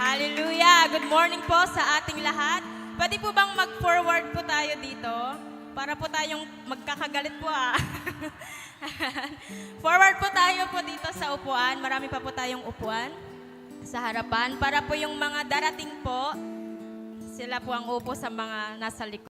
Hallelujah! Good morning po sa ating lahat. Pwede po bang mag-forward po tayo dito? Para po tayong magkakagalit po Forward po tayo po dito sa upuan. Marami pa po tayong upuan sa harapan. Para po yung mga darating po, sila po ang upo sa mga nasa likod.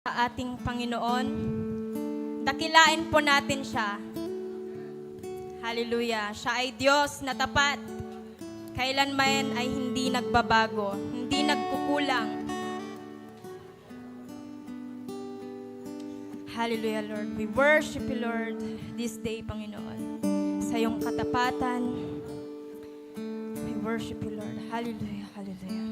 Sa ating Panginoon, dakilain po natin siya. Hallelujah. Siya ay Diyos na tapat. Kailanman ay hindi nagbabago, hindi nagkukulang. Hallelujah, Lord. We worship you, Lord, this day, Panginoon. Sa iyong katapatan, we worship you, Lord. Hallelujah, hallelujah.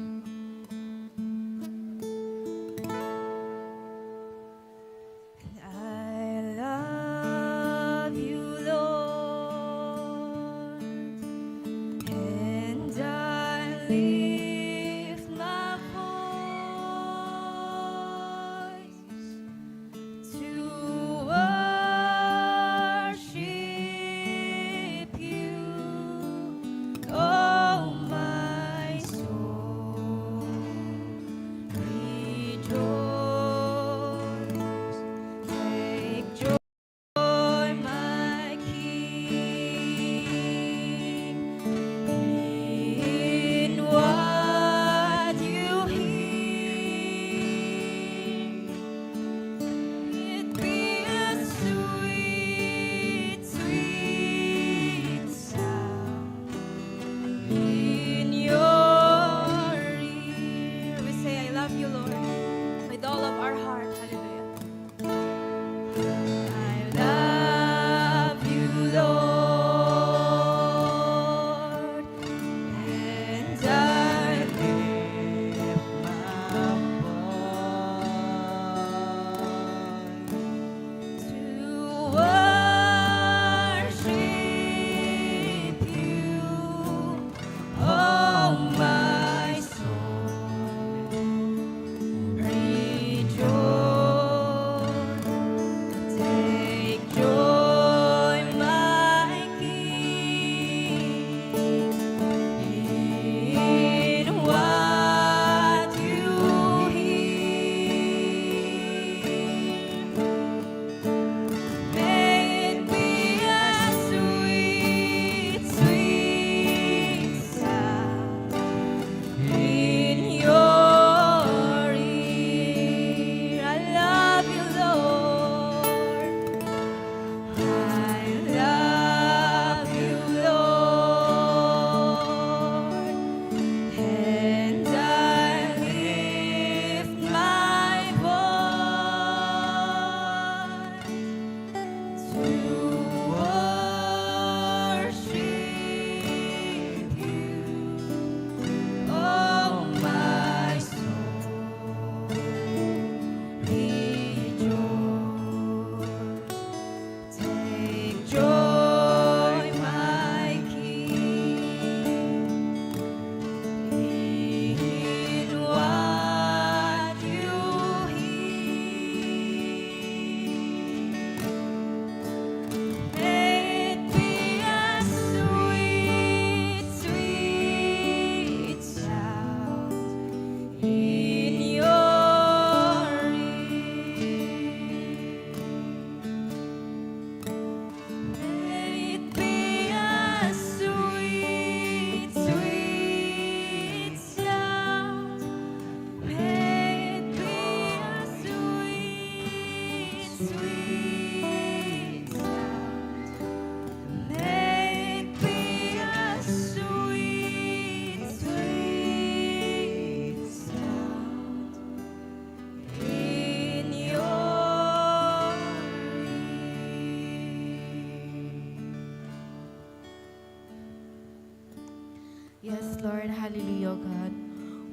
Yes, Lord. Hallelujah, God.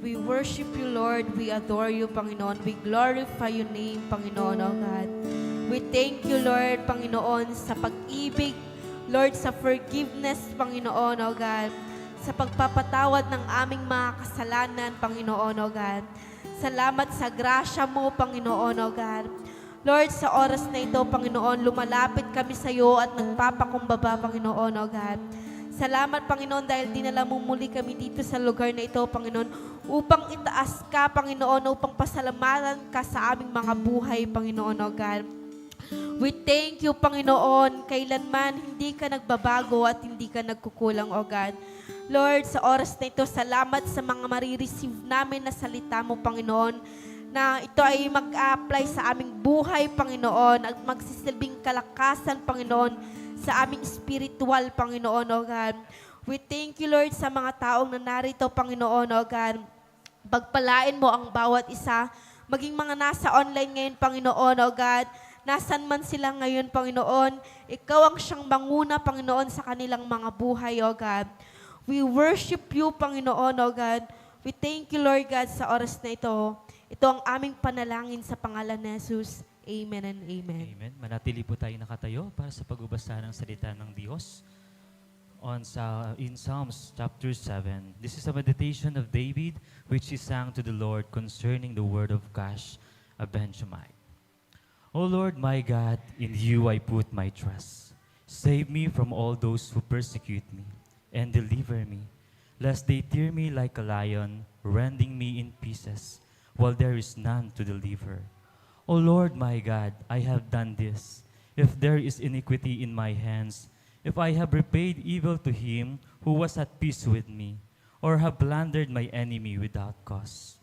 We worship you, Lord. We adore you, Panginoon. We glorify your name, Panginoon, O God. We thank you, Lord, Panginoon, sa pag-ibig, Lord, sa forgiveness, Panginoon, O God. Sa pagpapatawad ng aming mga kasalanan, Panginoon, O God. Salamat sa grasya mo, Panginoon, O God. Lord, sa oras na ito, Panginoon, lumalapit kami sa iyo at nagpapakumbaba, Panginoon, O God. Salamat, Panginoon, dahil dinala mo muli kami dito sa lugar na ito, Panginoon, upang itaas ka, Panginoon, upang pasalamatan ka sa aming mga buhay, Panginoon, O God. We thank you, Panginoon, kailanman hindi ka nagbabago at hindi ka nagkukulang, O God. Lord, sa oras na ito, salamat sa mga marireceive namin na salita mo, Panginoon, na ito ay mag-apply sa aming buhay, Panginoon, at magsisilbing kalakasan, Panginoon, sa aming spiritual, Panginoon, O God. We thank you, Lord, sa mga taong na narito, Panginoon, O God. Pagpalain mo ang bawat isa, maging mga nasa online ngayon, Panginoon, O God. Nasaan man sila ngayon, Panginoon, ikaw ang siyang manguna, Panginoon, sa kanilang mga buhay, O God. We worship you, Panginoon, O God. We thank you, Lord God, sa oras na ito. Ito ang aming panalangin sa pangalan ni Jesus. Amen and amen. Amen. Manatili po tayo nakatayo para sa pagbabasa ng salita ng Diyos. In Psalms chapter 7, this is a meditation of David which he sang to the Lord concerning the word of Gash, a Benjamite. O Lord my God, in you I put my trust. Save me from all those who persecute me, and deliver me, lest they tear me like a lion, rending me in pieces, while there is none to deliver. O Lord my God, I have done this. If there is iniquity in my hands, if I have repaid evil to him who was at peace with me, or have plundered my enemy without cause,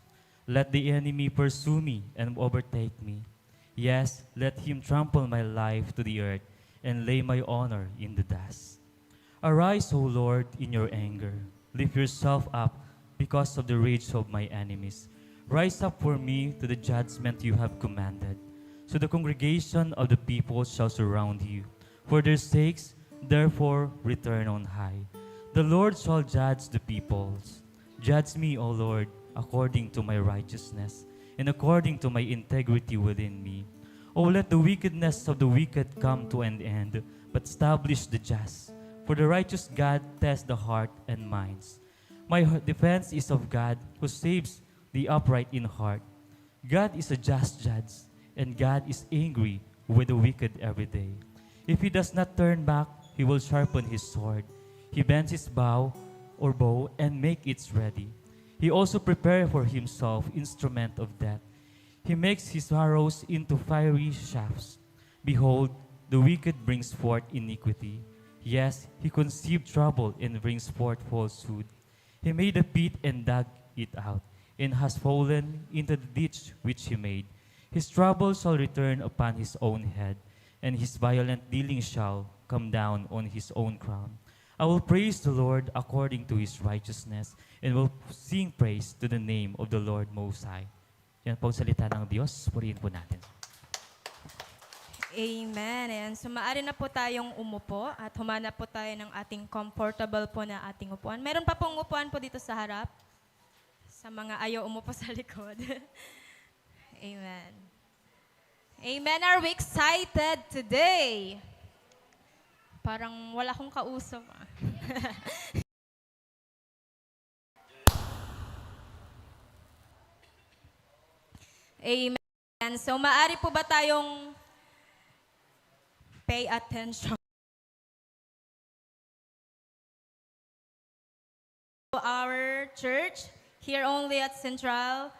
let the enemy pursue me and overtake me. Yes, let him trample my life to the earth and lay my honor in the dust. Arise, O Lord, in your anger. Lift yourself up because of the rage of my enemies. Rise up for me to the judgment you have commanded. So the congregation of the people shall surround you. For their sakes, therefore, return on high. The Lord shall judge the peoples. Judge me, O Lord, according to my righteousness, and according to my integrity within me. O let the wickedness of the wicked come to an end, but establish the just. For the righteous God tests the heart and minds. My defense is of God, who saves the upright in heart. God is a just judge, and God is angry with the wicked every day. If he does not turn back, he will sharpen his sword. He bends his bow and make it ready. He also prepares for himself instrument of death. He makes his arrows into fiery shafts. Behold, the wicked brings forth iniquity. Yes, he conceived trouble and brings forth falsehood. He made a pit and dug it out, and has fallen into the ditch which he made. His trouble shall return upon his own head, and his violent dealing shall come down on his own crown. I will praise the Lord according to his righteousness, and will sing praise to the name of the Lord Most High. Yan po ang salita ng Diyos. Purihin po natin. Amen. And so maaari na po tayong umupo at humanap po tayo ng ating comfortable po na ating upuan. Meron pa pong upuan po dito sa harap. Sa mga ayaw umupo sa likod. Amen. Amen. Are we excited today? Parang wala akong kausap. Amen. So maaari po ba tayong pay attention to our church here only at Central?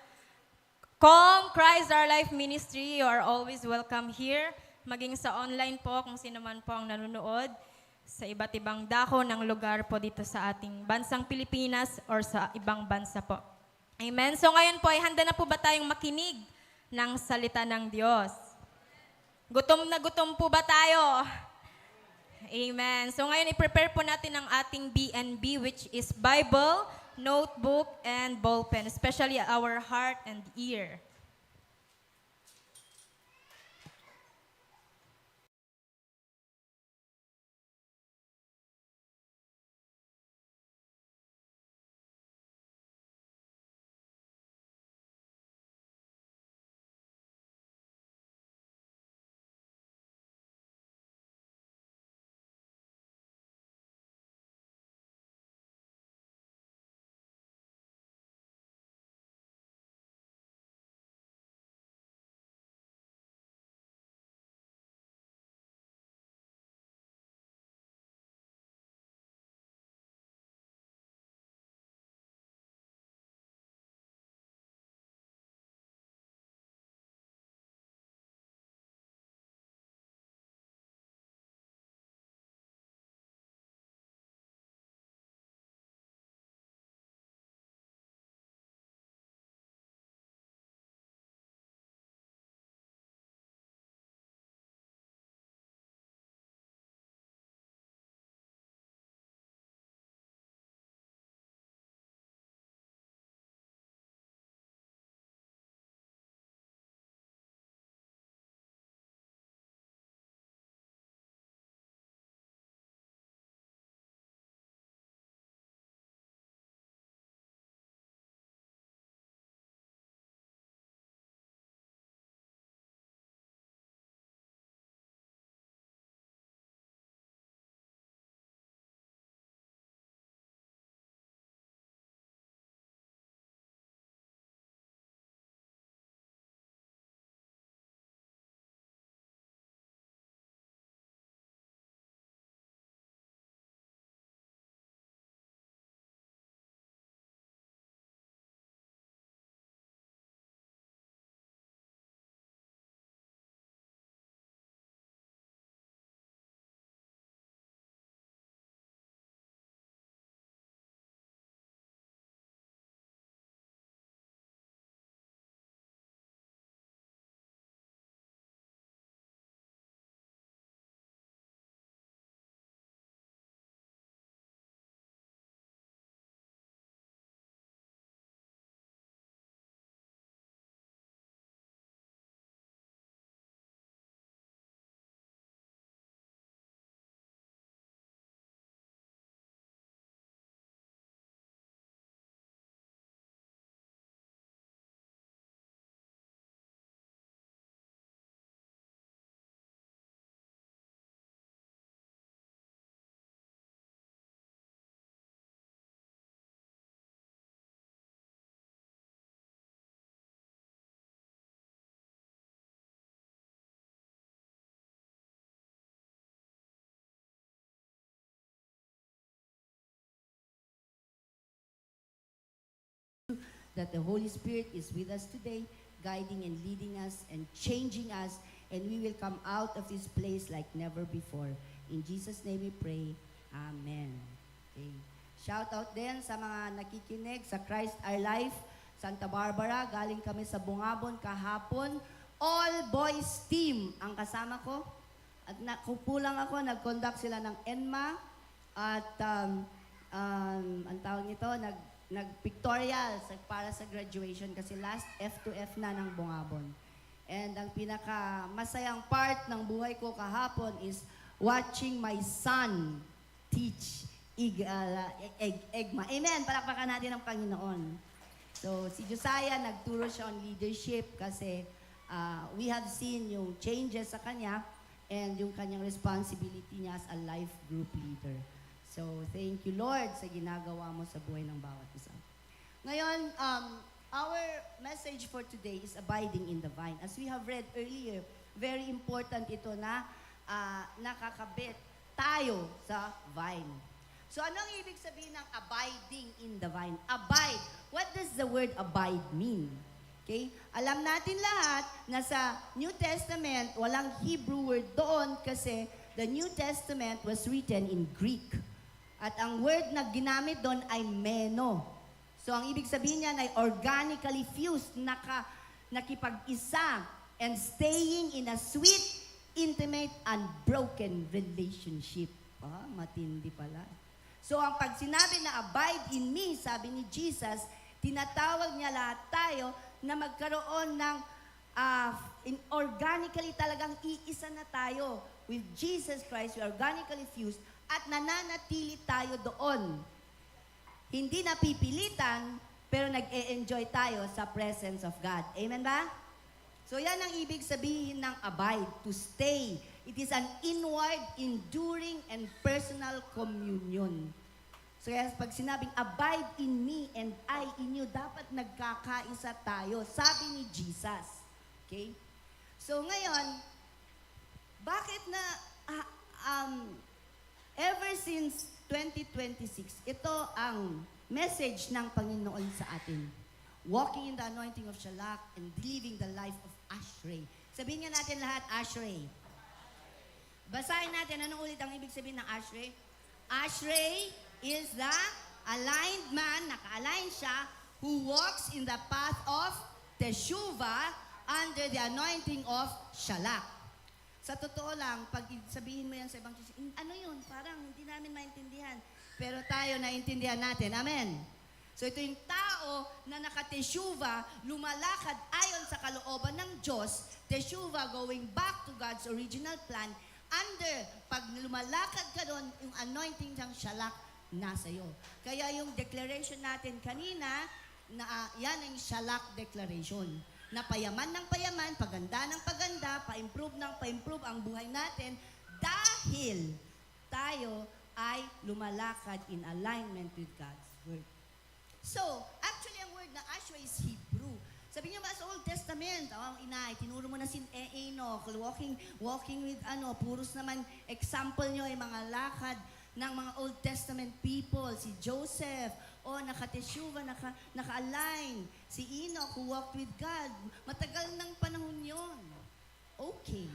Calm Christ Our Life Ministry, you are always welcome here. Maging sa online po, kung sino man po ang nanonood, sa iba't ibang dako ng lugar po dito sa ating bansang Pilipinas or sa ibang bansa po. Amen. So ngayon po ay handa na po ba tayong makinig ng salita ng Diyos? Gutom na gutom po ba tayo? Amen. So ngayon i-prepare po natin ang ating BNB, which is Bible, notebook, and ballpen, especially our heart and ear. that the Holy Spirit is with us today, guiding and leading us and changing us, and we will come out of this place like never before. In Jesus' name we pray. Amen. Okay. Shout out din sa mga nakikinig sa Christ Our Life, Santa Barbara. Galing kami sa Bungabon kahapon. All boys team ang kasama ko. At nakupulang ako, nag-conduct sila ng ENMA. At ang tawag nito, nag-pictorial para sa graduation kasi last F2F na ng Bungabon. And ang pinaka masayang part ng buhay ko kahapon is watching my son teach EGMA. Amen! Palakpakan natin ang Panginoon. So, si Josiah, nagturo siya on leadership kasi we have seen yung changes sa kanya and yung kanyang responsibility niya as a life group leader. So, thank you, Lord, sa ginagawa mo sa buhay ng bawat isa. Ngayon, our message for today is abiding in the vine. As we have read earlier, very important ito na nakakabit tayo sa vine. So, anong ibig sabihin ng abiding in the vine? Abide. What does the word abide mean? Okay? Alam natin lahat na sa New Testament, walang Hebrew word doon kasi the New Testament was written in Greek. At ang word na ginamit doon ay meno. So, ang ibig sabihin niyan ay organically fused, nakipag-isa, and staying in a sweet, intimate, unbroken relationship. Matindi pala. So, ang pag sinabi na abide in me, sabi ni Jesus, tinatawag niya lahat tayo na magkaroon ng organically talagang iisa na tayo. With Jesus Christ, we are organically fused at nananatili tayo doon. Hindi napipilitan, pero nag-e-enjoy tayo sa presence of God. Amen ba? So yan ang ibig sabihin ng abide, to stay. It is an inward, enduring, and personal communion. So kaya pag sinabing, abide in me and I in you, dapat nagkakaisa tayo. Sabi ni Jesus. Okay? So ngayon, bakit na, ever since 2026, ito ang message ng Panginoon sa atin. Walking in the anointing of Shalak and living the life of Ashrei. Sabihin nga natin lahat, Ashrei. Basahin natin, anong ulit ang ibig sabihin ng Ashrei? Ashrei is the aligned man, naka-align siya, who walks in the path of Teshuvah under the anointing of Shalak. Sa totoo lang, pag sabihin mo yan sa ibang church, ano yun? Parang hindi namin maintindihan. Pero tayo naintindihan natin. Amen. So ito yung tao na naka-teshuva, lumalakad ayon sa kalooban ng Diyos, teshuva, going back to God's original plan, under, pag lumalakad ka doon, yung anointing ng Shalak nasa iyo. Kaya yung declaration natin kanina, na yan ang Shalak declaration. Na payaman ng payaman, paganda ng paganda, pa-improve ng pa-improve ang buhay natin dahil tayo ay lumalakad in alignment with God's Word. So, actually, ang word na Ashrei is Hebrew. Sabi niyo ba sa Old Testament, inay, tinuro mo na si Enoch, walking with puros naman example nyo ay mga lakad ng mga Old Testament people, si Joseph, naka-teshuva, naka-align. Si Enoch, who walked with God. Matagal ng panahon yon. Okay.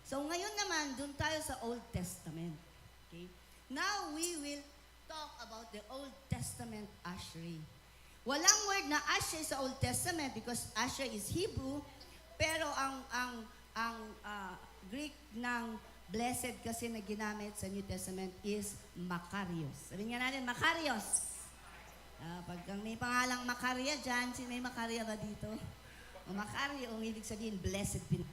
So ngayon naman, dun tayo sa Old Testament. Okay? Now, we will talk about the Old Testament Ashrei. Walang word na Ashrei sa Old Testament because Ashrei is Hebrew, pero ang Greek ng blessed kasi na ginamit sa New Testament is Makarios. Sabihin nga natin, Makarios. Pag may pangalang Makarya dyan, sino may Makarya ba dito? O Makarya, ang ibig sabihin, blessed bin.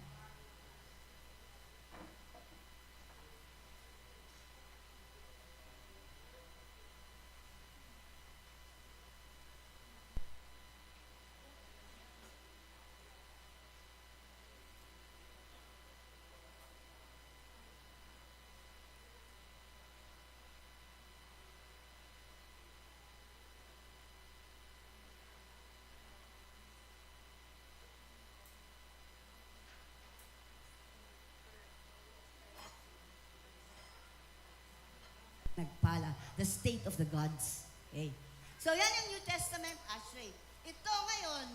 Nagpala. The state of the gods. Okay. So yan yung New Testament Ashrei. ito ngayon,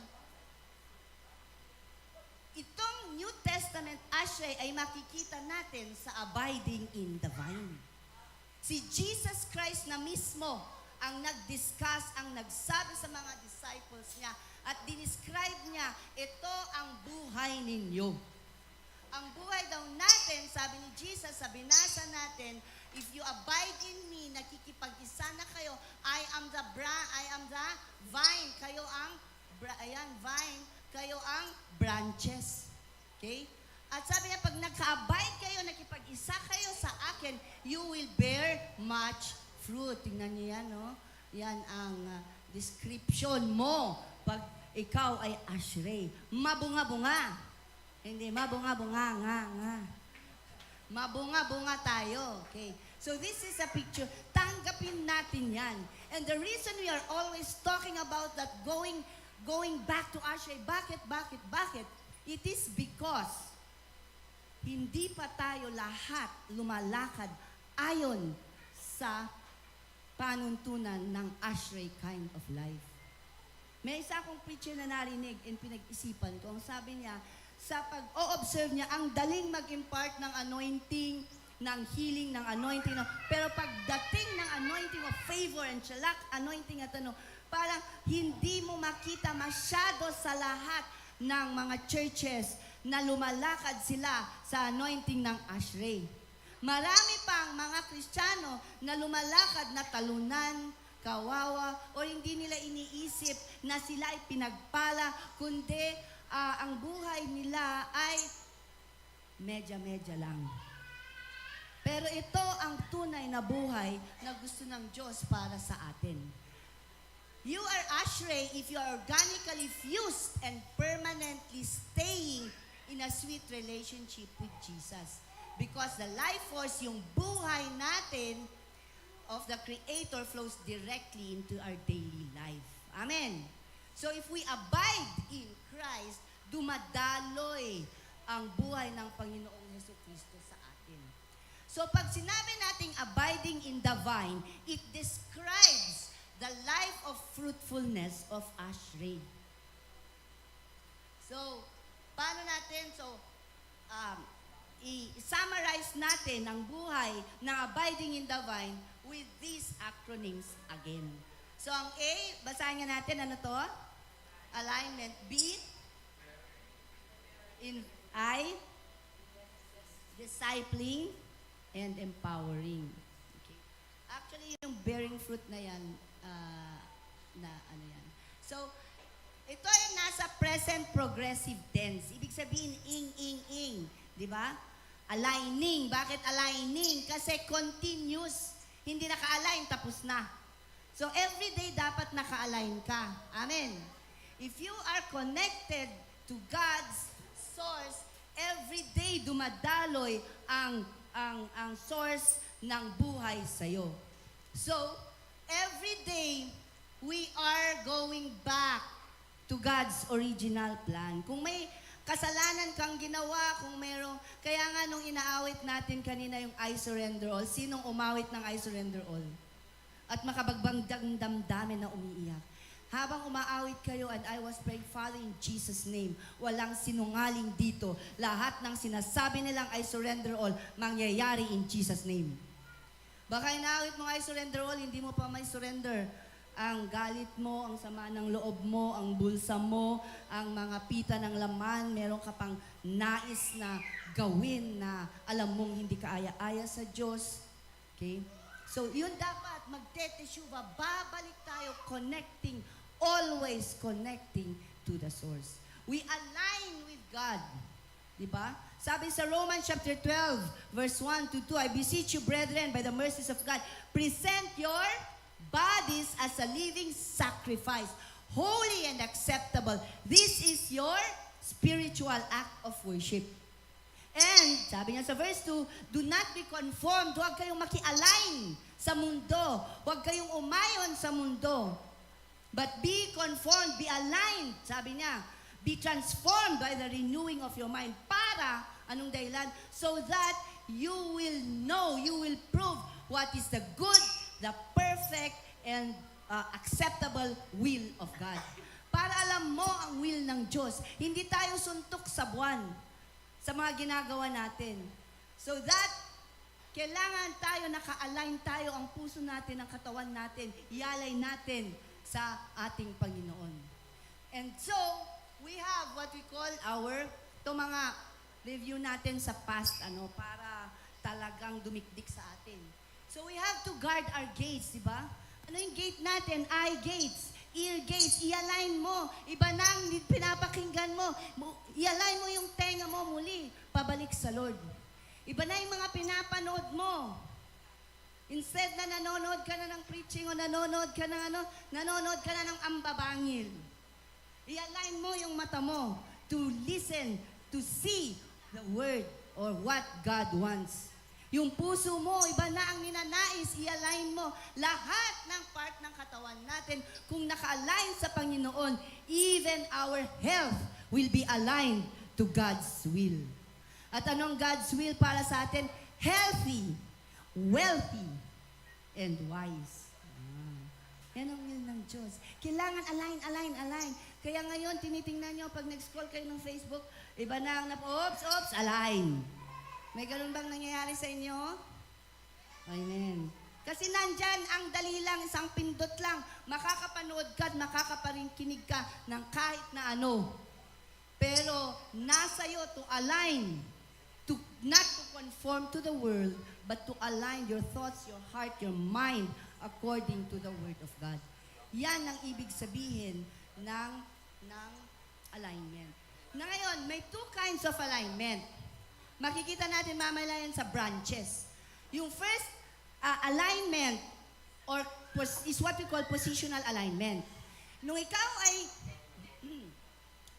itong New Testament ashrei ay makikita natin sa abiding in the vine. Si Jesus Christ na mismo ang nag-discuss, ang nagsabi sa mga disciples niya at dinescribe niya, ito ang buhay ninyo. Ang buhay daw natin, sabi ni Jesus, sa binasa natin, if you abide in me, nakikipag-isa na kayo, I am the vine, kayo ang vine, kayo ang branches. Okay? At sabi niya, pag nagka-abide kayo, nakipag-isa kayo sa akin, you will bear much fruit. Tingnan niyo yan, no? Yan ang description mo pag ikaw ay ashrei. Mabunga-bunga. Hindi, mabunga-bunga, nga. Mabunga-bunga tayo. Okay. So this is a picture. Tanggapin natin yan. And the reason we are always talking about that going back to ashrei, bakit? It is because hindi pa tayo lahat lumalakad ayon sa panuntunan ng ashrei kind of life. May isa akong preacher na narinig and pinag-isipan ko. Ang sabi niya, sa pag-o-observe niya, ang daling mag-impart ng anointing, ng healing, ng anointing. Pero pagdating ng anointing of favor and shalak anointing at parang hindi mo makita masyado sa lahat ng mga churches na lumalakad sila sa anointing ng ashrei. Marami pang mga Kristiyano na lumalakad na talunan, kawawa, o hindi nila iniisip na sila ay pinagpala, kundi ang buhay nila ay medya-medya lang. Pero ito ang tunay na buhay na gusto ng Diyos para sa atin. You are ashrei if you are organically fused and permanently staying in a sweet relationship with Jesus. Because the life force, yung buhay natin of the Creator flows directly into our daily life. Amen. So if we abide in Christ, dumadaloy ang buhay ng Panginoong Jesucristo sa atin. So pag sinabi nating abiding in the vine, it describes the life of fruitfulness of ashrei. So, paano natin? So, i-summarize natin ang buhay ng abiding in the vine with these acronyms again. So, ang A, basahin nga natin, ano to? Alignment. B, in I, discipling and empowering. Okay. Actually, yung bearing fruit na yan, So, ito ay nasa present progressive tense. Ibig sabihin, ing. Di ba? Aligning. Bakit aligning? Kasi continuous. Hindi naka-align, tapos na. So, every day dapat naka-align ka. Amen. If you are connected to God's source, every day dumadaloy ang source ng buhay sa'yo. So, every day, we are going back to God's original plan. Kung may kasalanan kang ginawa, kung mayroong, kaya nga nung inaawit natin kanina yung I surrender all, sinong umawit ng I surrender all? At makabagbangdang damdamin na umiiyak. Habang umaawit kayo and I was praying, Father, in Jesus' name, walang sinungaling dito. Lahat ng sinasabi nilang I surrender all, mangyayari in Jesus' name. Baka inaawit mo I surrender all, hindi mo pa may surrender. Ang galit mo, ang sama ng loob mo, ang bulsa mo, ang mga pita ng laman, meron ka pang nais na gawin na alam mong hindi ka aya-aya sa Diyos. Okay? So, yun dapat, magteteshuva, babalik tayo, connecting, always connecting to the source. We align with God. Diba? Sabi sa Romans chapter 12, verse 1 to 2, I beseech you, brethren, by the mercies of God, present your bodies as a living sacrifice, holy and acceptable. This is your spiritual act of worship. And, sabi niya sa verse 2, do not be conformed, huwag kayong maki-align sa mundo, huwag kayong umayon sa mundo, but be conformed, be aligned, sabi niya, be transformed by the renewing of your mind. Para, anong dahilan? So that you will know, you will prove what is the good, the perfect, and acceptable will of God. para alam mo ang will ng Diyos. Hindi tayo suntok sa buwan sa mga ginagawa natin. So that, kailangan tayo, naka-align tayo ang puso natin, ang katawan natin, ialay natin sa ating Panginoon. And so, we have what we call ito mga review natin sa past, para talagang dumikdik sa atin. So we have to guard our gates, di ba? Ano yung gate natin? Eye gates, ear gates, i-align mo. Iba na ang pinapakinggan mo. I-align mo yung tenga mo muli, pabalik sa Lord. Iba na yung mga pinapanood mo. Instead na nanonood ka na ng preaching o nanonood ka na ng ambabangil. I-align mo yung mata mo to listen, to see the word or what God wants. Yung puso mo, iba na ang ninanais, i-align mo. Lahat ng part ng katawan natin, kung naka-align sa Panginoon, even our health will be aligned to God's will. At anong God's will para sa atin? Healthy, wealthy, and wise. Yan ang will ng Diyos. Kailangan align. Kaya ngayon, tinitingnan nyo, pag nag-scroll kayo ng Facebook, iba na ang oops, align. May ganun bang nangyayari sa inyo? Amen. Kasi nandyan ang dali lang, isang pindot lang, makakapanood ka at makakaparikinig ka ng kahit na ano. Pero nasa iyo to align, not to conform to the world, but to align your thoughts, your heart, your mind according to the Word of God. Yan ang ibig sabihin ng alignment. Na ngayon, may two kinds of alignment. Makikita natin mamaya yan sa branches. Yung first alignment is what we call positional alignment. Nung ikaw ay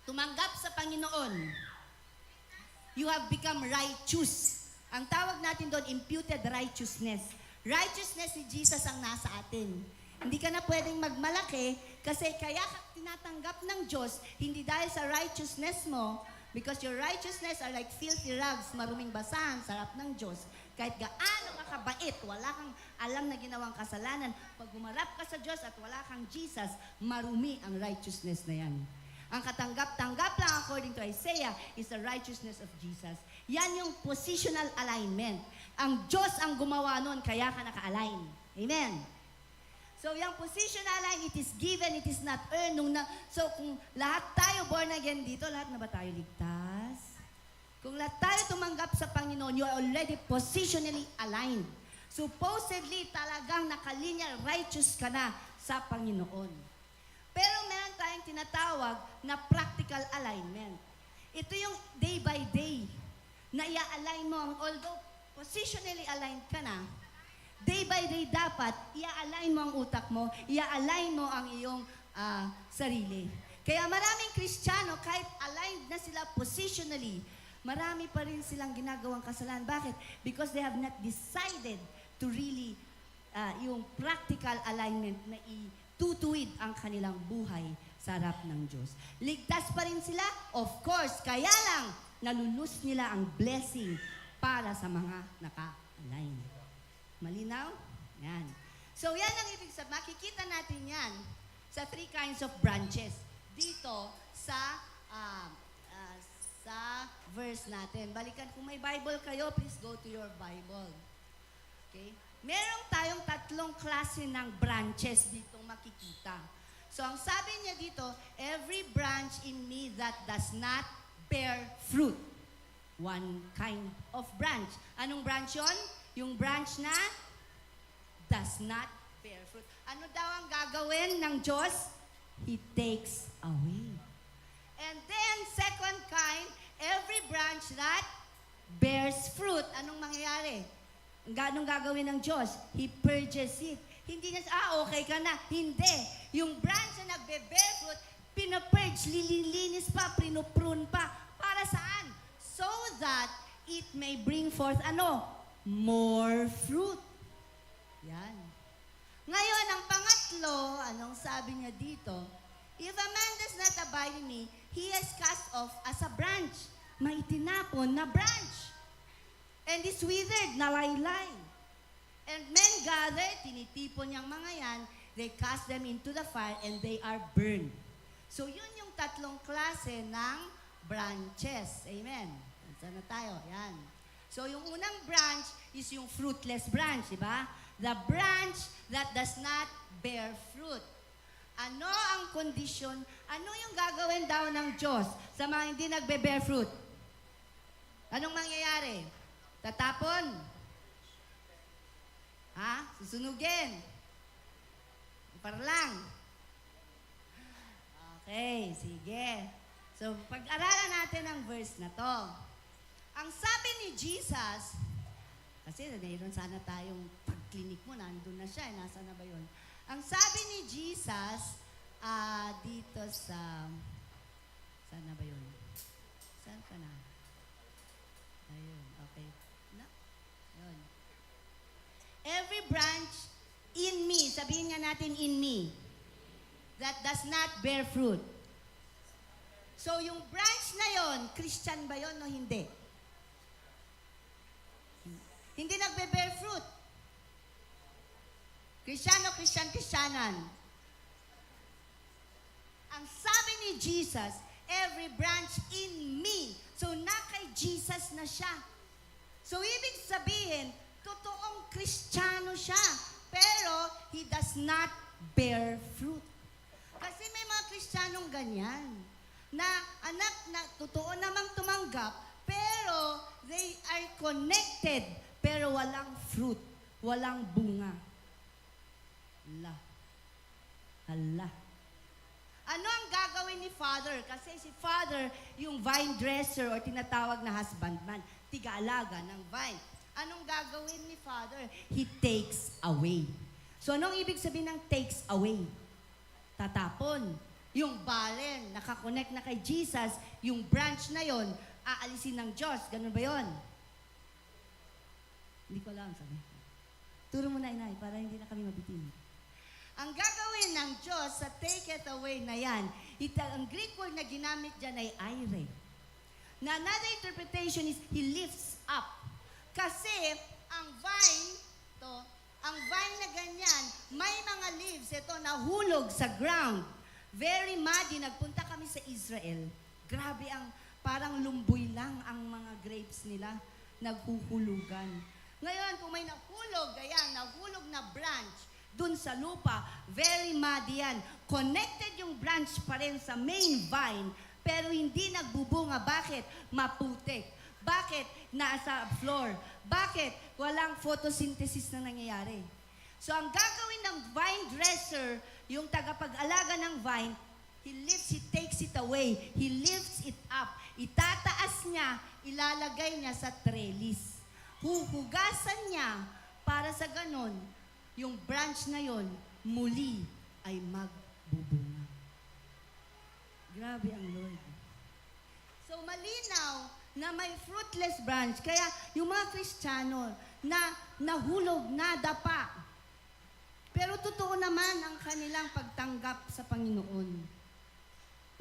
tumanggap sa Panginoon, you have become righteous. Ang tawag natin doon, imputed righteousness. Righteousness ni Jesus ang nasa atin. Hindi ka na pwedeng magmalaki kasi kaya ka tinatanggap ng Diyos, hindi dahil sa righteousness mo, because your righteousness are like filthy rags, maruming basahan, sarap ng Diyos. Kahit gaano ka kabait, wala kang alam na ginawang kasalanan, pag gumarap ka sa Diyos at wala kang Jesus, marumi ang righteousness na yan. Ang katanggap-tanggap lang according to Isaiah is the righteousness of Jesus. Yan yung positional alignment. Ang Diyos ang gumawa nun, kaya ka naka-align. Amen. So, yung positional align, it is given, it is not earned. So, kung lahat tayo born again dito, lahat na ba tayo ligtas? Kung lahat tayo tumanggap sa Panginoon, you are already positionally aligned. Supposedly, talagang nakalinear righteous ka na sa Panginoon. Pero meron tayong tinatawag na practical alignment. Ito yung day by day na i-align mo. Although positionally aligned ka na, day by day dapat i-align mo ang utak mo, i-align mo ang iyong sarili. Kaya maraming Kristiyano, kahit aligned na sila positionally, marami pa rin silang ginagawang kasalanan. Bakit? Because they have not decided to really yung practical alignment na itutuwid ang kanilang buhay sa harap ng Diyos. Ligtas pa rin sila? Of course. Kaya lang, nalulus nila ang blessing para sa mga naka-align. Malinaw? Yan. So, yan ang ibig sabihin. Makikita natin yan sa three kinds of branches. Dito sa verse natin. Balikan, kung may Bible kayo, please go to your Bible. Okay? Meron tayong tatlong klase ng branches dito makikita. So, ang sabi niya dito, every branch in me that does not bear fruit. One kind of branch. Anong branch yun? Yung branch na does not bear fruit. Ano daw ang gagawin ng Diyos? He takes away. And then, second kind, every branch that bears fruit. Anong mangyayari? Anong gagawin ng Diyos? He purges it. Hindi niya, okay ka na. Hindi. Yung branch na nagbe-bear fruit, pinapurge, lilinis pa, pinuprune pa. Para saan? So that it may bring forth, more fruit. Yan. Ngayon, ang pangatlo, anong sabi niya dito? If a man does not abide in me, he is cast off as a branch. May tinapon na branch. And is withered, nalaylay. And men gather, tinitipon niyang mga yan, they cast them into the fire and they are burned. So, yun yung tatlong klase ng branches. Amen. Saan na tayo? Yan. So, yung unang branch is yung fruitless branch, di ba? The branch that does not bear fruit. Ano ang kondisyon? Ano yung gagawin daw ng Diyos sa mga hindi nagbe-bear fruit? Anong mangyayari? Tatapon? Ha? Susunugin? Parlang? Okay, sige. So, pag-aralan natin ang verse na to. Ang sabi ni Jesus, kasi mayroon sana tayong pag-clinic mo, nandun na siya, nasa na ba yun? Ang sabi ni Jesus, dito sa, saan na ba yun? Saan ka na? Ayun, okay. Na? Yun. Every branch in me, sabihin nga natin in me, that does not bear fruit. So, yung branch na yon, Christian ba yon o hindi? Hindi nagbe-bear fruit. Kristiyano, Kristyanan. Ang sabi ni Jesus, every branch in me. So, na kay Jesus na siya. So, ibig sabihin, totoong Kristiyano siya. Pero, he does not bear fruit. Kasi may mga Kristiyanong ganyan. Na anak na totoo namang tumanggap, pero they are connected, pero walang fruit, walang bunga. Hala. Ano ang gagawin ni Father? Kasi si Father, yung vine dresser o tinatawag na husbandman, tiga-alaga ng vine. Anong gagawin ni Father? He takes away. So anong ibig sabihin ng takes away? Tatapon. Yung barren, nakakonect na kay Jesus, yung branch na yon, aalisin ng Diyos. Ganun ba yon? Hindi ko alam, sabi. Turo mo na, inay, para hindi na kami mabitin. Ang gagawin ng Diyos sa take it away na yan, ang Greek word na ginamit dyan ay aire. Na another interpretation is, He lifts up. Kasi, ang vine na ganyan, may mga leaves, ito, nahulog sa ground. Very muddy. Nagpunta kami sa Israel. Grabe parang lumboy lang ang mga grapes nila. Naghuhulugan. Ngayon, kung may nahulog na branch, dun sa lupa, very muddy yan. Connected yung branch pa rin sa main vine, pero hindi nagbubunga. Bakit? Maputik. Bakit? Nasa floor. Bakit? Walang photosynthesis na nangyayari. So, ang gagawin ng vine dresser, yung tagapag-alaga ng vine, he takes it away. He lifts it up. Itataas niya, ilalagay niya sa trellis. Huhugasan niya para sa ganon, yung branch na yon muli ay magbubunga. Grabe ang Lord. So, malinaw na may fruitless branch. Kaya, yung mga Kristiyano na nahulog, nadapa, pero totoo naman ang kanilang pagtanggap sa Panginoon.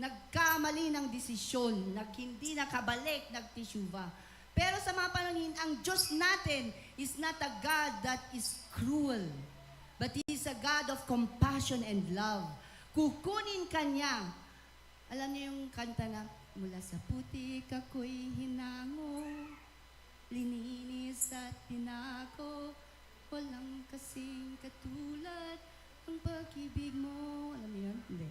Nagkamali ng desisyon, hindi nakabalik, nagtisyuba. Pero sa mga panahon, ang Diyos natin is not a God that is cruel, but He is a God of compassion and love. Kukunin ka niya. Alam niyo yung kanta na, mula sa putik ako'y hinango, lininis at pinako, walang kasing katulad ang pag-ibig mo. Alam mo yun? Hindi.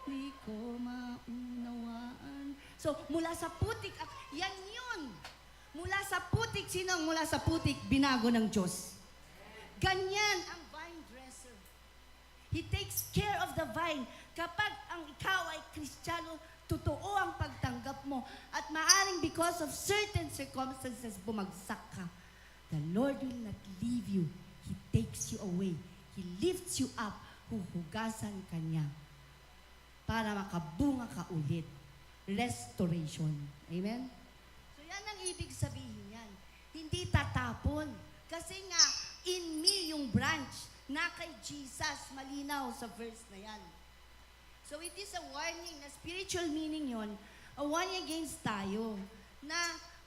Hindi ko maunawaan. So, mula sa putik, yan yun. Mula sa putik, sino ang mula sa putik? Binago ng Diyos. Ganyan ang vine dresser. He takes care of the vine. Kapag ang ikaw ay Kristiyano, totoo ang pagtanggap mo. At maaring because of certain circumstances, bumagsak ka. The Lord will not leave you. He takes you away. He lifts you up. Huhugasan ka niya para makabunga ka ulit. Restoration. Amen? So yan ang ibig sabihin yan. Hindi tatapon. Kasi nga, in me yung branch na kay Jesus, malinaw sa verse na yan. So it is a warning, na spiritual meaning yon, a warning against tayo, na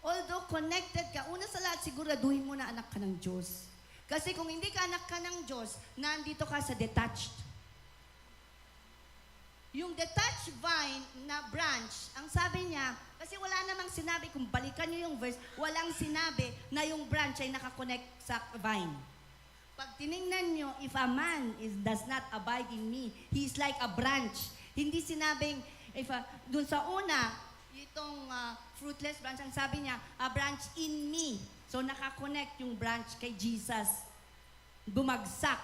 although connected ka, una sa lahat, siguraduhin mo na anak ka ng Diyos. Kasi kung hindi ka anak ka ng Diyos, nandito ka sa detached. Yung detached vine na branch, ang sabi niya, kasi wala namang sinabi, kung balikan niyo yung verse, walang sinabi na yung branch ay nakakonect sa vine. Pag tiningnan nyo, if a man does not abide in me, he is like a branch. Hindi sinabing, dun sa una, itong fruitless branch, ang sabi niya, a branch in me. So nakakonect yung branch kay Jesus. Bumagsak.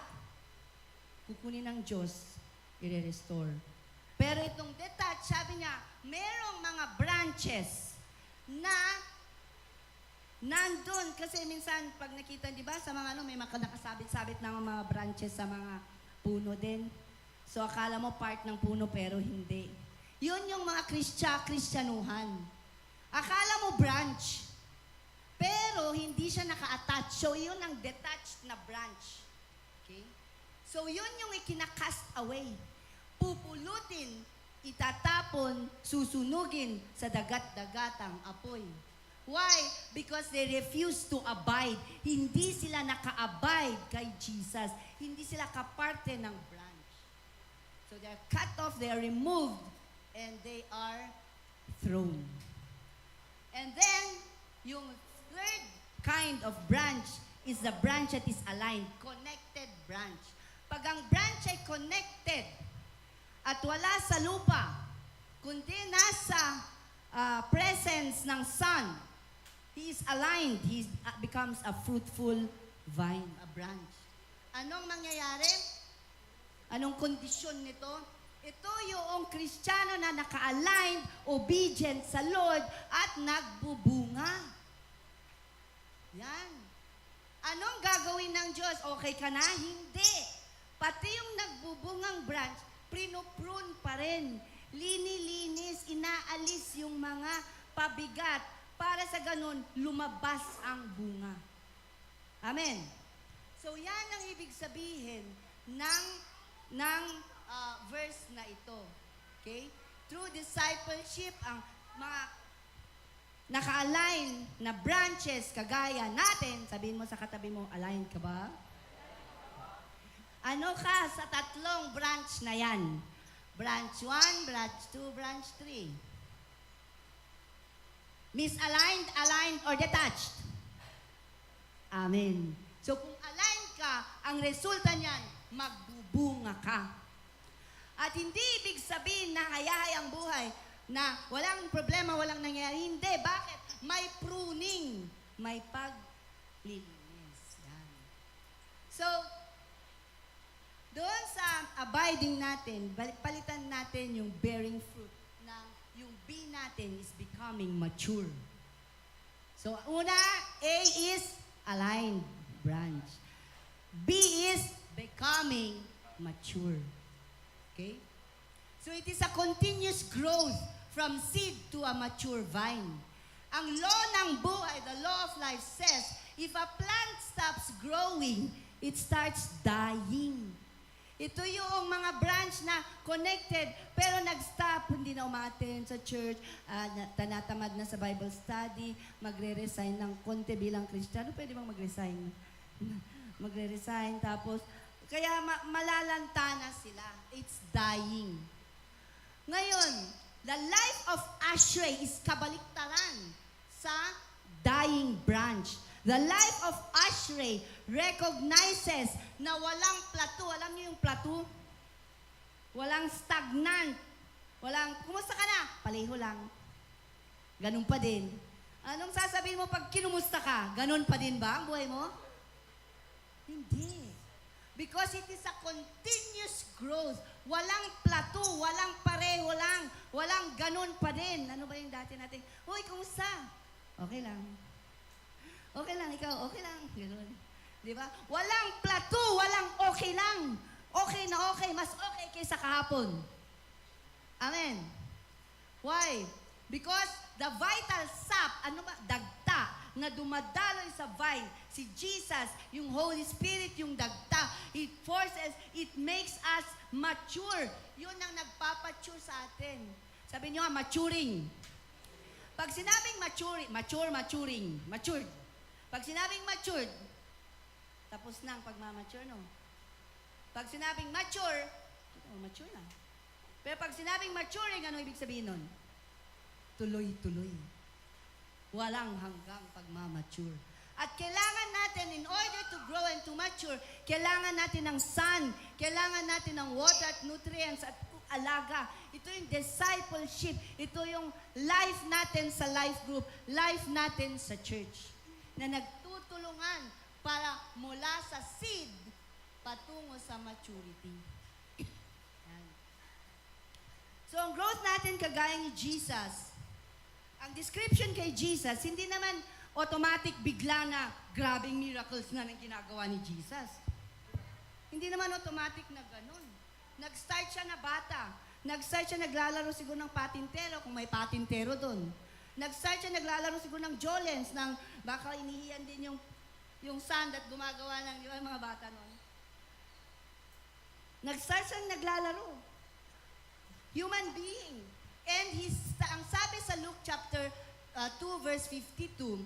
Kukunin ng Diyos, i-restore. Pero itong detached, sabi niya, merong mga branches na nandun. Kasi minsan, pag nakita, di ba, sa mga may mga nakasabit-sabit ng mga branches sa mga puno din. So, akala mo part ng puno, pero hindi. Yun yung mga Kristyanuhan. Akala mo branch. Pero, hindi siya naka-attach. So, yun ang detached na branch. Okay? So, yun yung ikinakast away. Pupulutin, itatapon, susunugin sa dagat-dagatang apoy. Why? Because they refuse to abide. Hindi sila naka-abide kay Jesus. Hindi sila kaparte ng branch. So they are cut off, they are removed, and they are thrown. And then, yung third kind of branch is the branch that is aligned, connected branch. Pag ang branch ay connected, at wala sa lupa, kundi nasa presence ng sun, he is aligned, he becomes a fruitful vine, a branch. Anong mangyayari? Anong kondisyon nito? Ito yung Kristiyano na naka-align, obedient sa Lord, at nagbubunga. Yan. Anong gagawin ng Diyos? Okay ka na? Hindi. Pati yung nagbubungang branch, prune pa rin. Lini-linis, inaalis yung mga pabigat para sa ganun, lumabas ang bunga. Amen. So yan ang ibig sabihin ng verse na ito. Okay? Through discipleship, ang mga naka-align na branches kagaya natin, sabihin mo sa katabi mo, align ka ba? Ano ka sa tatlong branch na yan? Branch 1, branch 2, branch 3. Misaligned, aligned, or detached? Amen. So kung aligned ka, ang resulta niyan, magbubunga ka. At hindi ibig sabihin na hayahayang buhay na walang problema, walang nangyayari. Hindi. Bakit? May pruning. May paglilinis. Yan. So, doon sa abiding natin, palitan natin yung bearing fruit na yung B natin is becoming mature. So, una, A is aligned branch. B is becoming mature. Okay? So, it is a continuous growth from seed to a mature vine. Ang law ng buhay, the law of life says, if a plant stops growing, it starts dying. Ito yung mga branch na connected, pero nag-stop, hindi na umattend sa church, tanatamad na sa Bible study, magre-resign ng konti bilang Kristiyano. Pwede bang mag-resign? Magre-resign, tapos, kaya malalanta na sila. It's dying. Ngayon, the life of Ashrei is kabaliktaran sa dying branch. The life of Ashrei recognizes na walang plateau. Alam niyo yung plateau? Walang stagnant. Walang, kumusta ka na? Pareho lang. Ganun pa din. Anong sasabihin mo pag kinumusta ka? Ganun pa din ba ang buhay mo? Hindi. Because it is a continuous growth. Walang plateau, walang pareho lang, walang ganun pa din. Ano ba yung dati natin? Uy, kumusta? Okay lang. Okay lang, ikaw, okay lang. Ganun. Di ba? Walang plateau, walang okay lang. Okay na okay, mas okay kaysa kahapon. Amen. Why? Because the vital sap, ano ba? Dagta na dumadaloy sa vine. Si Jesus, yung Holy Spirit, yung dagta. It forces, it makes us mature. Yun ang nagpapature sa atin. Sabi niyo nga, maturing. Pag sinabing maturing. Matured. Pag sinabing matured, tapos na ang pagmamature, no? Pag sinabing mature na. Pero pag sinabing maturing, ano ibig sabihin nun? Tuloy-tuloy. Walang hanggang pagmamature. At kailangan natin, in order to grow and to mature, kailangan natin ng sun, kailangan natin ng water at nutrients at alaga. Ito yung discipleship. Ito yung life natin sa life group, life natin sa church, na nagtutulungan para mula sa seed patungo sa maturity. Yan. So, ang growth natin kagaya ni Jesus, ang description kay Jesus, hindi naman automatic bigla na grabing miracles na nang ginagawa ni Jesus. Hindi naman automatic na ganun. Nag-start siya na bata. Nag-start siya naglalaro siguro ng patintero kung may patintero doon. Nag-start siya naglalaro siguro ng Jolens, ng baka inihiyan din yung sand at gumagawa ng di ba, mga bata noon. Nag-start siya naglalaro. Human being. And ang sabi sa Luke chapter 2 verse 52,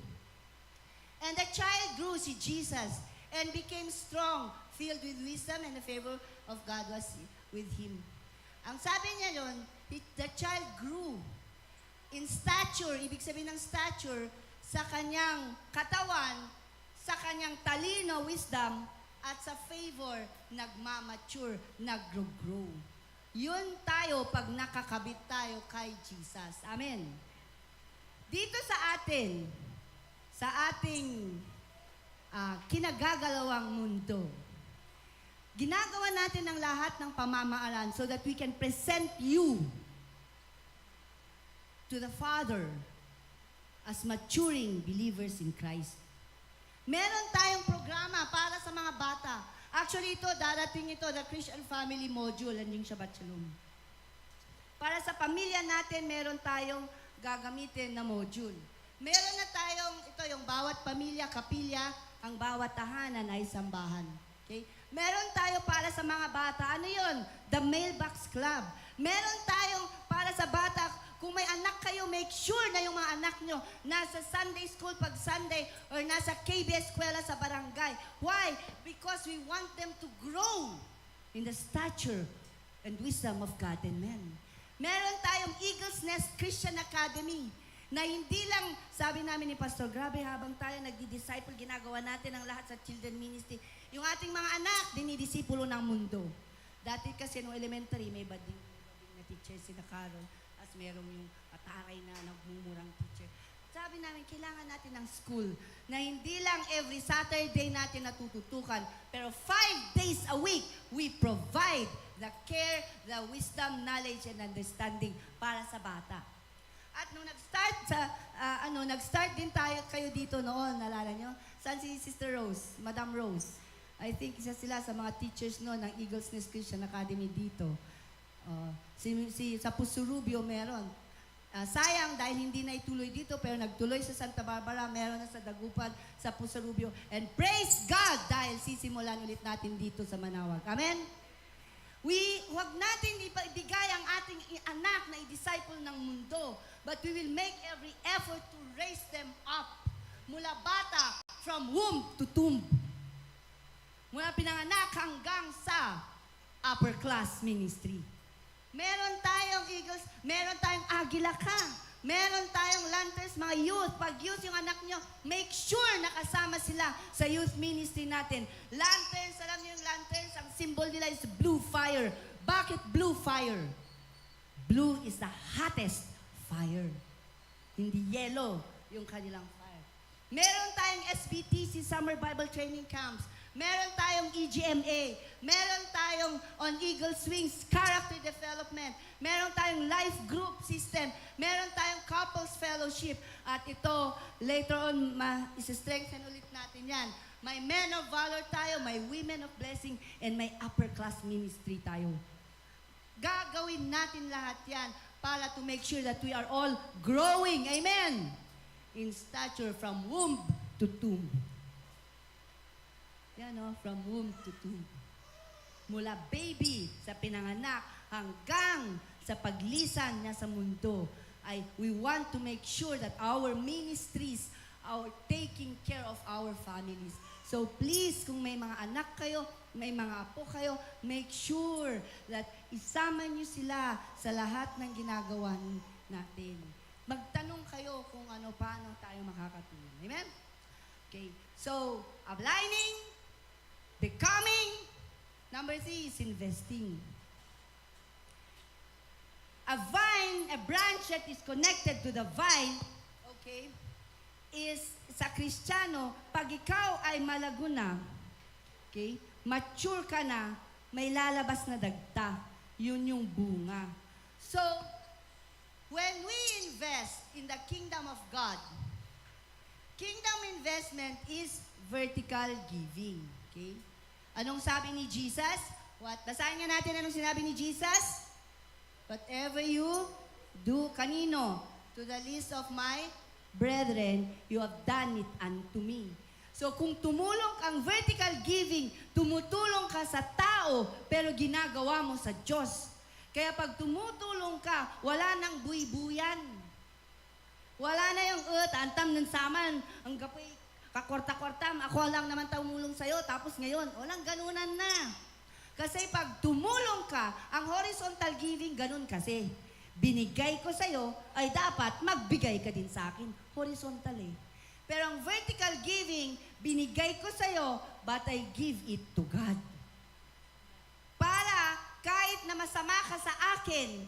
and the child grew, si Jesus, and became strong, filled with wisdom, and the favor of God was with him. Ang sabi niya nun, the child grew in stature, ibig sabihin ng stature, sa kanyang katawan, sa kanyang talino, wisdom, at sa favor, nagmamature, nag-grow. Yun tayo pag nakakabit tayo kay Jesus. Amen. Dito sa atin, sa ating kinagagalawang mundo, ginagawa natin ang lahat ng pamamaalan so that we can present you to the Father as maturing believers in Christ. Meron tayong programa para sa mga bata. Actually, darating ito, the Christian Family Module, and yung Shabbat Shalom. Para sa pamilya natin, meron tayong gagamitin na module. Meron na tayong, ito yung bawat pamilya, kapilya, ang bawat tahanan ay sambahan. Okay? Meron tayo para sa mga bata. Ano yun? The Mailbox Club. Meron tayong para sa bata, kung may anak kayo, make sure na yung mga anak nyo nasa Sunday school pag Sunday or nasa KBS Eskwela sa barangay. Why? Because we want them to grow in the stature and wisdom of God and men. Meron tayong Eagle's Nest Christian Academy na hindi lang, sabi namin ni Pastor, grabe habang tayo nagdi-disciple, ginagawa natin ang lahat sa children ministry. Yung ating mga anak, dinidisipulo ng mundo. Dati kasi nung elementary, may bading na teacher si Carol, as merong yung ataray na nagmumurang teacher. Sabi namin, kailangan natin ng school na hindi lang every Saturday natin natututukan, pero 5 days a week, we provide the care, the wisdom, knowledge, and understanding para sa bata. At nung nag-start din kayo dito noon, nalala nyo? Saan si Sister Rose, Madam Rose? I think isa sila sa mga teachers noon ng Eagle's Nest Christian Academy dito. Sa Pusurubio meron. Sayang dahil hindi na ituloy dito, pero nagtuloy sa Santa Barbara, meron na sa Dagupan, sa Pusurubio. And praise God dahil sisimulan ulit natin dito sa Manawag. Amen? Huwag natin ibigay ang ating anak na i-disciple ng mundo, but we will make every effort to raise them up. Mula bata, from womb to tomb. Mula pinanganak hanggang sa upper class ministry. Meron tayong Eagles, meron tayong Agila ka. Meron tayong lanterns, mga youth. Pag youth yung anak nyo, make sure nakasama sila sa youth ministry natin. Lanterns, alam niyo yung lanterns, ang symbol nila is blue fire. Bakit blue fire? Blue is the hottest fire. Hindi yellow yung kanilang fire. Meron tayong SBTC, Summer Bible Training Camps. Meron tayong EGMA. Meron tayong On Eagle Swings, Character Development. Meron tayong Life Group System. Meron tayong Couples Fellowship. At ito, later on, isa-strengthen ulit natin yan. May Men of Valor tayo, may Women of Blessing, and may Upper Class Ministry tayo. Gagawin natin lahat yan para to make sure that we are all growing. Amen? In stature from womb to tomb. Yan o, from womb to tomb. Mula baby sa pinanganak hanggang sa paglisan niya sa mundo, we want to make sure that our ministries are taking care of our families. So please, kung may mga anak kayo, may mga apo kayo, make sure that isama niyo sila sa lahat ng ginagawa natin. Magtanong kayo kung paano tayo makakatulong. Amen? Okay. So, aligning, becoming. Number 3 is investing. A vine, a branch that is connected to the vine, okay, is sa Kristiyano, pag ikaw ay malago na, okay, mature ka na, may lalabas na dagta. Yun yung bunga. So, when we invest in the kingdom of God, kingdom investment is vertical giving. Okay? Anong sabi ni Jesus? Basahin nga natin anong sinabi ni Jesus? Whatever you do, kanino? To the least of my brethren, you have done it unto me. So kung tumulong kang vertical giving, tumutulong ka sa tao, pero ginagawa mo sa Diyos. Kaya pag tumutulong ka, wala nang buy-buyan. Wala na yung, tantam ng saman, ang gapoy, kakwarta-kwartam, ako lang naman tumulong sa'yo, tapos ngayon, walang ganunan na. Kasi pag tumulong ka, ang horizontal giving, ganun kasi. Binigay ko sa'yo, ay dapat magbigay ka din sa akin. Horizontal eh. Pero ang vertical giving, binigay ko sa'yo, but I give it to God. Para kahit na masama ka sa akin,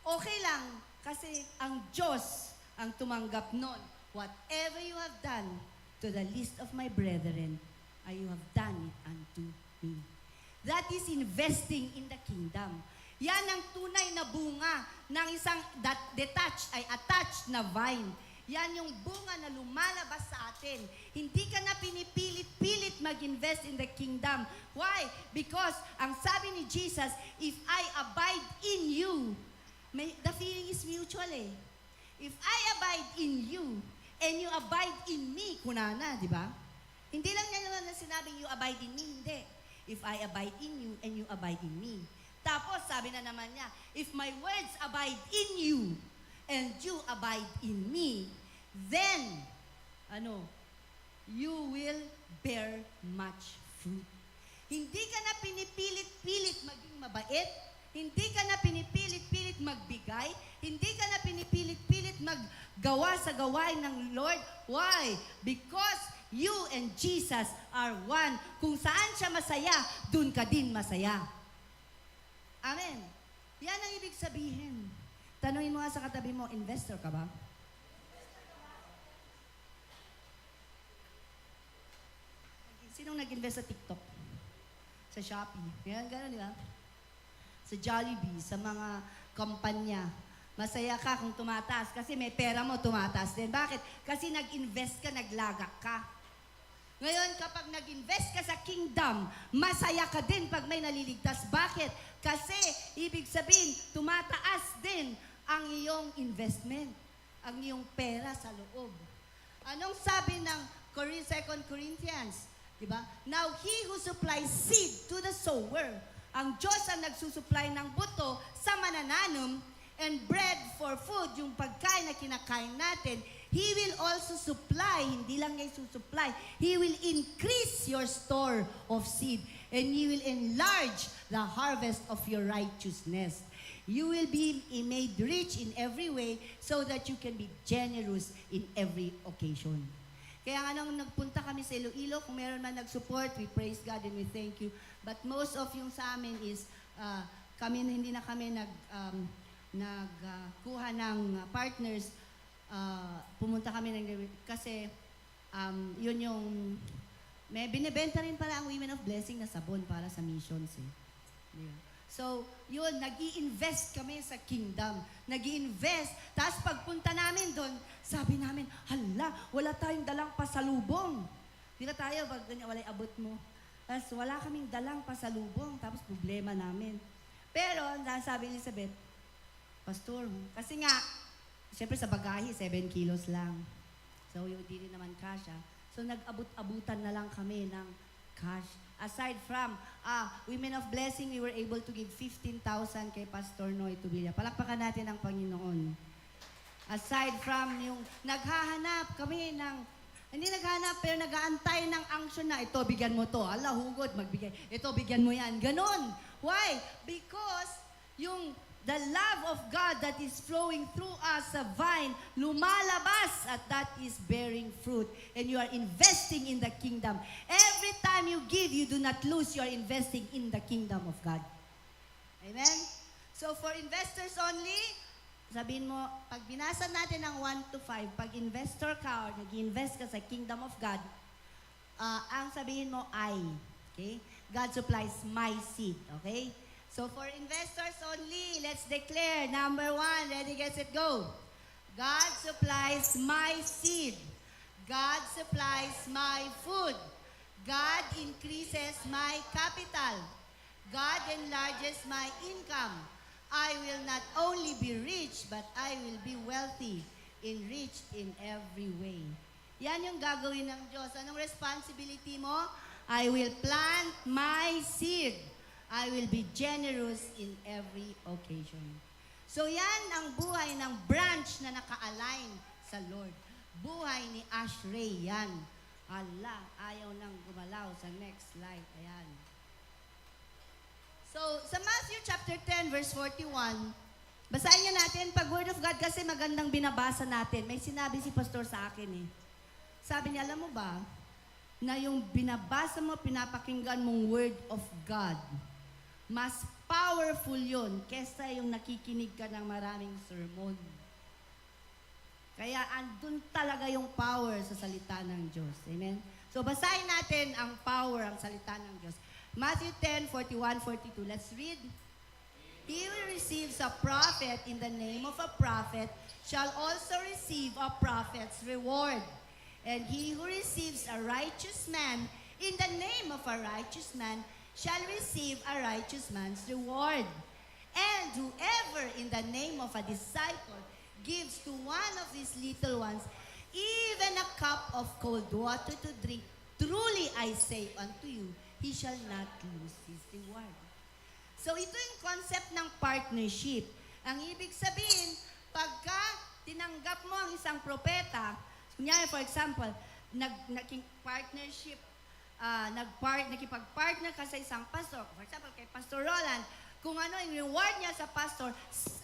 okay lang. Kasi ang Diyos ang tumanggap nun. Whatever you have done to the least of my brethren, you have done it unto me. That is investing in the kingdom. Yan ang tunay na bunga ng isang detached ay attached na vine. Yan yung bunga na lumalabas sa atin. Hindi ka na pinipilit-pilit mag-invest in the kingdom. Why? Because ang sabi ni Jesus, if I abide in you, the feeling is mutual eh. If I abide in you, and you abide in me, kunana, di ba? Hindi lang niya naman na sinabing you abide in me, hindi. If I abide in you, and you abide in me. Tapos, sabi na naman niya, if my words abide in you, and you abide in me, then, you will bear much fruit. Hindi ka na pinipilit-pilit maging mabait, hindi ka na pinipilit-pilit magbigay, hindi ka na pinipilit-pilit maggawa sa gawain ng Lord. Why? Because you and Jesus are one. Kung saan siya masaya, dun ka din masaya. Amen. Yan ang ibig sabihin. Tanungin mo nga sa katabi mo, investor ka ba? Sinong nag-invest sa TikTok? Sa Shopee? Yan, gano'n, di ba? Sa Jollibee, sa mga kumpanya. Masaya ka kung tumataas kasi may pera mo, tumataas din. Bakit? Kasi nag-invest ka, naglagak ka. Ngayon, kapag nag-invest ka sa kingdom, masaya ka din pag may naliligtas. Bakit? Kasi, ibig sabihin, tumataas din ang iyong investment, ang iyong pera sa loob. Anong sabi ng 2 Corinthians? Diba? Now, he who supplies seed to the sower, ang Diyos ang nagsusupply ng buto sa manananom and bread for food, yung pagkain na kinakain natin, He will also supply, hindi lang niya susupply, He will increase your store of seed and He will enlarge the harvest of your righteousness. You will be made rich in every way so that you can be generous in every occasion. Kaya nga nung nagpunta kami sa Iloilo, kung meron man nag-support, we praise God and we thank you. But most of yung sa amin is, hindi na kami nagkuha ng partners. Pumunta kami kasi yun yung, may binibenta rin pala ang Women of Blessing na sabon para sa missions eh. Yeah. So, yun, nag-i-invest kami sa kingdom. Nag-i-invest. Tapos pagpunta namin doon, sabi namin, hala, wala tayong dalang pasalubong. Di na tayo, wala abot mo. Tapos wala kaming dalang pasalubong. Tapos problema namin. Pero, sabi ni Elizabeth, Pastor, kasi nga, siyempre sa bagahe, 7 kilos lang. So, yung di rin naman kasha. So, nag-abut-abutan na lang kami ng cash. Aside from Women of Blessing, we were able to give 15,000 kay Pastor Noy Tubilla. Palakpakan natin ang Panginoon. Aside from yung naghahanap kami ng Hindi naghanap, pero nag-aantay ng unction na, ito, bigyan mo to. Ala, hugod, magbigay. Ito, bigyan mo yan. Ganon. Why? Because the love of God that is flowing through us sa vine, lumalabas at that is bearing fruit. And you are investing in the kingdom. Every time you give, you do not lose. You are investing in the kingdom of God. Amen? So for investors only, sabihin mo, pag binasa natin ang 1 to 5, pag investor ka or nag-invest ka sa kingdom of God, ang sabihin mo, I. Okay? God supplies my seed. Okay? So for investors only, let's declare, number 1, ready, get, set, go. God supplies my seed. God supplies my food. God increases my capital. God enlarges my income. I will not only be rich, but I will be wealthy, enriched in every way. Yan yung gagawin ng Diyos. Anong responsibility mo? I will plant my seed. I will be generous in every occasion. So yan ang buhay ng branch na naka-align sa Lord. Buhay ni Ashrey, yan. Ala, ayaw nang gumalaw sa next slide. Ayan. So, sa Matthew chapter 10, verse 41, basahin niyo natin, pag Word of God kasi magandang binabasa natin. May sinabi si pastor sa akin eh. Sabi niya, alam mo ba, na yung binabasa mo, pinapakinggan mong Word of God, mas powerful yun kesa yung nakikinig ka ng maraming sermon. Kaya andun talaga yung power sa salita ng Diyos. Amen? So, basahin natin ang power, ang salita ng Diyos. Matthew 10, 41, 42. Let's read. He who receives a prophet in the name of a prophet shall also receive a prophet's reward. And he who receives a righteous man in the name of a righteous man shall receive a righteous man's reward. And whoever in the name of a disciple gives to one of these little ones even a cup of cold water to drink, truly I say unto you, he shall not lose his reward. So ito yung concept ng partnership. Ang ibig sabihin, pagka tinanggap mo ang isang propeta, kunyari for example, naging partnership, nakipag-partner ka sa isang pastor, for example kay Pastor Roland, kung ano yung reward niya sa pastor,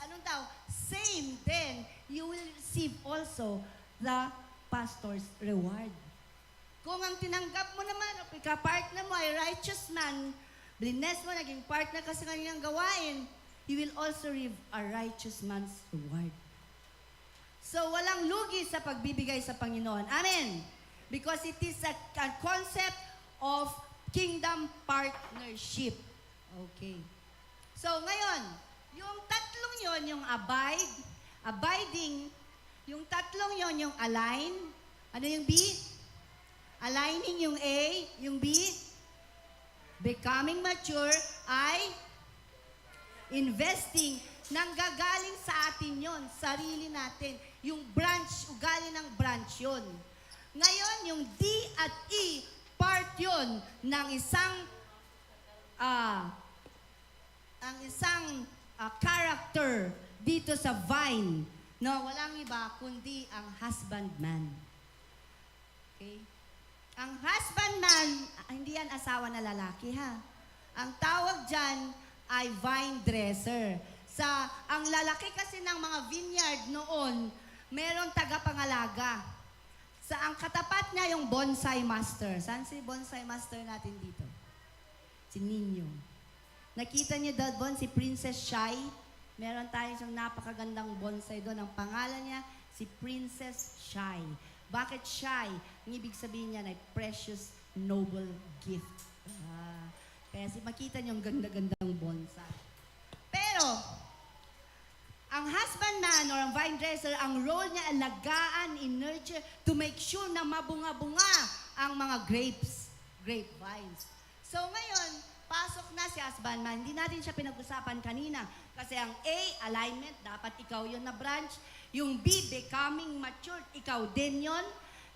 anong daw, same then, you will receive also the pastor's reward. Kung ang tinanggap mo naman, o pagka-partner mo ay righteous man, blines mo, naging partner ka sa kanyang gawain, you will also receive a righteous man's reward. So, walang lugi sa pagbibigay sa Panginoon. Amen? Because it is a concept of kingdom partnership. Okay. So, ngayon, yung tatlong yon, yung abiding, yung tatlong yon, yung align, ano yung B? Aligning yung A, yung B, becoming mature, I, investing, nanggagaling sa atin yon, sarili natin. Yung branch, ugali ng branch yon. Ngayon, yung D at E, part yon ng isang character dito sa vine. No, walang iba kundi ang husbandman. Okay? Ang husbandman, hindi yan asawa na lalaki ha. Ang tawag dyan ay vine dresser. Ang lalaki kasi ng mga vineyard noon, meron tagapangalaga. Ang katapat niya yung bonsai master. Saan si bonsai master natin dito? Si Nino. Nakita niyo doon si Princess Shai? Meron tayo siyang napakagandang bonsai doon. Ang pangalan niya, si Princess Shai. Bakit shy? Ang ibig sabihin niya ay precious, noble gift. Kaya makita niyo ang ganda-gandang bonsai. Pero, ang husbandman or ang vine dresser, ang role niya alagaan, in-nurture to make sure na mabunga-bunga ang mga grapevines. So ngayon, pasok na si husbandman. Hindi natin siya pinag-usapan kanina. Kasi ang A, alignment, dapat ikaw yon na branch. Yung B, becoming mature, ikaw din yon.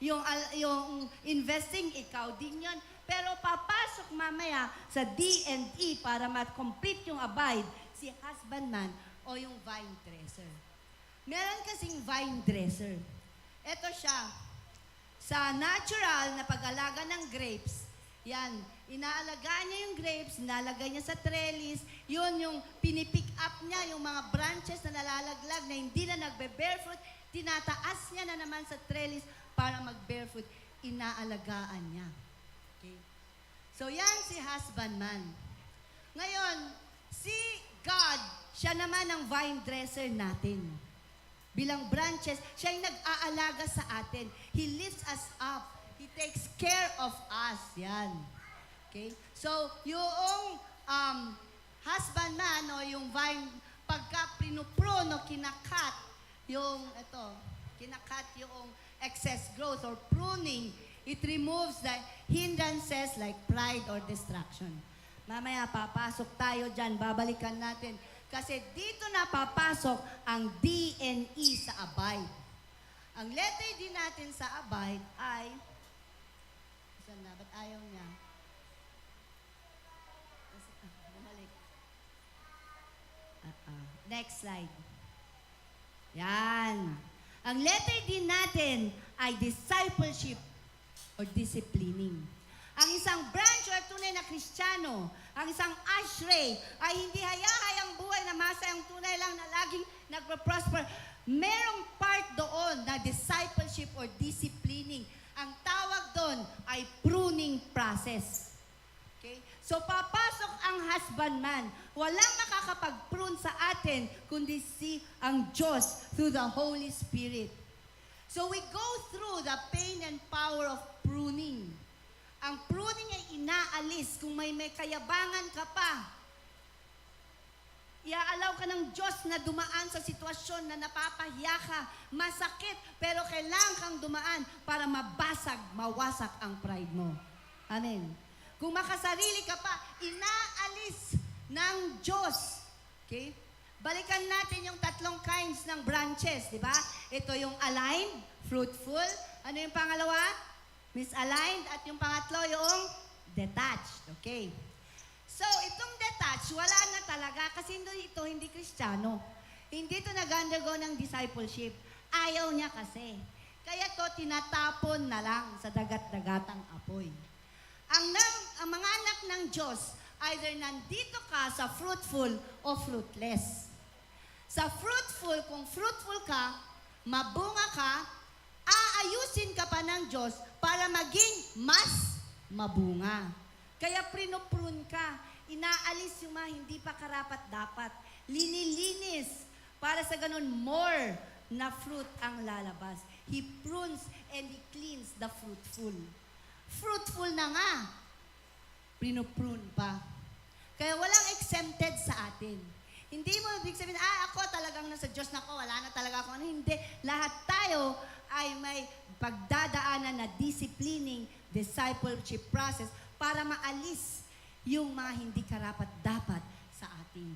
Yung investing, ikaw din yon. Pero papasok mamaya sa D and E para ma-complete yung abide, si husbandman o yung vine dresser. Meron kasing vine dresser. Ito siya. Sa natural na pag-alaga ng grapes, yan, inaalagaan niya yung grapes, inalagay niya sa trellis, yun yung pinipick up niya, yung mga branches na nalalaglag na hindi na nagbe-bear fruit, tinataas niya na naman sa trellis para mag-bear fruit. Inaalagaan niya. Okay? So yan si husbandman. Ngayon, si God, siya naman ang vine dresser natin. Bilang branches, siya yung nag-aalaga sa atin. He lifts us up. He takes care of us. Yan. Okay? So, yung husbandman, o yung vine, pagka prinupruno, kinakat, kinakat yung excess growth or pruning, it removes the hindrances like pride or distraction. Mamaya, papasok tayo dyan, babalikan natin. Kasi dito na papasok ang D&E sa abide. Ang letter D natin sa abide ay, saan na? Ba't ayaw niya? Bumalik. Next slide. Yan. Ang letter D natin ay discipleship or disciplining. Ang isang branch or tunay na Kristiyano, ang isang ashrei ay hindi hayahayang buhay na masayang tunay lang na laging nagpa-prosper. Merong part doon na discipleship or disciplining. Ang tawag doon ay pruning process. Okay? So papasok ang husbandman. Walang makakapag-prune sa atin kundi ang Diyos through the Holy Spirit. So we go through the pain and power of pruning. Ang pruning ay inaalis kung may kayabangan ka pa. Iaalaw ka ng Diyos na dumaan sa sitwasyon na napapahiya ka, masakit, pero kailangan kang dumaan para mabasag, mawasak ang pride mo. Amen. Kung makasarili ka pa, inaalis ng Diyos. Okay? Balikan natin yung 3 kinds ng branches, di ba? Ito yung aligned, fruitful. Ano yung pangalawa? Misaligned. At yung pangatlo, yung detached. Okay. So, itong detached, wala na talaga kasi ito hindi Kristiyano. Hindi ito nag-undergo ng discipleship. Ayaw niya kasi. Kaya to tinatapon na lang sa dagat-dagatang apoy. Ang mga anak ng Diyos, either nandito ka sa fruitful o fruitless. Sa fruitful, kung fruitful ka, mabunga ka, aayusin ka pa ng Diyos para maging mas mabunga. Kaya prinoprune ka, inaalis yung mga hindi pa karapat-dapat, linilinis, para sa ganun more na fruit ang lalabas. He prunes and He cleans the fruitful. Fruitful na nga, prinoprune pa. Kaya walang exempted sa atin. Hindi mo ibig sabihin, ako talagang nasa Diyos na ko, wala na talaga ako. Hindi. Lahat tayo ay may pagdadaanan na disciplining discipleship process para maalis yung mga hindi karapat-dapat sa atin.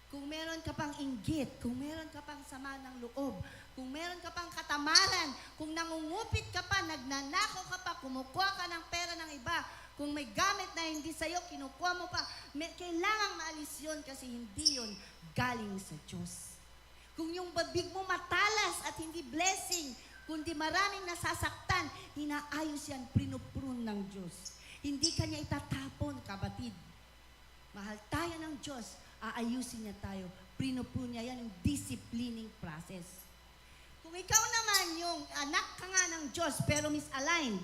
Kung meron ka pang inggit, kung meron ka pang sama ng loob, kung meron ka pang katamaran, kung nangungupit ka pa, nagnanakaw ka pa, kumukuha ka ng pera ng iba, kung may gamit na hindi sa'yo, kinukuha mo pa, kailangang maalis yun kasi hindi yun galing sa Diyos. Kung yung babig mo matalas at hindi blessing, kundi maraming nasasaktan, inaayos yan, prinuprune ng Diyos. Hindi kanya itatapon, kapatid. Mahal tayo ng Diyos, aayusin niya tayo. Prinuprune niya yan, yung disciplining process. Kung ikaw naman yung anak ka nga ng Diyos, pero misaligned,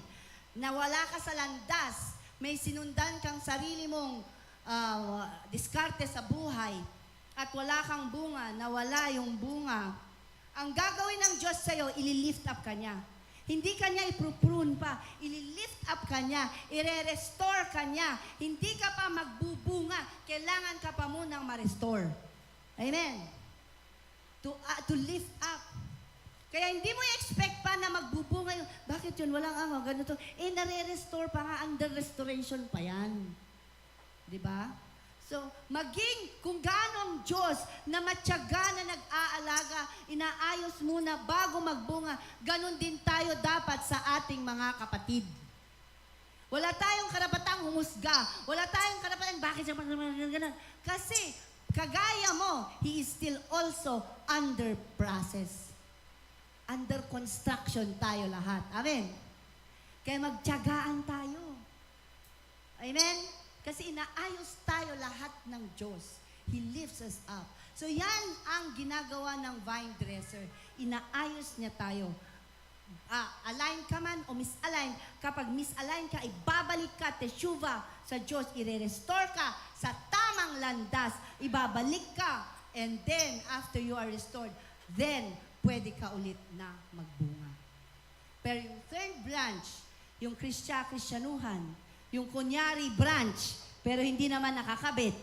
na wala ka sa landas, may sinundan kang sarili mong diskarte sa buhay, at wala kang bunga, nawala yung bunga, ang gagawin ng Diyos sa'yo, ililift up ka niya. Hindi ka niya ipuprune pa, ililift up ka niya, ire-restore ka niya. Hindi ka pa magbubunga, kailangan ka pa munang ma-restore. Amen? To lift up. Kaya hindi mo i-expect pa na magbubunga yung, bakit yun, walang ganito. Nare-restore pa nga, under restoration pa yan. Di ba? So, maging kung gaano ang Diyos na matyaga na nag-aalaga, inaayos muna bago magbunga, ganun din tayo dapat sa ating mga kapatid. Wala tayong karapatang humusga. Wala tayong karapatang, bakit siya ganun? Kasi, kagaya mo, He is still also under process. Under construction tayo lahat. Amen? Kaya magtiyagaan tayo. Amen? Kasi inaayos tayo lahat ng Diyos. He lifts us up. So yan ang ginagawa ng vine dresser. Inaayos niya tayo. Align ka man o misalign. Kapag misalign ka, ibabalik ka, teshuva sa Diyos. Ire-restore ka sa tamang landas. Ibabalik ka. And then, after you are restored, then, pwede ka ulit na magbunga. Pero yung third branch, yung Kristyanuhan, yung kunyari branch, pero hindi naman nakakabit,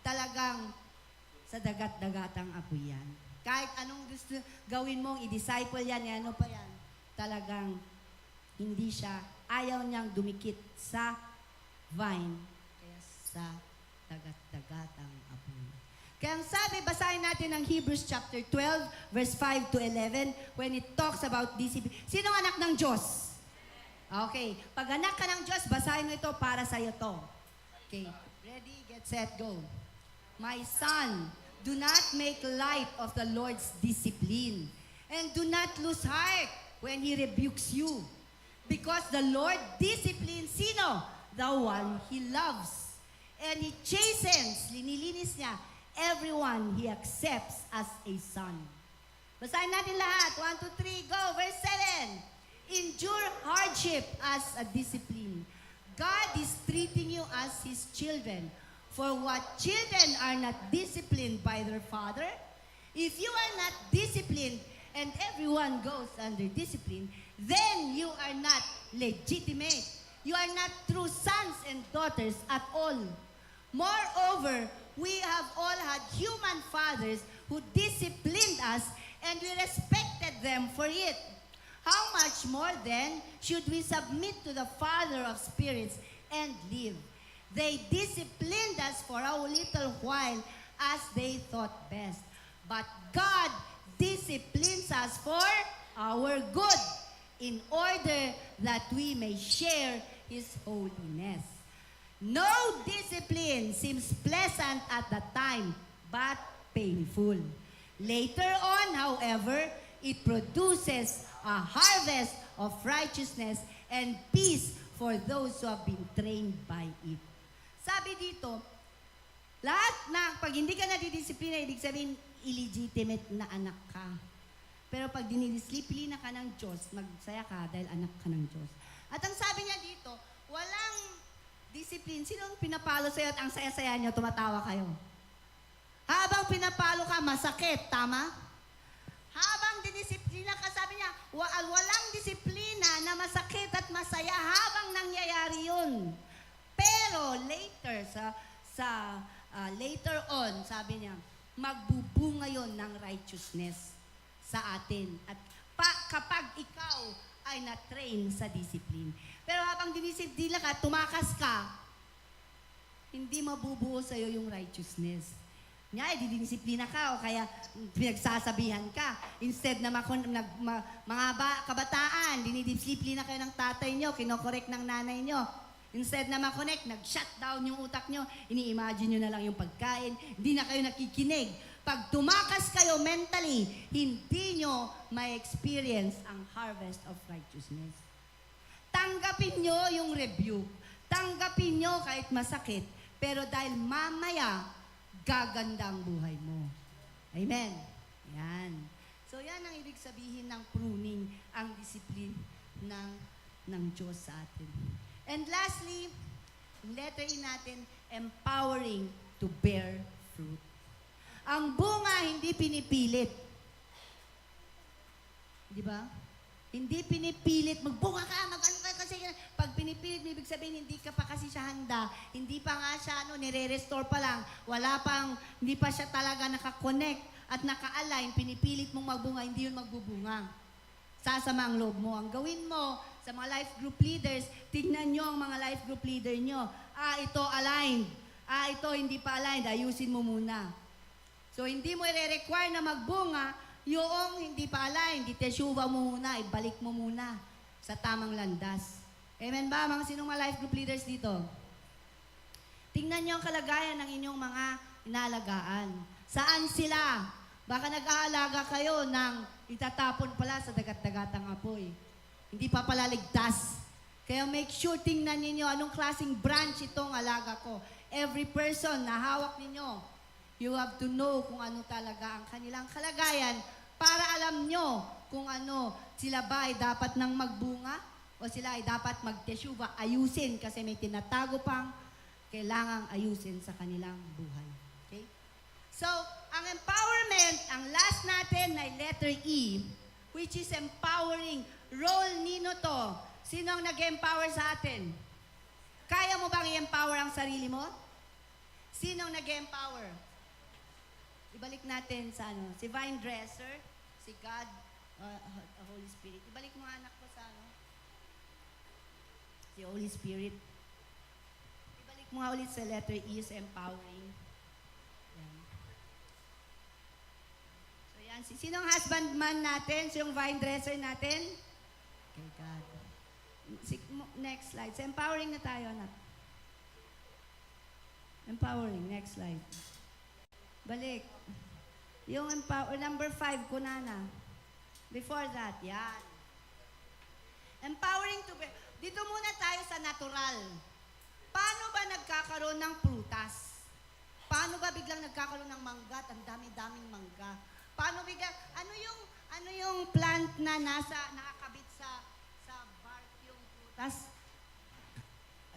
talagang sa dagat-dagatang apoy yan. Kahit anong gusto gawin mong, i-disciple yan, ano pa yan, talagang hindi siya, ayaw niyang dumikit sa vine, kaya sa dagat-dagatang apoy. Kaya ang sabi, basahin natin ang Hebrews chapter 12, verse 5 to 11, when it talks about discipline. Sino ang anak ng Diyos? Okay. Pag anak ka ng Diyos, basahin mo ito para sa'yo to. Okay. Ready, get set, go. My son, do not make light of the Lord's discipline, and do not lose heart when He rebukes you. Because the Lord disciplines, sino? The one He loves. And He chastens, linilinis niya, everyone He accepts as a son. Basahin natin lahat. 1, 2, 3, go. Verse 7. Endure hardship as a discipline. God is treating you as His children. For what children are not disciplined by their father? If you are not disciplined, and everyone goes under discipline, then you are not legitimate. You are not true sons and daughters at all. Moreover, we have all had human fathers who disciplined us, and we respected them for it. How much more then should we submit to the Father of spirits and live? They disciplined us for a little while as they thought best. But God disciplines us for our good, in order that we may share His holiness. No discipline seems pleasant at the time, but painful. Later on, however, it produces a harvest of righteousness and peace for those who have been trained by it. Sabi dito, lahat na, pag hindi ka nadidisiplina, ibig sabihin, illegitimate na anak ka. Pero pag dinidisiplina ka ng Diyos, magsaya ka dahil anak ka ng Diyos. At ang sabi niya dito, walang discipline. Sino ang pinapalo sa'yo at ang saya-saya niyo, tumatawa kayo? Habang pinapalo ka, masakit, tama? Habang dinisiplina ka, sabi niya, walang disiplina na masakit at masaya habang nangyayari yun. Pero later, later on, sabi niya, magbubunga yon ng righteousness sa atin. At kapag ikaw ay na-train sa discipline. Pero habang dinisiplina ka, tumakas ka, hindi mabubuo sa'yo yung righteousness. Nga, didisiplina ka o kaya pinagsasabihan ka. Instead na mga kabataan, dinidisiplina kayo ng tatay nyo, kinokorek ng nanay nyo. Instead na makonect, nag-shutdown yung utak nyo, ini-imagine nyo na lang yung pagkain, hindi na kayo nakikinig. Pag tumakas kayo mentally, hindi nyo ma-experience ang harvest of righteousness. Tanggapin nyo yung rebuke. Tanggapin nyo kahit masakit. Pero dahil mamaya, gaganda ang buhay mo. Amen. Yan. So yan ang ibig sabihin ng pruning, ang discipline ng Diyos sa atin. And lastly, letter E natin, empowering to bear fruit. Ang bunga hindi pinipilit. Di ba? Hindi pinipilit, magbunga ka, mag-ano ka kasi pag pinipilit, ibig sabihin hindi ka pa kasi siya handa, hindi pa nga siya nire-restore pa lang, hindi pa siya talaga nakakonect at naka-align, pinipilit mong magbunga, hindi yun magbubunga. Sasama ang loob mo. Ang gawin mo sa mga life group leaders, tignan nyo ang mga life group leader nyo. Ito aligned. Ito hindi pa aligned. Ayusin mo muna. So, hindi mo i-require na magbunga yung hindi pa aligned. Iteshuva mo muna. Ibalik mo muna sa tamang landas. Amen ba, mga sinong mga life group leaders dito? Tingnan nyo ang kalagayan ng inyong mga inalagaan. Saan sila? Baka nag-aalaga kayo ng itatapon pala sa dagat-dagatang apoy. Hindi pa pala ligtas. Kaya make sure tingnan ninyo anong klaseng branch itong alaga ko. Every person na hawak ninyo, you have to know kung ano talaga ang kanilang kalagayan para alam nyo kung ano, sila ba ay dapat nang magbunga o sila ay dapat magtesyuba, ayusin kasi may tinatago pang kailangang ayusin sa kanilang buhay. Okay? So, ang empowerment, ang last natin ay letter E, which is empowering. Role nino to. Sino ang nag-empower sa atin? Kaya mo bang i-empower ang sarili mo? Sino ang nag-empower? Ibalik natin sa ano, si vine dresser, si God, Holy Spirit. Ibalik mo anak ko sa ano, si Holy Spirit. Ibalik mo nga ulit sa letter E, sa empowering. Yan. So yan, sino ang husbandman natin? Sino ang vine dresser natin? Okay, God. Next slide. Sa empowering na tayo, anak. Empowering. Next slide. Balik. Yung number 5, kunana. Before that, yan. Empowering to be. Dito muna tayo sa natural. Paano ba nagkakaroon ng prutas? Paano ba biglang nagkakaroon ng mangga? Ang dami-daming mangga. Paano biglang, ano yung plant na nakakabit sa bark yung prutas?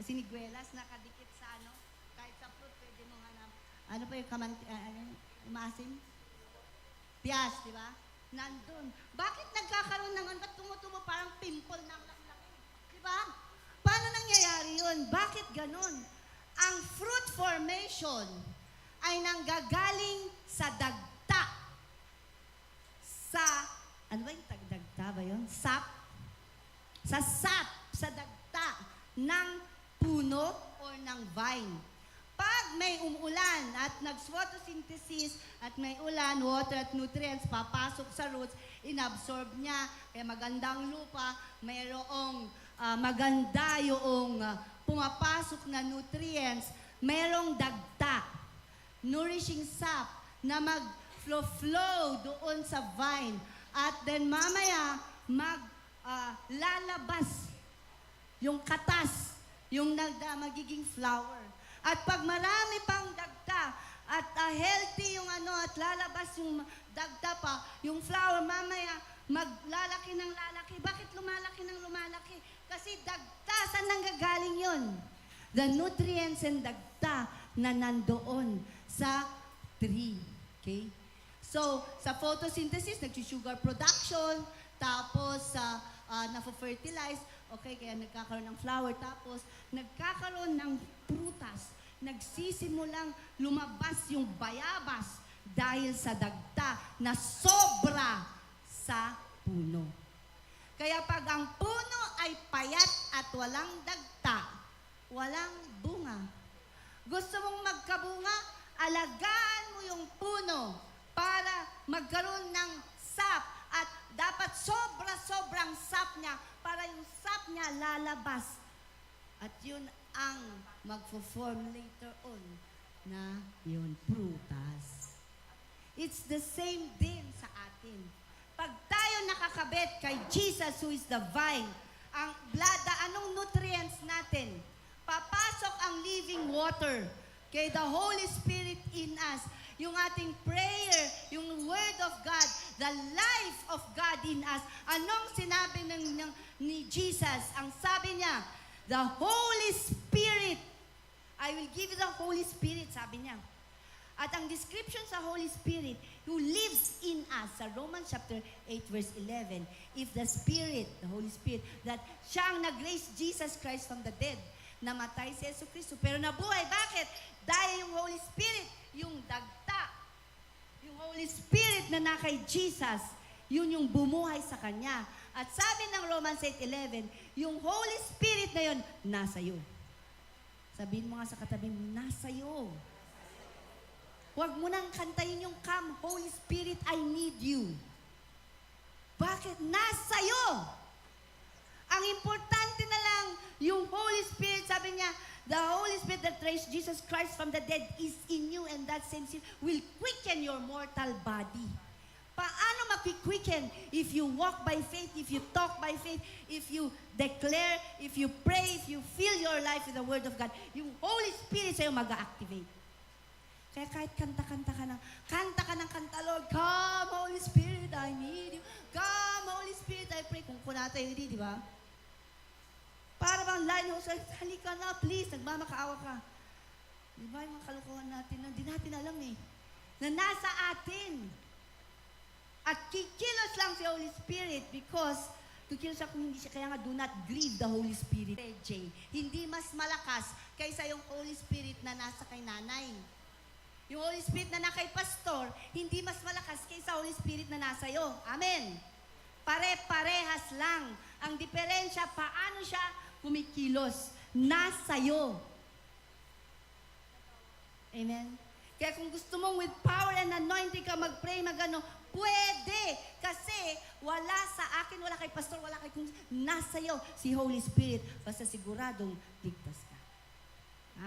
Siniguelas, nakadikit sa ano? Kahit sa fruit, pwede mo hanap. Ano pa yung maasim? Piyas, di ba? Nandun. Bakit nagkakaroon ng ano? Ba't tumutumo parang pimple ng laki? Di ba? Paano nangyayari yun? Bakit ganun? Ang fruit formation ay nanggagaling sa dagta. Sa, ano ba yung dagta ba yun? Sap. Sa sap, sa dagta ng puno or ng vine. Pag may umulan at nag-photosynthesis at may ulan, water at nutrients papasok sa roots, inabsorb niya. Kaya magandang lupa, mayroong maganda yung pumapasok na nutrients, mayroong dagta, nourishing sap na mag-flow doon sa vine. At then mamaya, lalabas yung katas, yung magiging flower. At pag marami pang dagta, at healthy yung at lalabas yung dagta pa, yung flower, mamaya, maglalaki ng lalaki. Bakit lumalaki ng lumalaki? Kasi dagta, saan nanggagaling yun? The nutrients and dagta na nandoon sa tree. Okay? So, sa photosynthesis, nag-sugar production, tapos na-fertilize, okay, kaya nagkakaroon ng flower, tapos nagkakaroon ng prutas, nagsisimulang lumabas yung bayabas dahil sa dagta na sobra sa puno. Kaya pag ang puno ay payat at walang dagta, walang bunga. Gusto mong magkabunga? Alagaan mo yung puno para magkaroon ng sap at dapat sobra-sobrang sap niya para yung sap niya lalabas. At yun ang magfo-form later on na yun, prutas. It's the same din sa atin. Pag tayo nakakabit kay Jesus who is the vine, ang blada, anong nutrients natin? Papasok ang living water kay the Holy Spirit in us. Yung ating prayer, yung Word of God, the life of God in us. Anong sinabi ni Jesus? Ang sabi niya, the Holy Spirit. I will give you the Holy Spirit, sabi niya. At ang description sa Holy Spirit, who lives in us, sa Romans chapter 8, verse 11, if the Spirit, the Holy Spirit, that siya ang nag-raise Jesus Christ from the dead, namatay si Yesu Cristo, pero nabuhay. Bakit? Dahil yung Holy Spirit, yung dagta, yung Holy Spirit na kay Jesus, yun yung bumuhay sa Kanya. At sabi ng Romans 8:11, yung Holy Spirit na yun, nasa iyo. Sabihin mo nga sa katabi mo, nasa iyo. Huwag mo nang kantayin yung Come, Holy Spirit, I need you. Bakit? Nasa iyo. Ang importante na lang, yung Holy Spirit, sabi niya, the Holy Spirit that raised Jesus Christ from the dead is in you, and that same Spirit will quicken your mortal body. Paano be quickened if you walk by faith, if you talk by faith, if you declare, if you pray, if you fill your life with the Word of God. Yung Holy Spirit sa'yo mag-activate. Kaya kahit kanta ka ng kanta, Lord, come, Holy Spirit, I need you. Come, Holy Spirit, I pray. Kung kunata yun, di ba? Para bang line ho, halika na, please, nagmamakaawa ka. Di ba yung mga kalokohan natin na di natin alam na nasa atin. At kikilos lang si Holy Spirit because kikilos ako hindi siya, kaya nga do not grieve the Holy Spirit. J, hindi mas malakas kaysa yung Holy Spirit na nasa kay nanay. Yung Holy Spirit na nasa kay pastor, hindi mas malakas kaysa Holy Spirit na nasa iyo. Amen. Pare-parehas lang. Ang diferensya, paano siya kumikilos? Nasa iyo. Amen. Kaya kung gusto mong with power and anointing ka mag-pray, magano, pwede. Kasi wala sa akin, wala kay pastor, wala kay kung nasa iyo si Holy Spirit. Basta siguradong ligtas ka.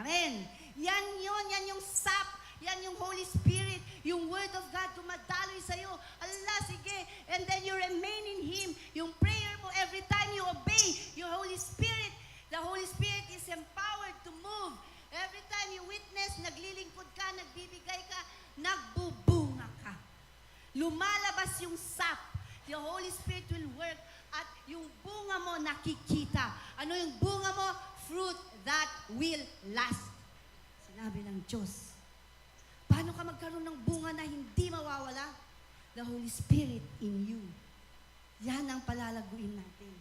Amen. Yan yung sap, yan yung Holy Spirit, yung Word of God dumadaloy sa iyo. Allah, sige. And then you remain in Him. Yung prayer mo, every time you obey your Holy Spirit, the Holy Spirit is empowered to move. Every time you witness, naglilingkod ka, nagbibigay ka, nagbubunga ka. Lumalabas yung sap. The Holy Spirit will work at yung bunga mo nakikita. Ano yung bunga mo? Fruit that will last. Sinabi ng Diyos. Paano ka magkaroon ng bunga na hindi mawawala? The Holy Spirit in you. Yan ang palalaguin natin.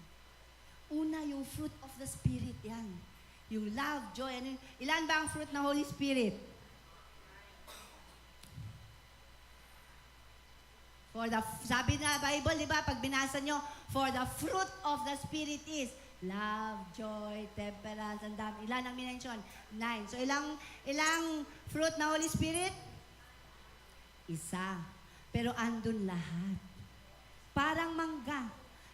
Una, yung fruit of the Spirit, yan. Yung love, joy, ano, ilan ba ang fruit ng Holy Spirit? Sabi na Bible, di ba, pag binasa nyo, for the fruit of the Spirit is love, joy, temperance, and dami. Ilan ang minention? 9. So, ilang fruit na Holy Spirit? Isa. Pero andun lahat. Parang mangga.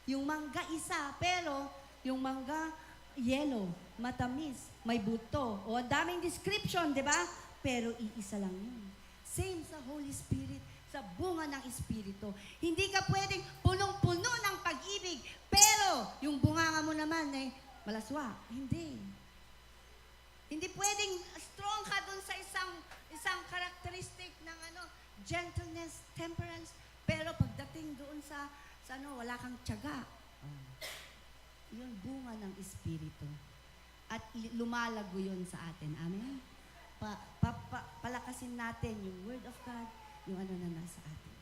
Yung mangga isa, pero yung mangga yellow, matamis, may buto. O ang daming description, di ba? Pero iisa lang yun. Same sa Holy Spirit, sa bunga ng Espiritu. Hindi ka pwedeng punong-puno ng pag-ibig, pero yung bunganga mo naman malaswa. Hindi. Hindi pwedeng strong ka dun sa isang characteristic ng gentleness, temperance, pero pagdating doon sa wala kang tiyaga. Yun bunga ng Espiritu. At lumalago yun sa atin. Amen? Palakasin natin yung Word of God, yung na nasa atin.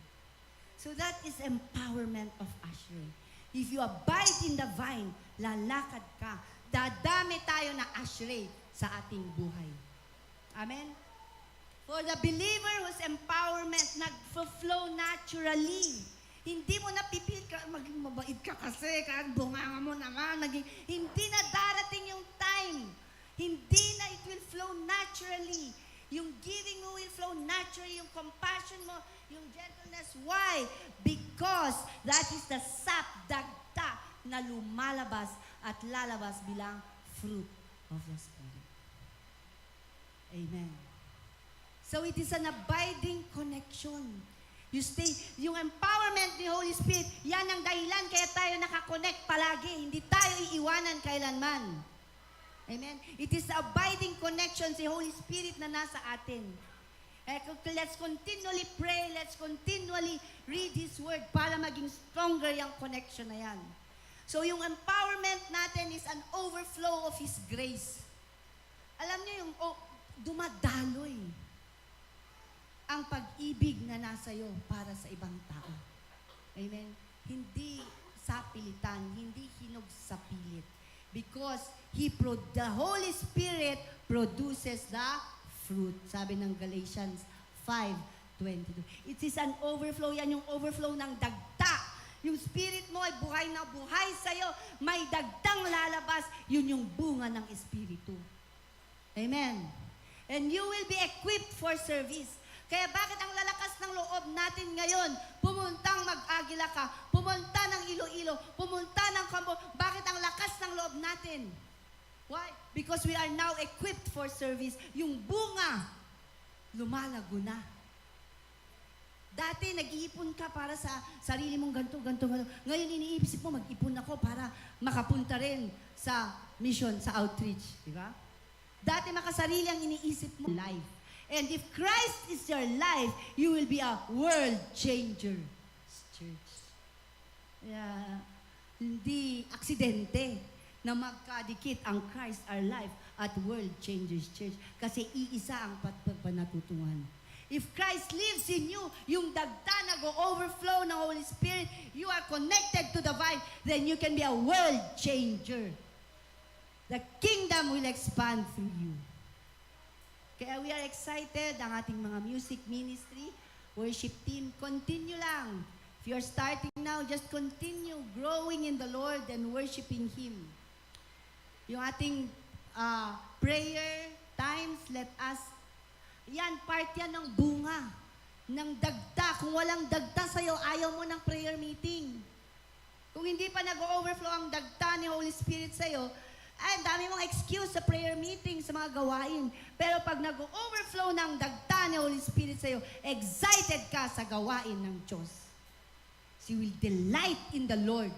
So that is empowerment of Ashrei. If you abide in the vine, lalakad ka. Dadami tayo na Ashrei sa ating buhay. Amen? For the believer whose empowerment nag-flow naturally. Hindi mo napipilit ka, maging mabait ka kasi, kahit bunganga mo naman, hindi na darating yung time. Hindi na it will flow naturally. Yung giving mo will flow naturally, yung compassion mo, yung gentleness. Why? Because that is the sap, dagta, na lumalabas at lalabas bilang fruit of the Spirit. Amen. So it is an abiding connection. You stay, yung empowerment ni Holy Spirit, yan ang dahilan kaya tayo nakakonect palagi. Hindi tayo iiwanan kailanman. Amen? It is the abiding connection si Holy Spirit na nasa atin. Let's continually pray, let's continually read His Word para maging stronger yung connection na yan. So yung empowerment natin is an overflow of His grace. Alam niyo yung dumadaloy ang pag-ibig na nasa iyo para sa ibang tao. Amen? Hindi sa pilitan, hindi hinog sa pilit. Because the Holy Spirit produces the fruit. Sabi ng Galatians 5:22. It is an overflow. Yan yung overflow ng dagta. Yung spirit mo ay buhay na buhay sa'yo. May dagtang lalabas. Yun yung bunga ng Espiritu. Amen? And you will be equipped for service. Kaya bakit ang lalakas ng loob natin ngayon? Pumuntang Mag-Agila ka, pumunta ng Iloilo, pumunta ng Campo. Bakit ang lakas ng loob natin? Why? Because we are now equipped for service. Yung bunga, lumalago na. Dati, nag-iipon ka para sa sarili mong ganito, ganito, ganito. Ngayon, iniisip mo, mag-ipon ako para makapunta rin sa mission, sa outreach. Di ba? Dati, makasarili ang iniisip mo. Life. And if Christ is your life, you will be a world changer. Church. Yeah. Hindi aksidente na magkadikit ang Christ our life at World Changers Church. Kasi iisa ang panatutungan. If Christ lives in you, yung dagta na go-overflow ng Holy Spirit, you are connected to the vine, then you can be a world changer. The kingdom will expand through you. Kaya we are excited, ang ating mga music ministry, worship team, continue lang. If you're starting now, just continue growing in the Lord and worshiping Him. Yung ating prayer times, let us, yan, part yan ng bunga, ng dagta. Kung walang dagta sa'yo, ayaw mo ng prayer meeting. Kung hindi pa nag-overflow ang dagta ni Holy Spirit sa'yo, ay, dami mong excuse sa prayer meeting, sa mga gawain. Pero pag nag-overflow ng dagta ni Holy Spirit sa'yo, excited ka sa gawain ng Diyos. So you will delight in the Lord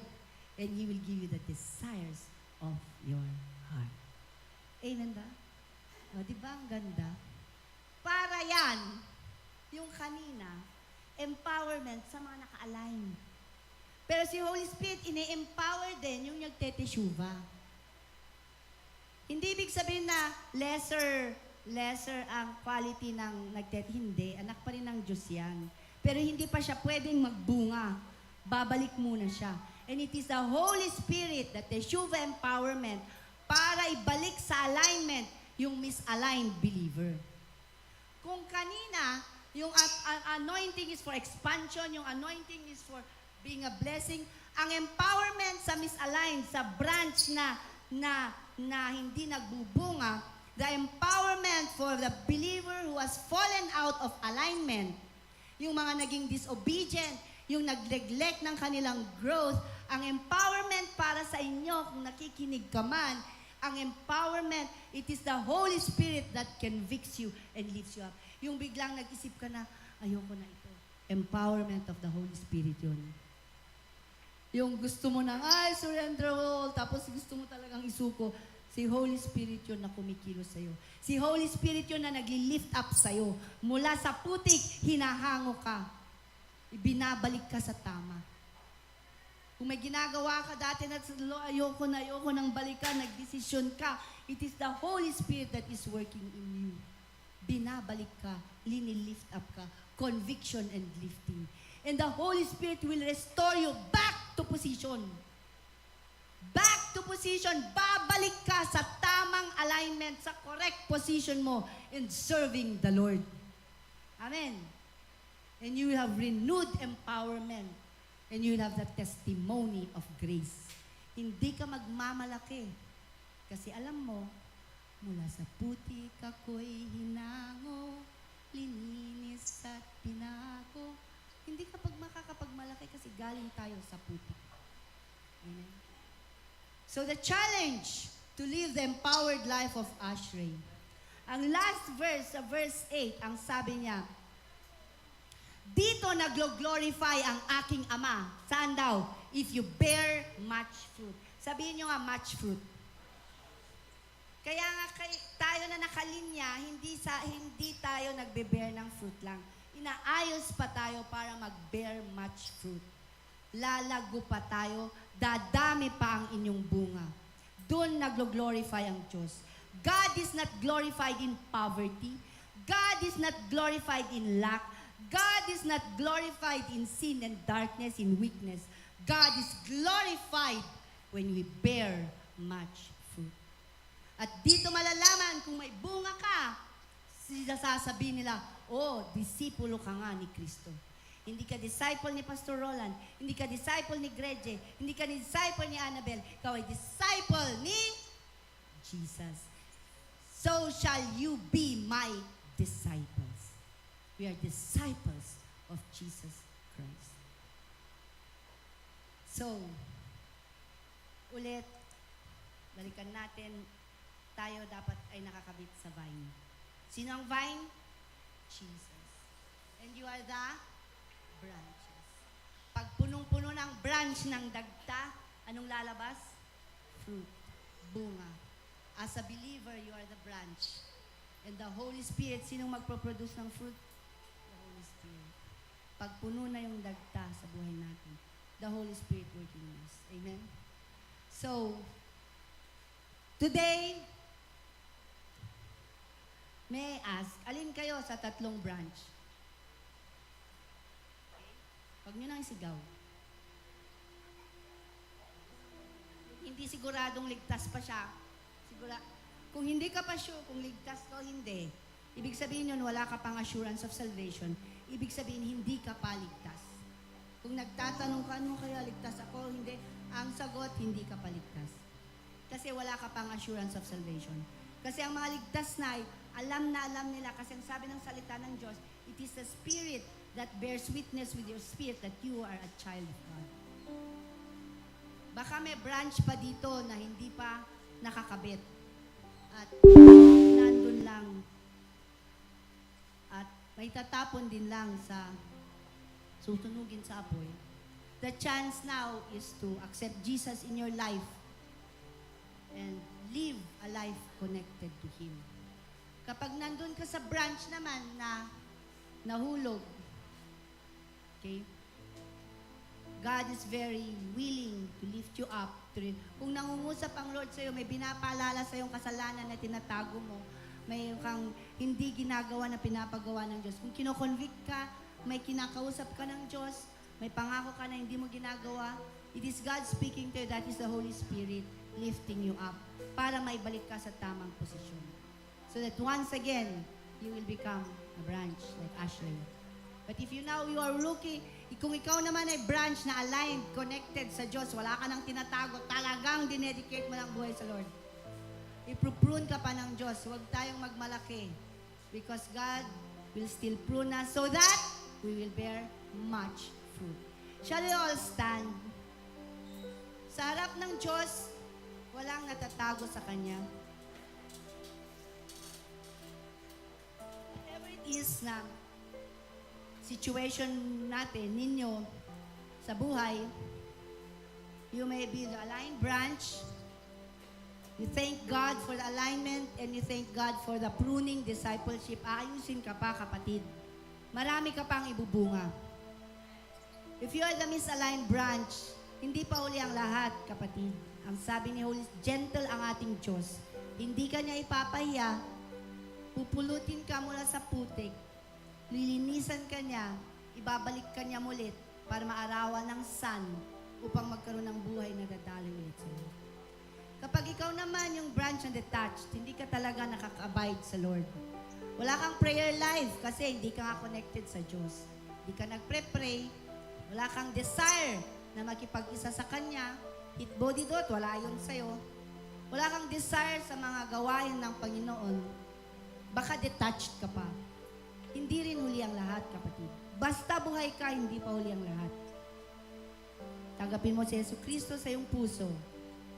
and He will give you the desires of your heart. Amen ba? O, di ba ang ganda? Para yan, yung kanina, empowerment sa mga naka-align. Pero si Holy Spirit, ini-empower din yung nagteteshuva. Hindi ibig sabihin na lesser ang quality ng Hindi, anak pa rin ng Diyos yan. Pero hindi pa siya pwedeng magbunga. Babalik muna siya. And it is the Holy Spirit, that teshuva empowerment, para ibalik sa alignment yung misaligned believer. Kung kanina, yung anointing is for expansion, yung anointing is for being a blessing, ang empowerment sa misaligned, sa branch na hindi nagbubunga, the empowerment for the believer who has fallen out of alignment, yung mga naging disobedient, yung nag-neglect ng kanilang growth, ang empowerment para sa inyo, kung nakikinig ka man, ang empowerment, it is the Holy Spirit that convicts you and lifts you up. Yung biglang nag-isip ka na, ayoko na ito. Empowerment of the Holy Spirit yun. Yung gusto mo na, surrender all, tapos gusto mo talagang isuko, si Holy Spirit yun na kumikilos sa'yo. Si Holy Spirit yun na nagli-lift up sa'yo. Mula sa putik, hinahango ka. Ibinabalik ka sa tama. Kung may ginagawa ka dati na ayoko nang balikan, nagdesisyon ka, it is the Holy Spirit that is working in you. Binabalik ka, linilift up ka, conviction and lifting. And the Holy Spirit will restore you back to position. Back to position. Babalik ka sa tamang alignment, sa correct position mo in serving the Lord. Amen. And you will have renewed empowerment. And you will have the testimony of grace. Hindi ka magmamalaki. Kasi alam mo, mula sa putik ako'y hinango, lininis at pinako. Hindi ka makakapagmalaki kasi galing tayo sa putik. Amen. So the challenge to live the empowered life of Ashrei. Ang last verse, sa verse 8, ang sabi niya, dito naglo-glorify ang aking Ama. Saan daw? If you bear much fruit. Sabihin nyo nga, much fruit. Kaya nga tayo na nakalinya, hindi tayo nagbe-bear ng fruit lang. Inaayos pa tayo para mag-bear much fruit. Lalago pa tayo, dadami pa ang inyong bunga. Doon naglo-glorify ang Diyos. God is not glorified in poverty. God is not glorified in lack. God is not glorified in sin and darkness, in weakness. God is glorified when we bear much fruit. At dito malalaman kung may bunga ka, sasabihin nila, disipulo ka nga ni Kristo. Hindi ka disciple ni Pastor Roland, hindi ka disciple ni Gretche, hindi ka disciple ni Annabel, ikaw ay disciple ni Jesus. So shall you be my disciples. We are disciples of Jesus Christ. So, ulit, balikan natin, tayo dapat ay nakakabit sa vine. Sino ang vine? Jesus. And you are the branches. Pag punong-puno ng branch ng dagta, anong lalabas? Fruit, bunga. As a believer, you are the branch. And the Holy Spirit, sinong magproproduce ng fruit? The Holy Spirit. Pag puno na yung dagta sa buhay natin, the Holy Spirit working in us. Amen? So, today, may I ask, alin kayo sa tatlong branch? Okay? Huwag nyo nang sigaw. Hindi siguradong ligtas pa siya. Kung hindi ka pa sure kung ligtas ka o hindi, ibig sabihin yun, wala ka pang assurance of salvation. Ibig sabihin, hindi ka pa ligtas. Kung nagtatanong ka, ano kaya ligtas ako o hindi, ang sagot, hindi ka pa ligtas. Kasi wala ka pang assurance of salvation. Kasi ang mga ligtas na ay, alam na alam nila, kasi ang sabi ng salita ng Diyos, it is the Spirit that bears witness with your spirit that you are a child of God. Baka may branch pa dito na hindi pa nakakabit. At nandun lang. At may tatapon din lang sa susunugin sa apoy. The chance now is to accept Jesus in your life and live a life connected to Him. Kapag nandun ka sa branch naman na nahulog, okay, God is very willing to lift you up. Kung nangungusap ang Lord sa'yo, may pinapaalala sa'yong kasalanan na tinatago mo, may kang hindi ginagawa na pinapagawa ng Diyos. Kung kinoconvict ka, may kinakausap ka ng Diyos, may pangako ka na hindi mo ginagawa, it is God speaking to you. That is the Holy Spirit lifting you up para maibalik ka sa tamang posisyon. So that once again, you will become a branch like Ashley. But if you are looking, kung ikaw naman ay branch na aligned, connected sa Diyos, wala ka nang tinatago, talagang dinedicate mo ng buhay sa Lord. Ipuprune ka pa ng Diyos. Huwag tayong magmalaki. Because God will still prune us so that we will bear much fruit. Shall we all stand? Sa harap ng Diyos, walang natatago sa Kanya. Whatever it is na situation natin, ninyo, sa buhay, you may be the aligned branch. You thank God for the alignment and you thank God for the pruning discipleship. Aayusin ka pa, kapatid. Marami ka pang ibubunga. If you are the misaligned branch, hindi pa uli ang lahat, kapatid. Ang sabi ni Holy, gentle ang ating Diyos. Hindi ka niya ipapahiya, pupulutin ka mula sa putik, lilinisan ka niya, ibabalik ka niya mulit para maarawan ng sun upang magkaroon ng buhay na dadaloy ulit sa'yo. Kapag ikaw naman yung branch na detached, hindi ka talaga nakaka-abide sa Lord. Wala kang prayer life kasi hindi ka nga connected sa Diyos. Hindi ka nagpre-pray, wala kang desire na makipag-isa sa Kanya, hit body dot, wala yun sa'yo. Wala kang desire sa mga gawain ng Panginoon, baka detached ka pa. Hindi rin huli ang lahat, kapatid. Basta buhay ka, hindi pa huli ang lahat. Tanggapin mo si Yesu Cristo sa iyong puso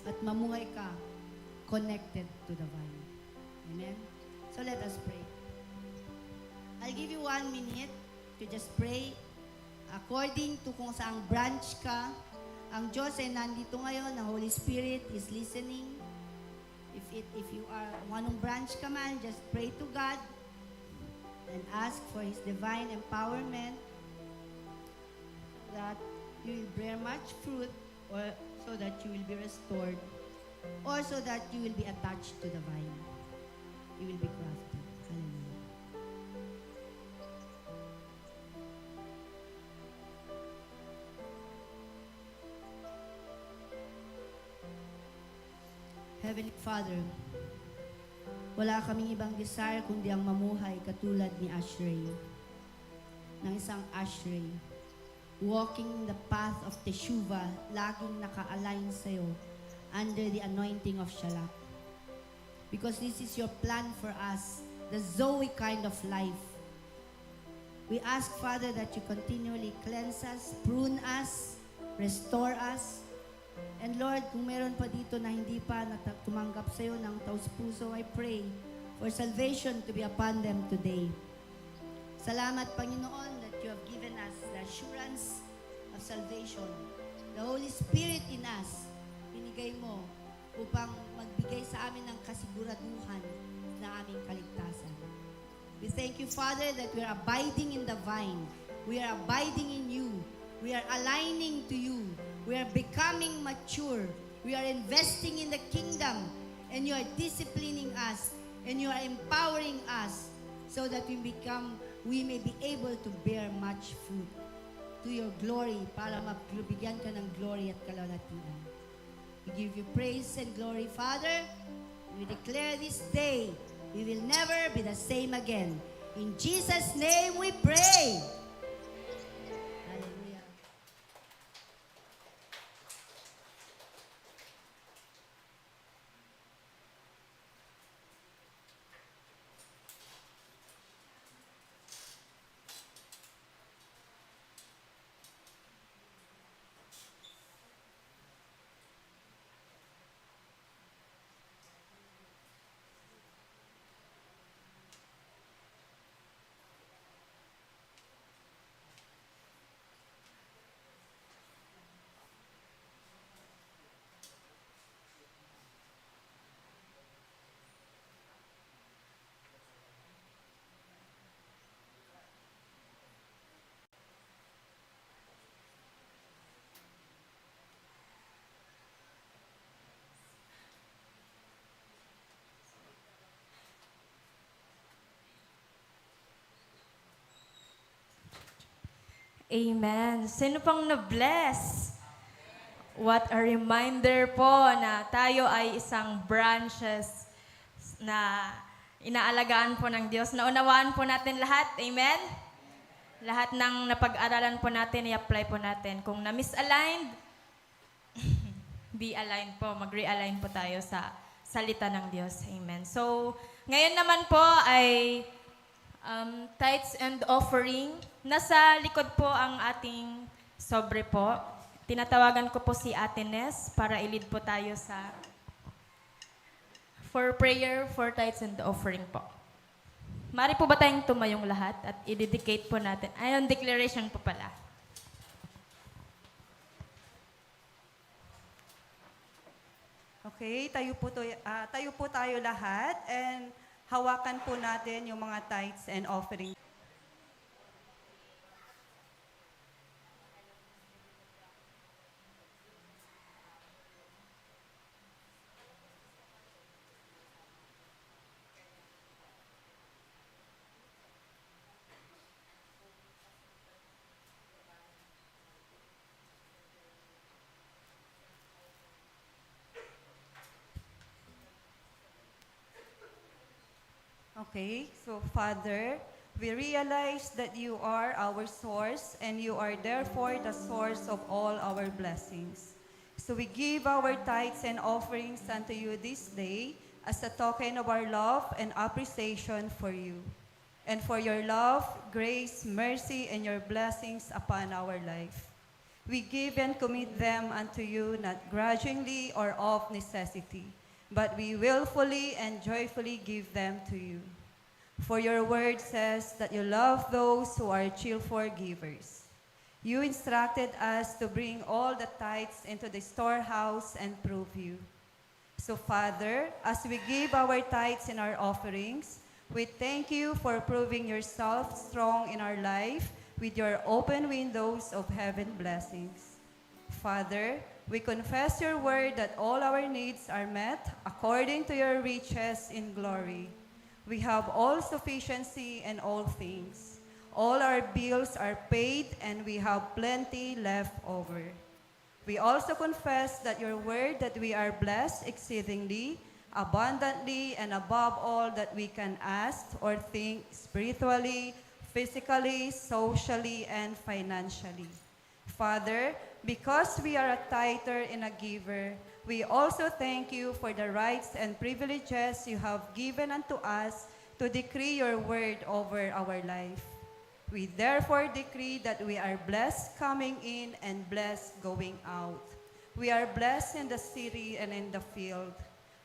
at mamuhay ka connected to the vine. Amen? So let us pray. I'll give you 1 minute to just pray according to kung saang branch ka. Ang Diyos ay nandito ngayon, ang Holy Spirit is listening. If you are one branch ka man, just pray to God and ask for His divine empowerment that you will bear much fruit, or so that you will be restored, or so that you will be attached to the vine. You will be grafted. Hallelujah. Heavenly Father, wala kaming ibang desire kundi ang mamuhay katulad ni Ashrey, ng isang Ashrey, walking the path of Teshuvah, laging naka-align sa'yo under the anointing of Shalak. Because this is your plan for us, the Zoe kind of life. We ask, Father, that you continually cleanse us, prune us, restore us. And Lord, kung meron pa dito na hindi pa tumanggap sa'yo ng taos puso, I pray for salvation to be upon them today. Salamat, Panginoon, that you have given us the assurance of salvation. The Holy Spirit in us, binigay mo upang magbigay sa amin ng kasiguraduhan ng aming kaligtasan. We thank you, Father, that we are abiding in the vine. We are abiding in you. We are aligning to you. We are becoming mature. We are investing in the kingdom. And you are disciplining us. And you are empowering us so that we may be able to bear much fruit to your glory para mabigyan ka ng glory at kalwalhatian. We give you praise and glory, Father. We declare this day we will never be the same again. In Jesus' name we pray. Hallelujah. Amen. Sino pang na-bless? What a reminder po na tayo ay isang branches na inaalagaan po ng Diyos. Naunawaan po natin lahat. Amen? Lahat ng napag-aralan po natin, i-apply po natin. Kung na-misaligned, be aligned po. Mag-realign po tayo sa salita ng Diyos. Amen. So, ngayon naman po ay tithes and offering. Nasa likod po ang ating sobre po. Tinatawagan ko po si Ate Ness para i-lead po tayo for prayer, for tithes and offering po. Mari po ba tayong tumayong lahat at i-dedicate po natin? Ayun, declaration po pala. Okay, tayo po tayo lahat and hawakan po natin yung mga tithes and offering. Okay, so Father, we realize that you are our source and you are therefore the source of all our blessings. So we give our tithes and offerings unto you this day as a token of our love and appreciation for you, and for your love, grace, mercy, and your blessings upon our life. We give and commit them unto you not grudgingly or of necessity, but we willfully and joyfully give them to you. For your word says that you love those who are cheerful givers. You instructed us to bring all the tithes into the storehouse and prove you. So, Father, as we give our tithes and our offerings, we thank you for proving yourself strong in our life with your open windows of heaven blessings. Father, we confess your word that all our needs are met according to your riches in glory. We have all sufficiency in all things. All our bills are paid and we have plenty left over. We also confess that your word that we are blessed exceedingly, abundantly, and above all that we can ask or think spiritually, physically, socially, and financially. Father, because we are a tither and a giver, we also thank you for the rights and privileges you have given unto us to decree your word over our life. We therefore decree that we are blessed coming in and blessed going out. We are blessed in the city and in the field.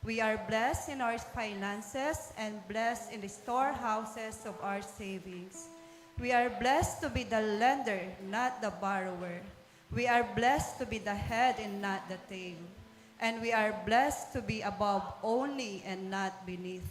We are blessed in our finances and blessed in the storehouses of our savings. We are blessed to be the lender, not the borrower. We are blessed to be the head and not the tail. And we are blessed to be above only and not beneath.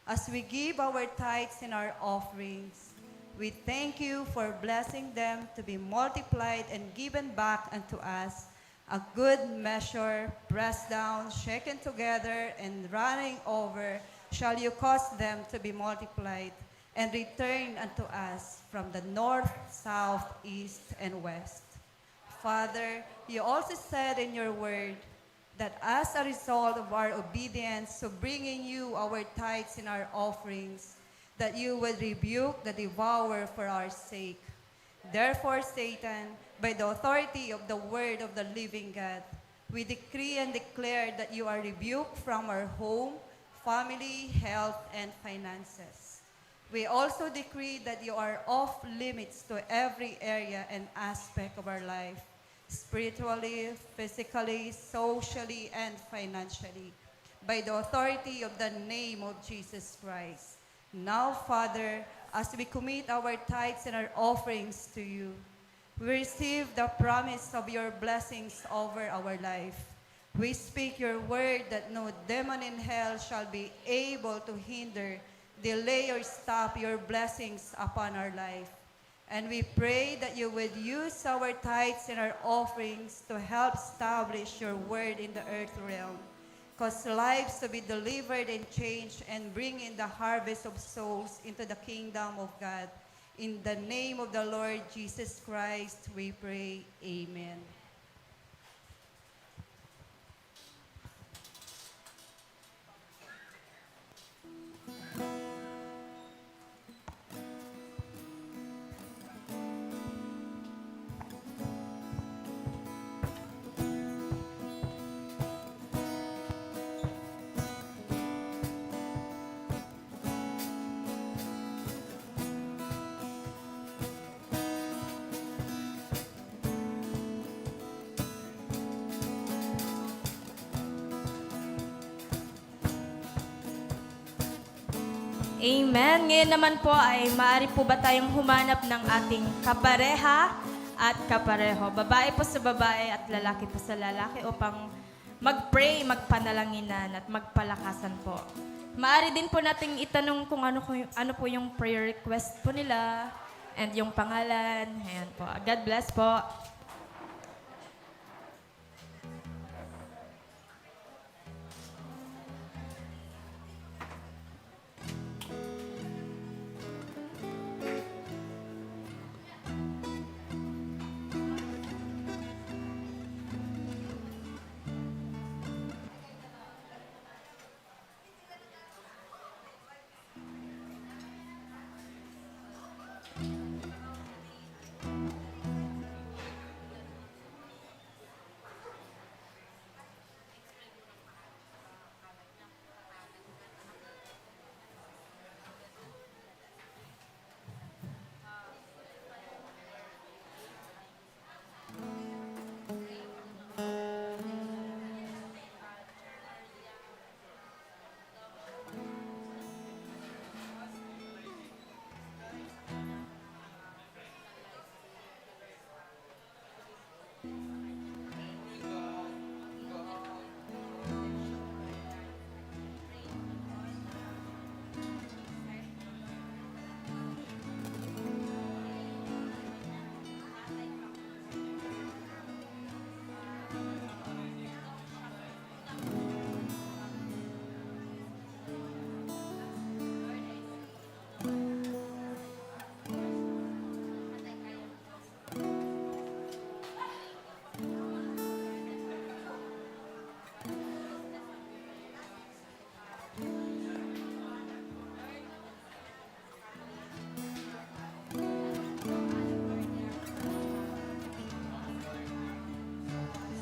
As we give our tithes and our offerings, we thank you for blessing them to be multiplied and given back unto us, a good measure, pressed down, shaken together, and running over, shall you cause them to be multiplied and return unto us from the north, south, east, and west. Father, you also said in your word that as a result of our obedience to bringing you our tithes and our offerings, that you would rebuke the devourer for our sake. Therefore, Satan, by the authority of the word of the living God, we decree and declare that you are rebuked from our home, family, health, and finances. We also decree that you are off limits to every area and aspect of our life, spiritually, physically, socially, and financially, by the authority of the name of Jesus Christ. Now, Father, as we commit our tithes and our offerings to you, we receive the promise of your blessings over our life. We speak your word that no demon in hell shall be able to hinder, delay, or stop your blessings upon our life. And we pray that you would use our tithes and our offerings to help establish your word in the earth realm, cause lives to be delivered and changed, and bring in the harvest of souls into the kingdom of God. In the name of the Lord Jesus Christ, we pray. Amen. Amen. Ngayon naman po ay maaari po ba tayong humanap ng ating kapareha at kapareho. Babae po sa babae at lalaki po sa lalaki upang mag-pray, magpanalanginan at magpalakasan po. Maaari din po nating itanong kung ano po yung prayer request po nila and yung pangalan. Ayan po. God bless po.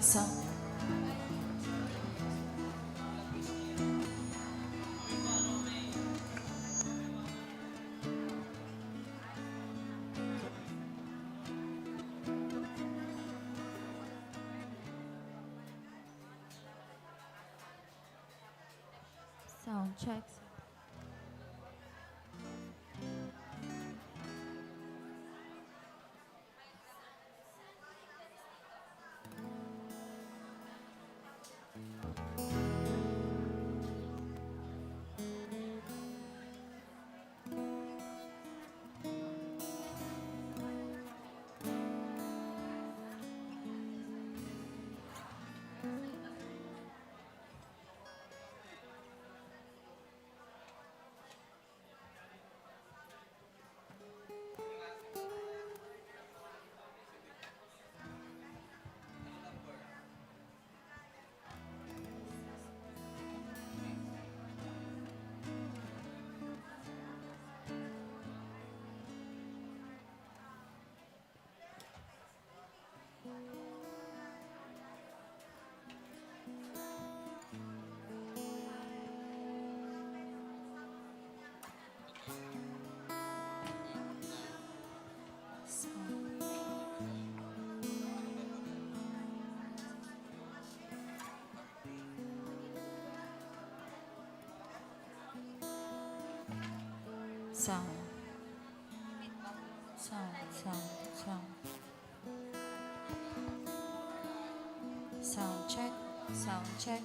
So, Sound check. Sound. Sound. Sound. Sound. Sound check. Sound check.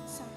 Sound.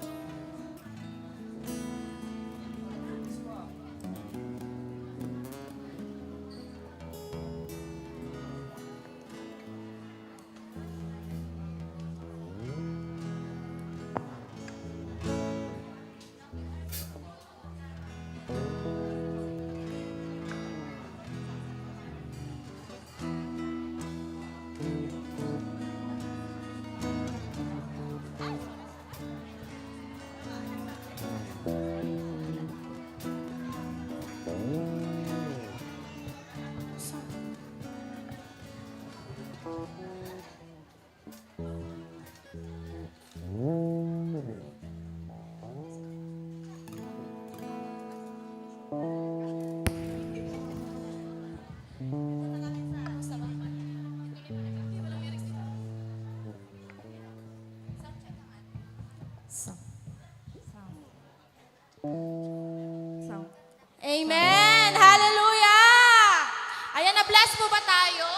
Sound. Amen! Hallelujah! Ayan, na-bless po ba tayo?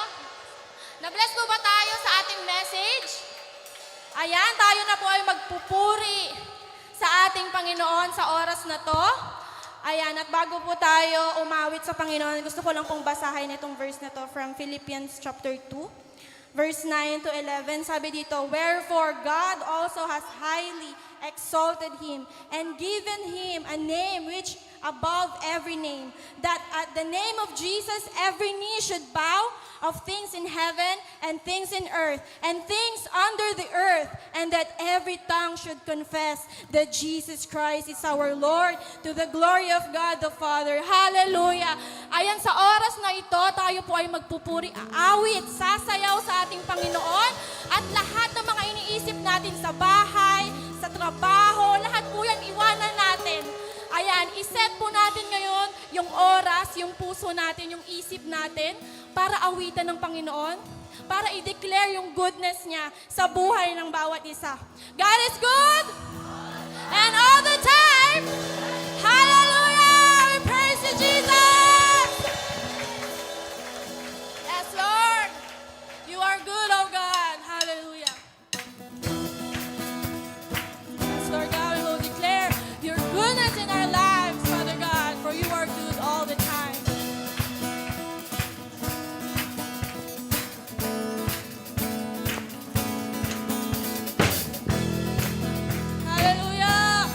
Na-bless po ba tayo sa ating message? Ayan, tayo na po ay magpupuri sa ating Panginoon sa oras na to. Ayan, at bago po tayo umawit sa Panginoon, gusto ko lang pong basahin itong verse na to from Philippians chapter 2, verse 9 to 11. Sabi dito, "Wherefore God also has highly exalted him and given him a name which above every name, that at the name of Jesus every knee should bow, of things in heaven and things in earth and things under the earth, and that every tongue should confess that Jesus Christ is our Lord, to the glory of God the Father." Hallelujah! Ayan, sa oras na ito, tayo po ay magpupuri, aawit, sasayaw sa ating Panginoon, at lahat ng mga iniisip natin sa bahay, sa trabaho, lahat po yan iwanan natin. Ayan, iset po natin ngayon yung oras, yung puso natin, yung isip natin para awitan ng Panginoon, para i-declare yung goodness niya sa buhay ng bawat isa. God is good! And all the time! Hallelujah! We praise you, Jesus! Yes, Lord! You are good, oh God! Hallelujah! Yes, Lord God, we will declare your goodness in our lives, Father God, for you are good all the time. Hallelujah!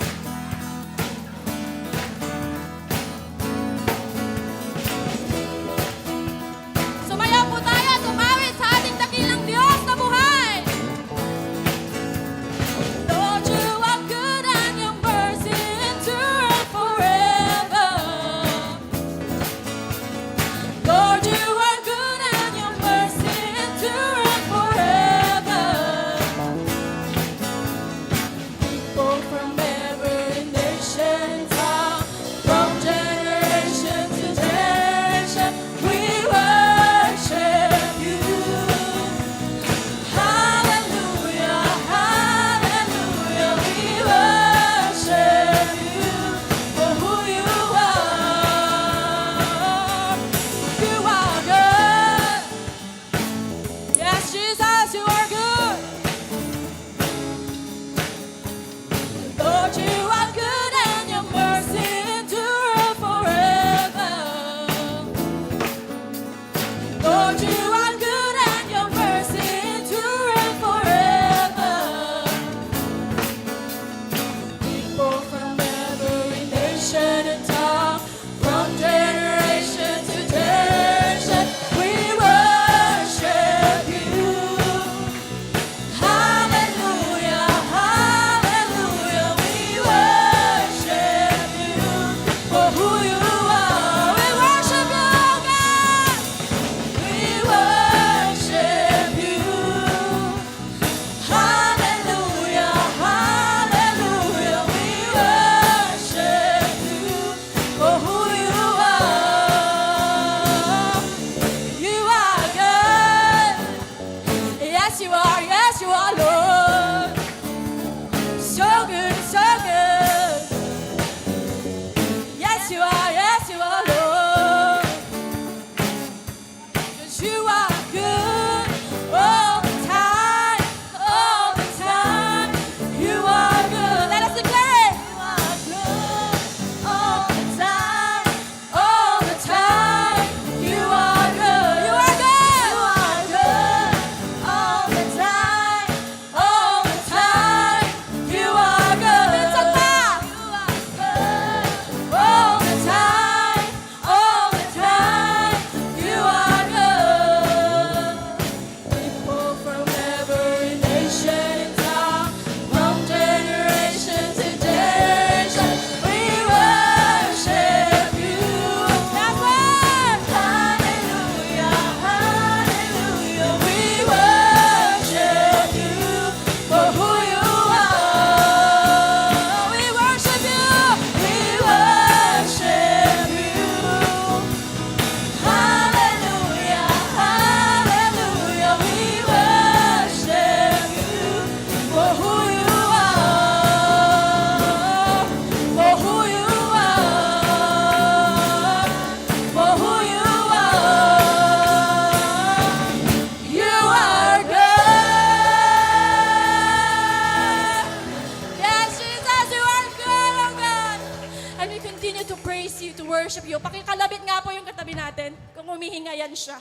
And we continue to praise you, to worship you. Pakikalabit nga po yung katabi natin kung humihinga yan siya.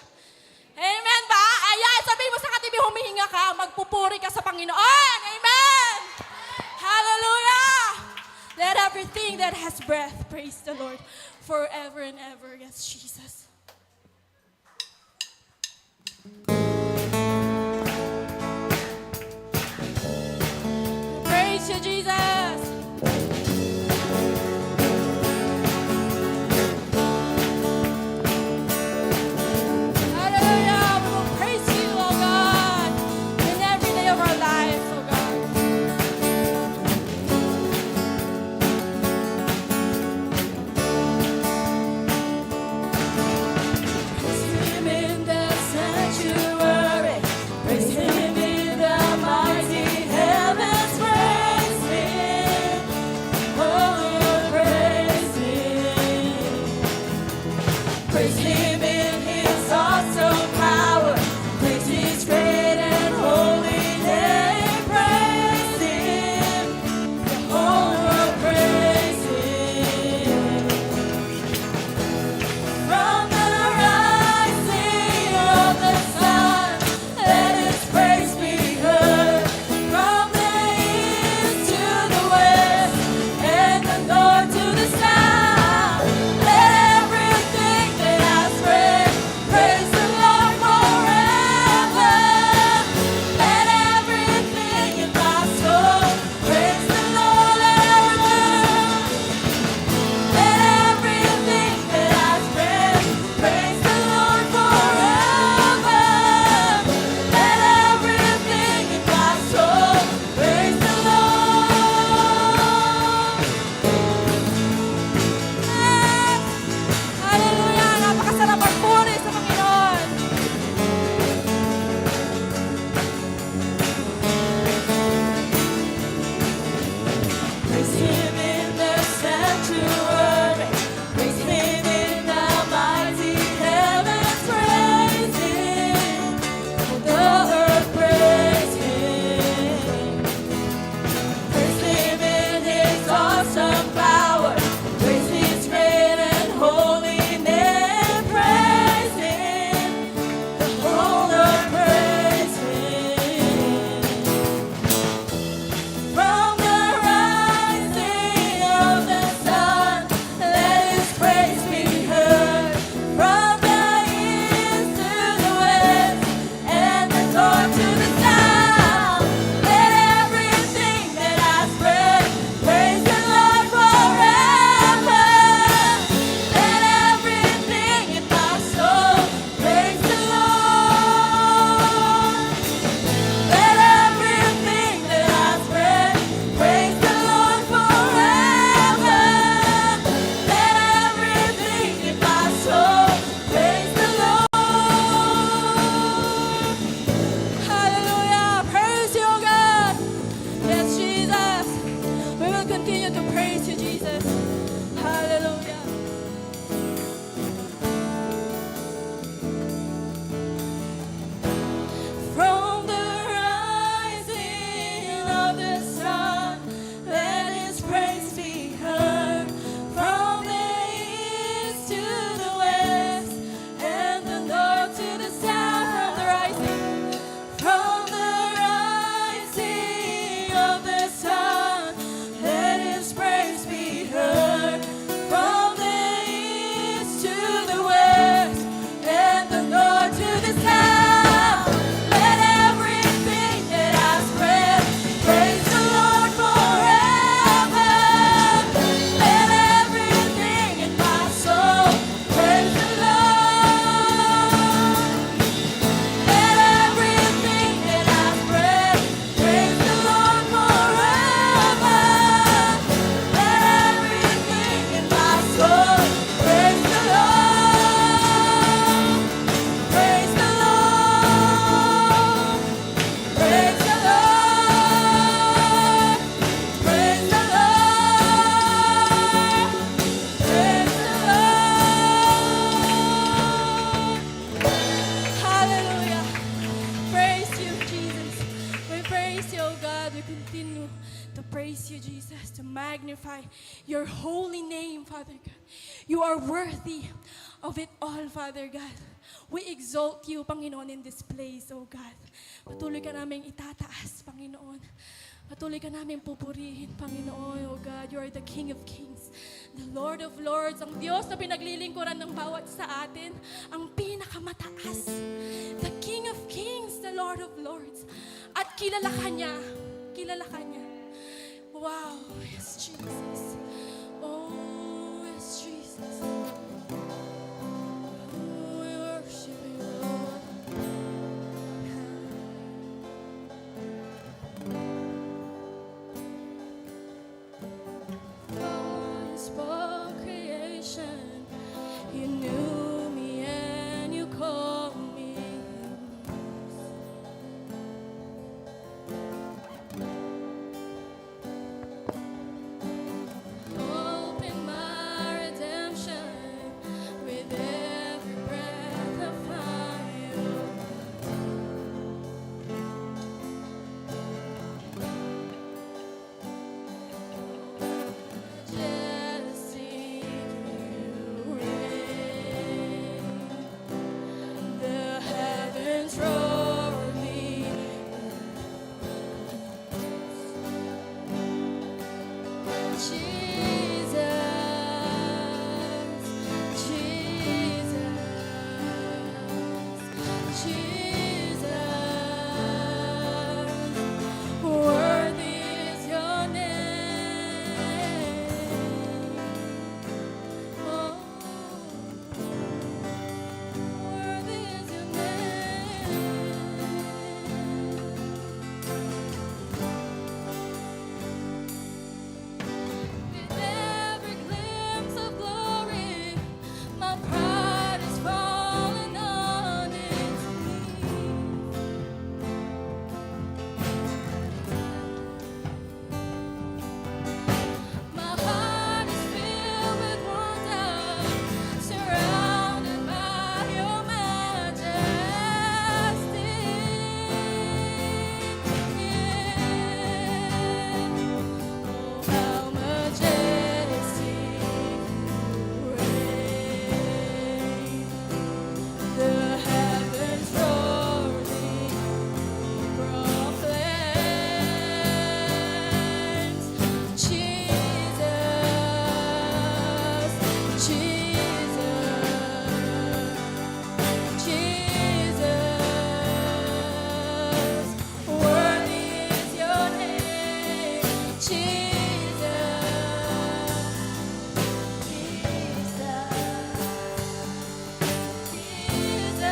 Amen ba? Ayan, sabihin mo sa katabi, humihinga ka, magpupuri ka sa Panginoon. Amen! Hallelujah! Let everything that has breath praise the Lord forever and ever. Yes, Jesus. Praise you, Jesus. Hallelujah. We will praise you, oh God, in every day of our lives, oh God. your holy name, Father God. You are worthy of it all, Father God. We exalt you, Panginoon, in this place, oh God. Patuloy ka namin itataas, Panginoon. Patuloy ka namin pupurihin, Panginoon, oh God. You are the King of Kings, the Lord of Lords, ang Diyos na pinaglilingkuran ng bawat sa atin, ang pinakamataas, the King of Kings, the Lord of Lords. At kilala ka niya. Kilala ka niya. Wow. Yes, Jesus. Oh, yes, Jesus. Oh, we worship you, Lord. God spoke creation. You knew me and you called me. Open my redemption with every breath of fire. Majesty, you reign. The heavens roar me. Jesus, Jesus, Jesus, worthy is your name. Oh, worthy is your name. With every glimpse of glory, my pride is falling on its knees. My heart is filled with wonder, surrounded by your majesty. Oh, how majestic you reign. The heavens roaring proclaims Jesus, Jesus, Jesus. Worthy is your name, Jesus, Jesus.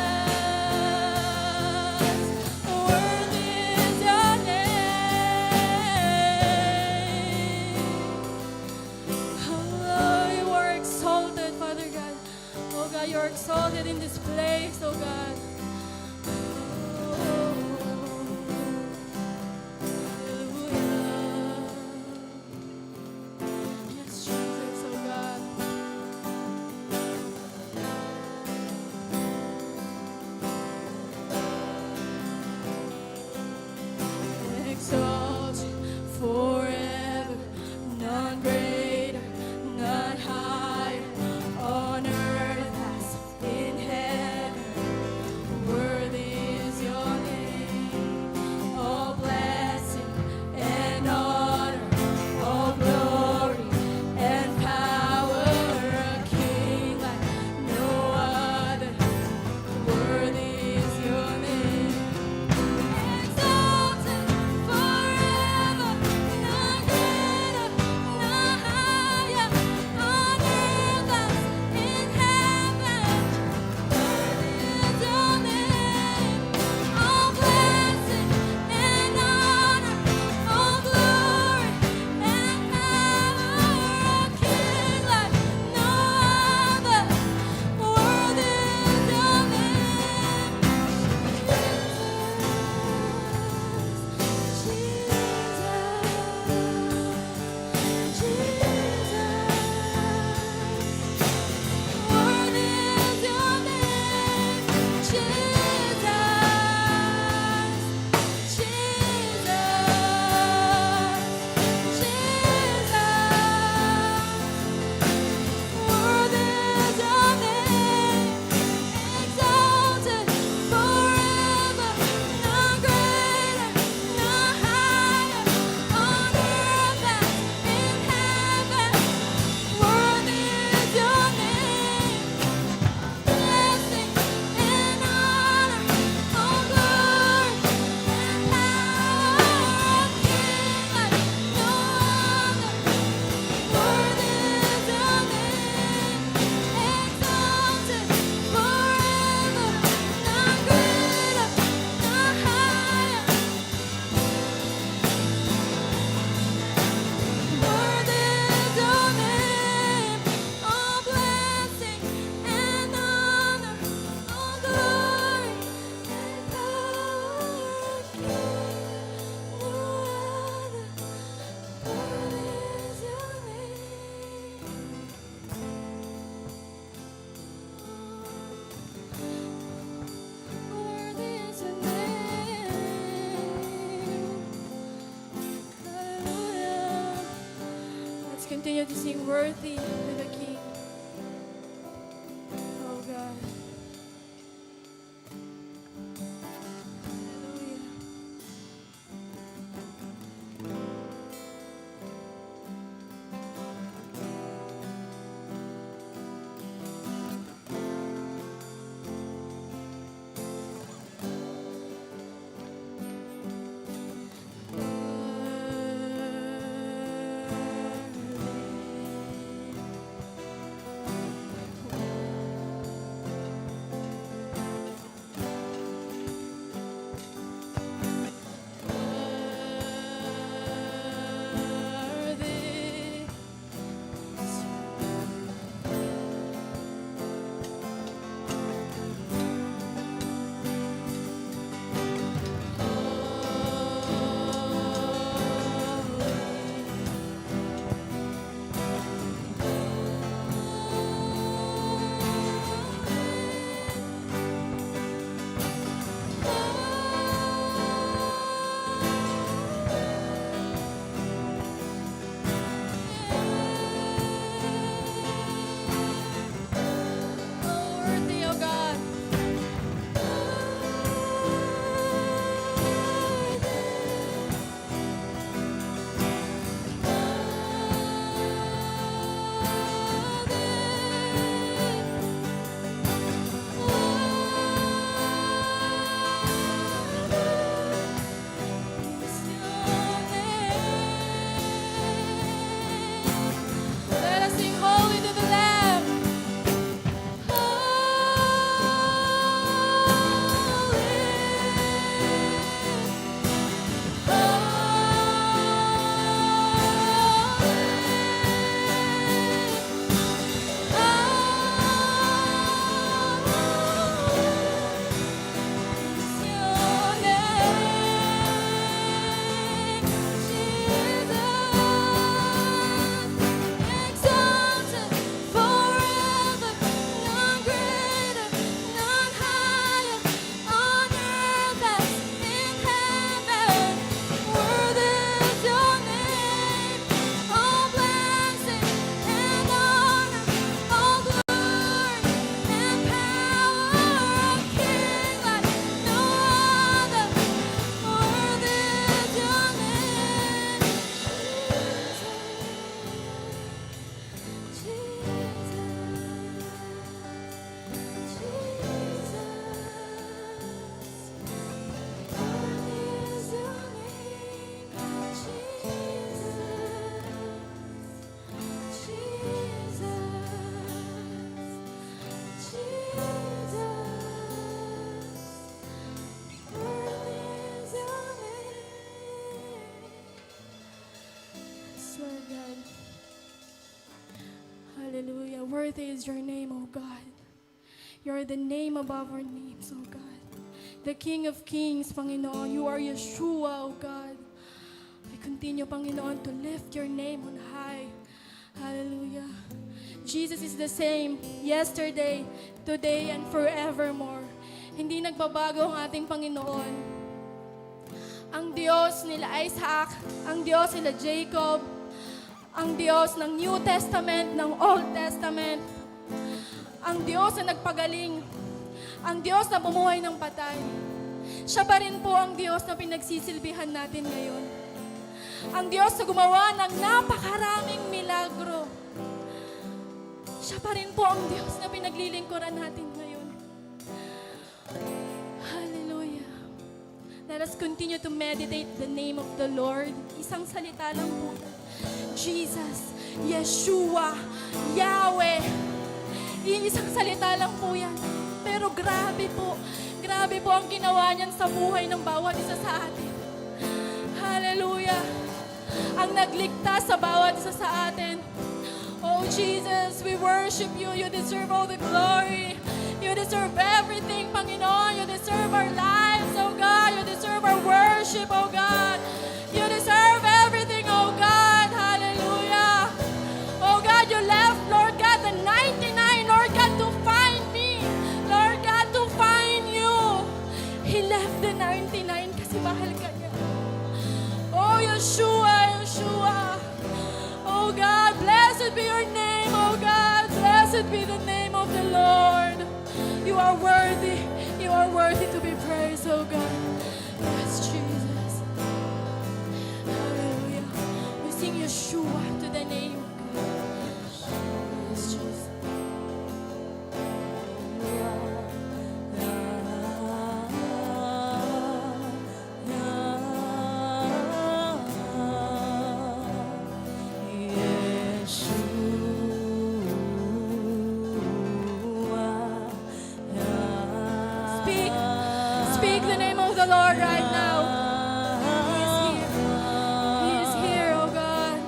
Worthy is your name. Oh, you are exalted, Father God. Oh God, you are exalted in this place, oh God. Oh, hallelujah. Yes, Jesus, oh God. Exalt you forever, none greater, none higher, on earth as in heaven. continue to sing worthy to the King. Oh God. Hallelujah. Worthy. Worthy, oh God. Let us sing holy to the Lamb. Exalted forever, none greater, none higher, on earth as in heaven. Worthy is your name, all blessing and honor, all glory and power, a King like no other. Worthy is your name, Swear God. Hallelujah. Worthy is your name, O God. You're the name above our names, O God. The King of Kings, Panginoon. You are Yeshua, O God. We continue, Panginoon, to lift your name on high. Hallelujah. Jesus is the same yesterday, today, and forevermore. Hindi nagbabago ang ating Panginoon. Ang Diyos nila Isaac, ang Diyos nila Jacob, ang Diyos ng New Testament, ng Old Testament, ang Diyos na nagpagaling, ang Diyos na bumuhay ng patay. Siya pa rin po ang Diyos na pinagsisilbihan natin ngayon. Ang Diyos na gumawa ng napakaraming milagro. Siya pa rin po ang Diyos na pinaglilingkuran natin ngayon. Hallelujah. Let us continue to meditate the name of the Lord. Isang salita lang po. Jesus, Yeshua, Yahweh. Iisang salita lang po yan. Pero grabe po ang ginawa niyan sa buhay ng bawat isa sa atin. Hallelujah. Ang nagligtas sa bawat isa sa atin. Oh Jesus, we worship you. You deserve all the glory. You deserve everything, Panginoon. You deserve our lives, oh God. You deserve our worship, oh God. You deserve everything, oh God. Hallelujah. Oh God, you left, Lord God, the 99, Lord God, to find me. Lord God, to find you. He left the 99 kasi mahal ka niya. Oh, Yeshua, Yeshua. Oh God, Blessed be the name of the Lord. You are worthy. You are worthy to be praised, oh God. Yes, Jesus. Hallelujah. We sing Yeshua to the name of God. Yes, Jesus. Speak. Speak the name of the Lord right now. He is here. He is here, oh God.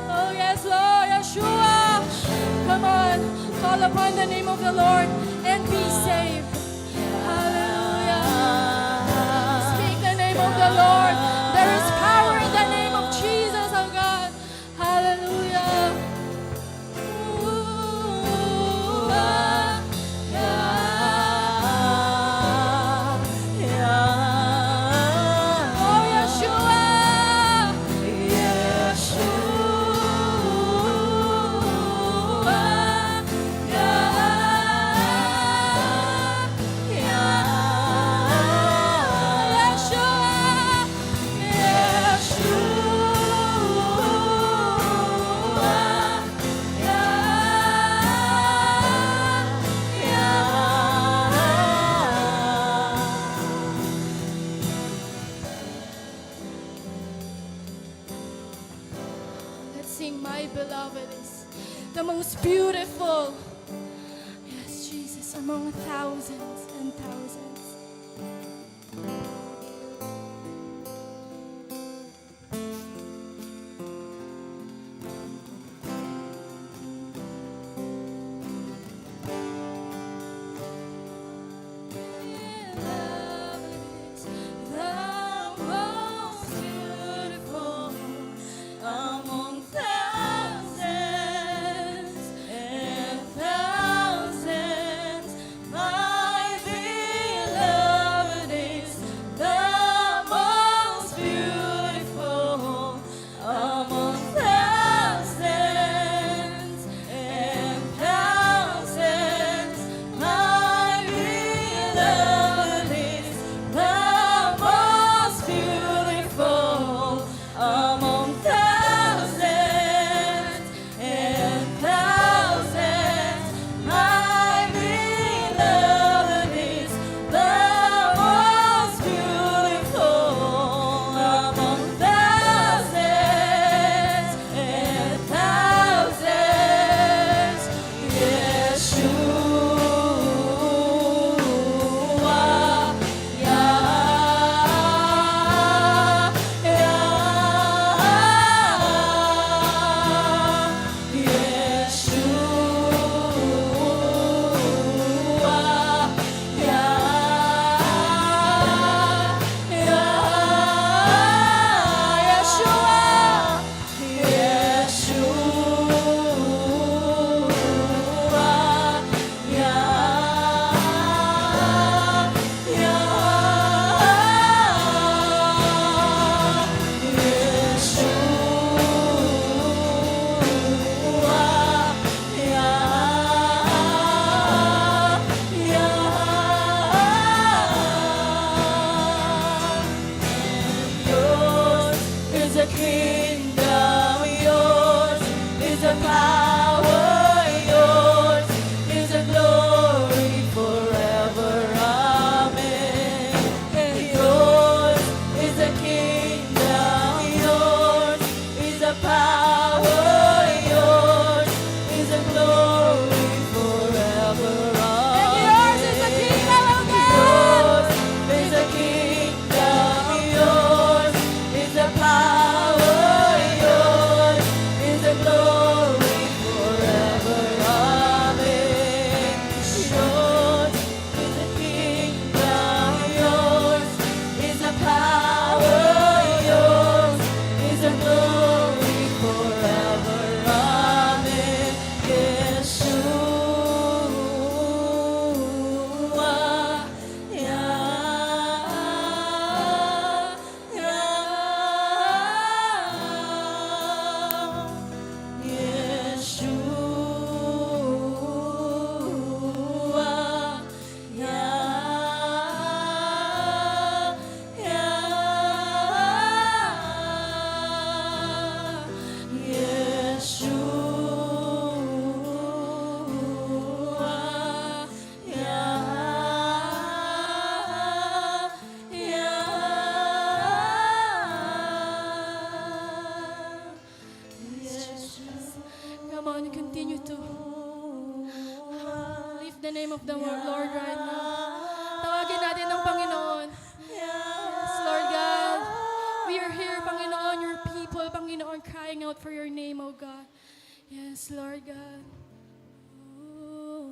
Oh yes, Lord, Yeshua. Come on, call upon the name of the Lord and be saved. Hallelujah. Speak the name of the Lord. There is power in the name of Jesus, oh God. Hallelujah. Ooh, ah, oh, Yeshua. Let's sing, My Beloved is the most beautiful. Yes, Jesus, among thousands and thousands. The most beautiful among thousands and thousands, my beloved. the Lord right now. Tawagin natin ang Panginoon. Yes, Lord God. We are here, Panginoon, your people, Panginoon, crying out for your name, O God. Yes, Lord God. Oh,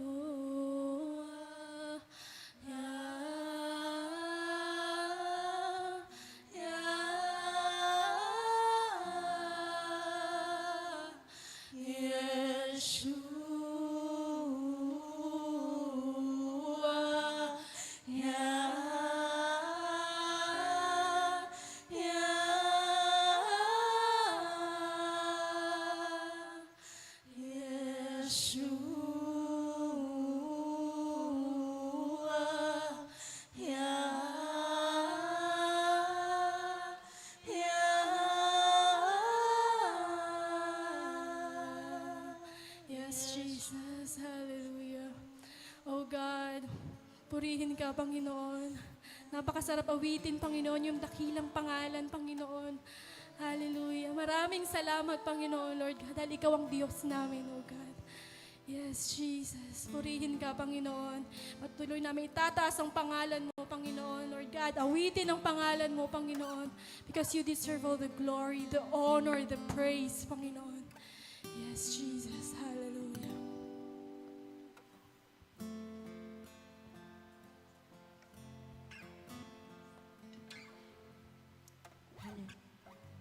Yes, Jesus. Hallelujah. Oh God, purihin ka, Panginoon. Napakasarap awitin, Panginoon, yung dakilang pangalan, Panginoon. Hallelujah. Maraming salamat, Panginoon, Lord God, dahil ikaw ang Diyos namin, oh God. Yes, Jesus. Purihin ka, Panginoon. Patuloy namin itataas ang pangalan mo, Panginoon, Lord God. Awitin ang pangalan mo, Panginoon, because you deserve all the glory, the honor, the praise, Panginoon. Yes, Jesus. Hallelujah.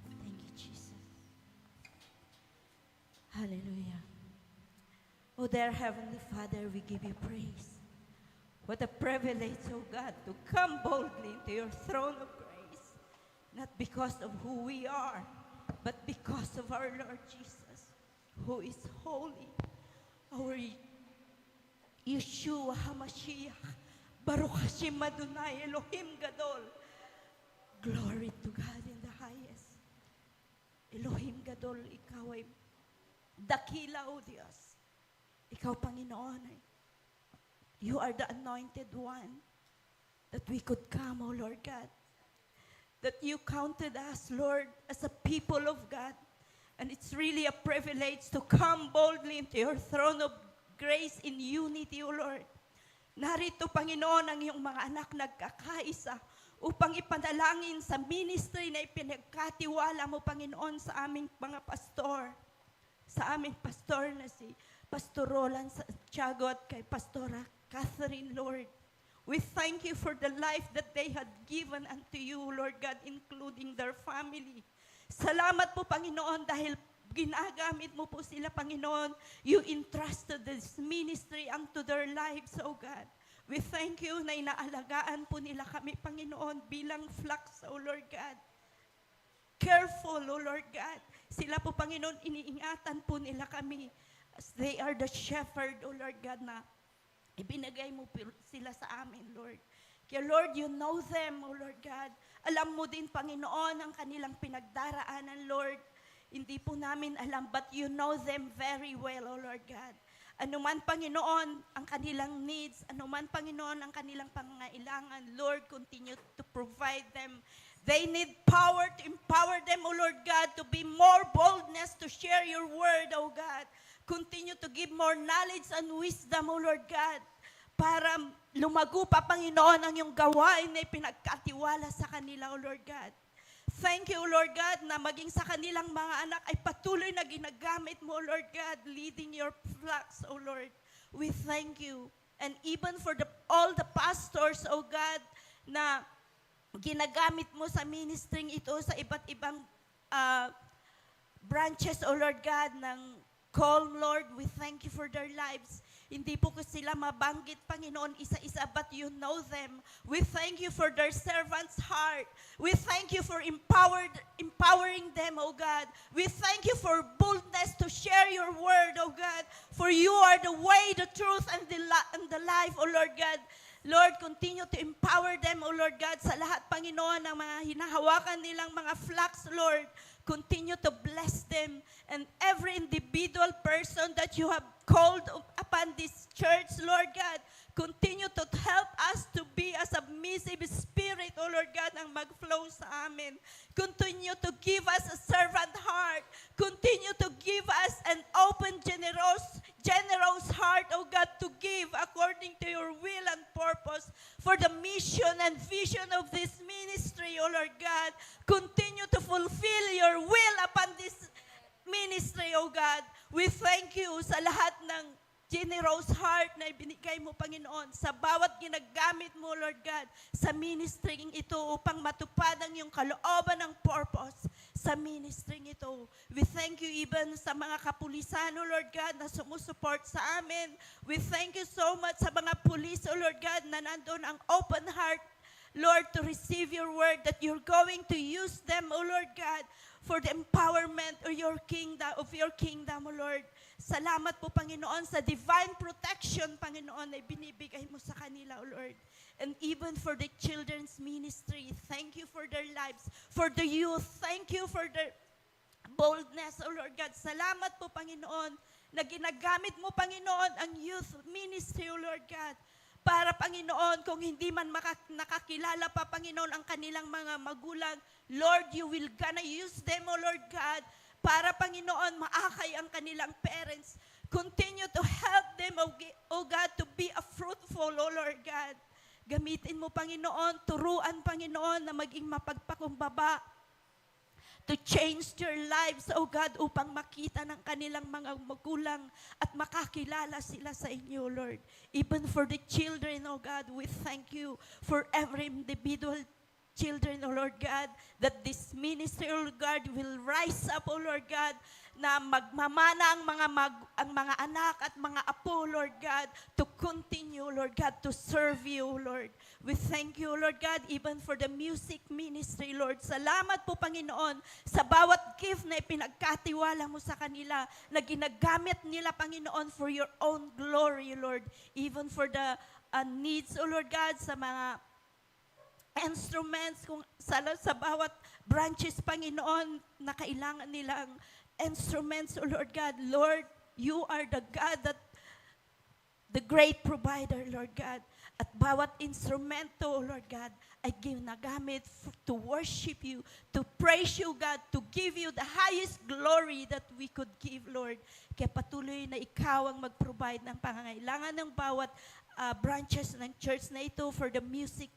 Thank you, Jesus. Hallelujah. Oh, dear Heavenly Father, we give you praise. What a privilege, oh God, to come boldly into your throne of grace. Not because of who we are, but because of our Lord Jesus, who is holy. Our Yeshua HaMashiach, Baruch Hashem Adonai Elohim Gadol. Glory to God in the highest. Elohim Gadol, ikaw ay dakila, O Diyos. Ikaw, Panginoon, you are the anointed one that we could come, O Lord God. That you counted us, Lord, as a people of God. And it's really a privilege to come boldly into your throne of grace in unity, O Lord. Narito, Panginoon, ang iyong mga anak nagkakaisa upang ipanalangin sa ministry na ipinagkatiwala mo, Panginoon, sa aming mga pastor. Sa aming pastor na si Pastor Roland Santiago at kay Pastora Catherine, Lord. We thank you for the life that they had given unto you, Lord God, including their family. Salamat po, Panginoon, dahil ginagamit mo po sila, Panginoon. You entrusted this ministry unto their lives, oh God. We thank you na inaalagaan po nila kami, Panginoon, bilang flocks, oh Lord God. Careful, oh Lord God. Sila po, Panginoon, iniingatan po nila kami as they are the shepherd, oh Lord God, na ibinagay mo sila sa amin, Lord. Kaya Lord, you know them, oh Lord God. Alam mo din, Panginoon, ang kanilang pinagdaraanan, Lord. Hindi po namin alam, but you know them very well, oh Lord God. Anuman, Panginoon, ang kanilang needs, anuman, Panginoon, ang kanilang pangangailangan, Lord, continue to provide them. They need power to empower them, oh Lord God, to be more boldness to share your word, oh God. Continue to give more knowledge and wisdom, O Lord God, para lumago pa, Panginoon, ang iyong gawain na ipinagkatiwala sa kanila, O Lord God. Thank you, O Lord God, na maging sa kanilang mga anak ay patuloy na ginagamit mo, O Lord God, leading your flocks, O Lord. We thank you. And even for all the pastors, O God, na ginagamit mo sa ministering ito sa iba't ibang branches, O Lord God, ng Calm, Lord, we thank you for their lives. Hindi po ko sila mabanggit, Panginoon, isa-isa, but you know them. We thank you for their servant's heart. We thank you for empowering them, O God. We thank you for boldness to share your word, O God. For you are the way, the truth, and the life, O Lord God. Lord, continue to empower them, O Lord God, sa lahat, Panginoon, ng mga hinahawakan nilang mga flocks, Lord. Continue to bless them and every individual person that you have called upon this church, Lord God. Continue to help us to be a submissive spirit, O Lord God, ang mag-flow sa amin. Continue to give us a servant heart. Continue to give us an open, generous heart, O God, to give according to your will and purpose for the mission and vision of this ministry, O Lord God. Continue to fulfill your will upon this ministry, O God. We thank you sa lahat ng generous heart na ibinigay mo, Panginoon, sa bawat ginagamit mo, Lord God, sa ministry ito upang matupad ang iyong kalooban ng purpose sa ministry ito. We thank you even sa mga kapulisan, O Lord God, na sumusuport sa amin. We thank you so much sa mga pulis, O Lord God, na nandun ang open heart, Lord, to receive your word, that you're going to use them, O Lord God, for the empowerment of your kingdom, O Lord. Salamat po, Panginoon, sa divine protection, Panginoon, na binibigay mo sa kanila, O Lord. And even for the children's ministry, thank you for their lives. For the youth, thank you for their boldness, O Lord God. Salamat po, Panginoon, na ginagamit mo, Panginoon, ang youth ministry, O Lord God. Para, Panginoon, kung hindi man nakakilala pa, Panginoon, ang kanilang mga magulang, Lord, you will gonna use them, O Lord God, para, Panginoon, maakay ang kanilang parents. Continue to help them, O God, to be a fruitful, O Lord God. Gamitin mo, Panginoon, turuan, Panginoon, na maging mapagpakumbaba, to change their lives, O God, upang makita ng kanilang mga magulang at makakilala sila sa inyo, Lord. Even for the children, O God, we thank you for every individual children, O Lord God, that this ministry, O Lord God, will rise up, O Lord God, na magmamana ang mga anak at mga apo, Lord God, to continue, Lord God, to serve you, Lord. We thank you, Lord God, even for the music ministry, Lord. Salamat po, Panginoon, sa bawat gift na ipinagkatiwala mo sa kanila, na ginagamit nila, Panginoon, for your own glory, Lord. Even for the needs, O Lord God, sa mga instruments, kung sa bawat branches, Panginoon, na kailangan nilang instruments, O Lord God. Lord, you are the God that, the great provider, Lord God. At bawat instrumento, O Lord God, ay ginagamit to worship you, to praise you, God, to give you the highest glory that we could give, Lord. Kaya patuloy na ikaw ang mag-provide ng pangangailangan ng bawat branches ng church na ito for the music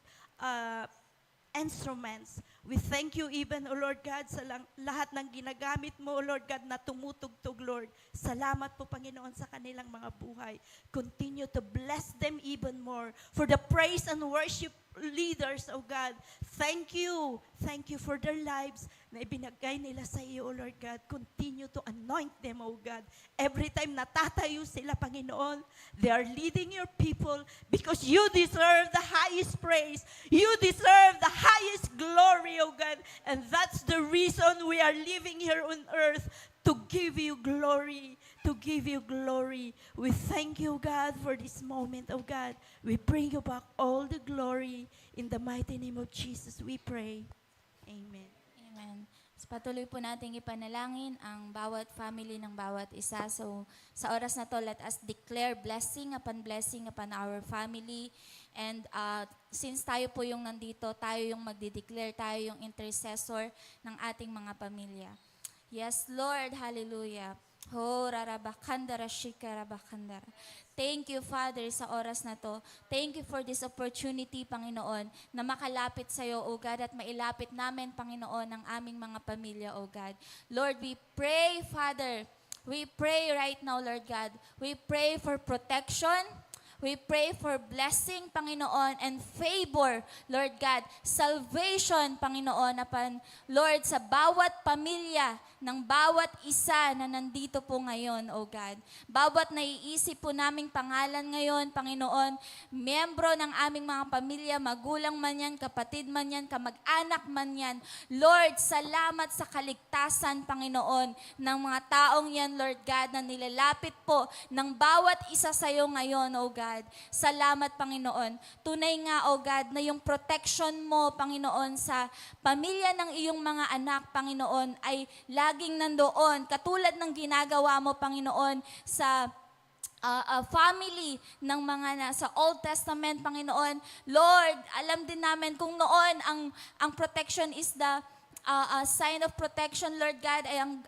instruments. We thank you even, O Lord God, sa lahat ng ginagamit mo, O Lord God, na tumutugtog, Lord. Salamat po, Panginoon, sa kanilang mga buhay. Continue to bless them even more. For the praise and worship leaders, O God, thank you. Thank you for their lives na ibinagay nila sa iyo, O Lord God. Continue to anoint them, O God. Every time natatayo sila, Panginoon, they are leading your people because you deserve the highest praise. You deserve the highest glory, O God. And that's the reason we are living here on earth, to give you glory, to give you glory. We thank you, God, for this moment, oh God. We bring you back all the glory. In the mighty name of Jesus, we pray. Amen. Amen. So, patuloy po nating ipanalangin ang bawat family ng bawat isa. So, sa oras na to, let us declare blessing upon our family. And since tayo po yung nandito, tayo yung magdi-declare, tayo yung intercessor ng ating mga pamilya. Yes, Lord, hallelujah. Oh, rarabakandara, shikarabakandara. Thank you, Father, sa oras na to. Thank you for this opportunity, Panginoon, na makalapit sa iyo, O God, at mailapit namin, Panginoon, ang aming mga pamilya, O God. Lord, we pray, Father, we pray right now, Lord God. We pray for protection. We pray for blessing, Panginoon, and favor, Lord God. Salvation, Panginoon, upon, Lord, sa bawat pamilya ng bawat isa na nandito po ngayon, O God. Bawat naiisip po naming pangalan ngayon, Panginoon, miyembro ng aming mga pamilya, magulang man yan, kapatid man yan, kamag-anak man yan. Lord, salamat sa kaligtasan, Panginoon, ng mga taong yan, Lord God, na nilalapit po ng bawat isa sa iyo ngayon, O God. Salamat, Panginoon. Tunay nga, O God, na yung protection mo, Panginoon, sa pamilya ng iyong mga anak, Panginoon, ay laging nandoon. Katulad ng ginagawa mo, Panginoon, sa family ng mga nasa Old Testament, Panginoon. Lord, alam din namin kung noon ang protection is the sign of protection, Lord God, ay ang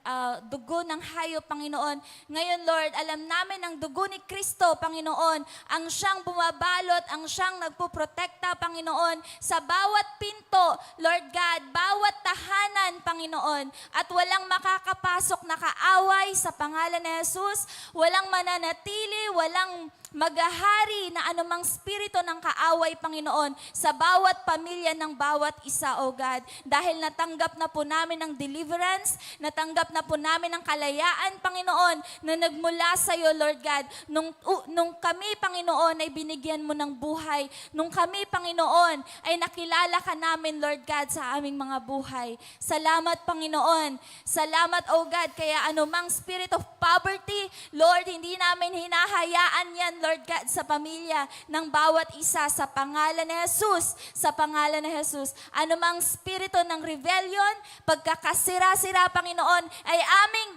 dugo ng hayop, Panginoon. Ngayon, Lord, alam namin ang dugo ni Kristo, Panginoon, ang siyang bumabalot, ang siyang nagpuprotekta, Panginoon, sa bawat pinto, Lord God, bawat tahanan, Panginoon, at walang makakapasok na kaaway sa pangalan ni Jesus, walang mananatili, walang maghahari na anumang spirito ng kaaway, Panginoon, sa bawat pamilya ng bawat isa, O God. Dahil natanggap na po namin ang deliverance, natanggap na po namin ang kalayaan, Panginoon, na nagmula sa iyo, Lord God. Nung kami, Panginoon, ay binigyan mo ng buhay, nung kami, Panginoon, ay nakilala ka namin, Lord God, sa aming mga buhay. Salamat, Panginoon. Salamat, O God, kaya anumang spirit of poverty, Lord, hindi namin hinahayaan yan, Lord God, sa pamilya ng bawat isa sa pangalan ni Jesus, sa pangalan ni Jesus. Anumang spirito ng rebellion, pagkakasira-sira, Panginoon, ay aming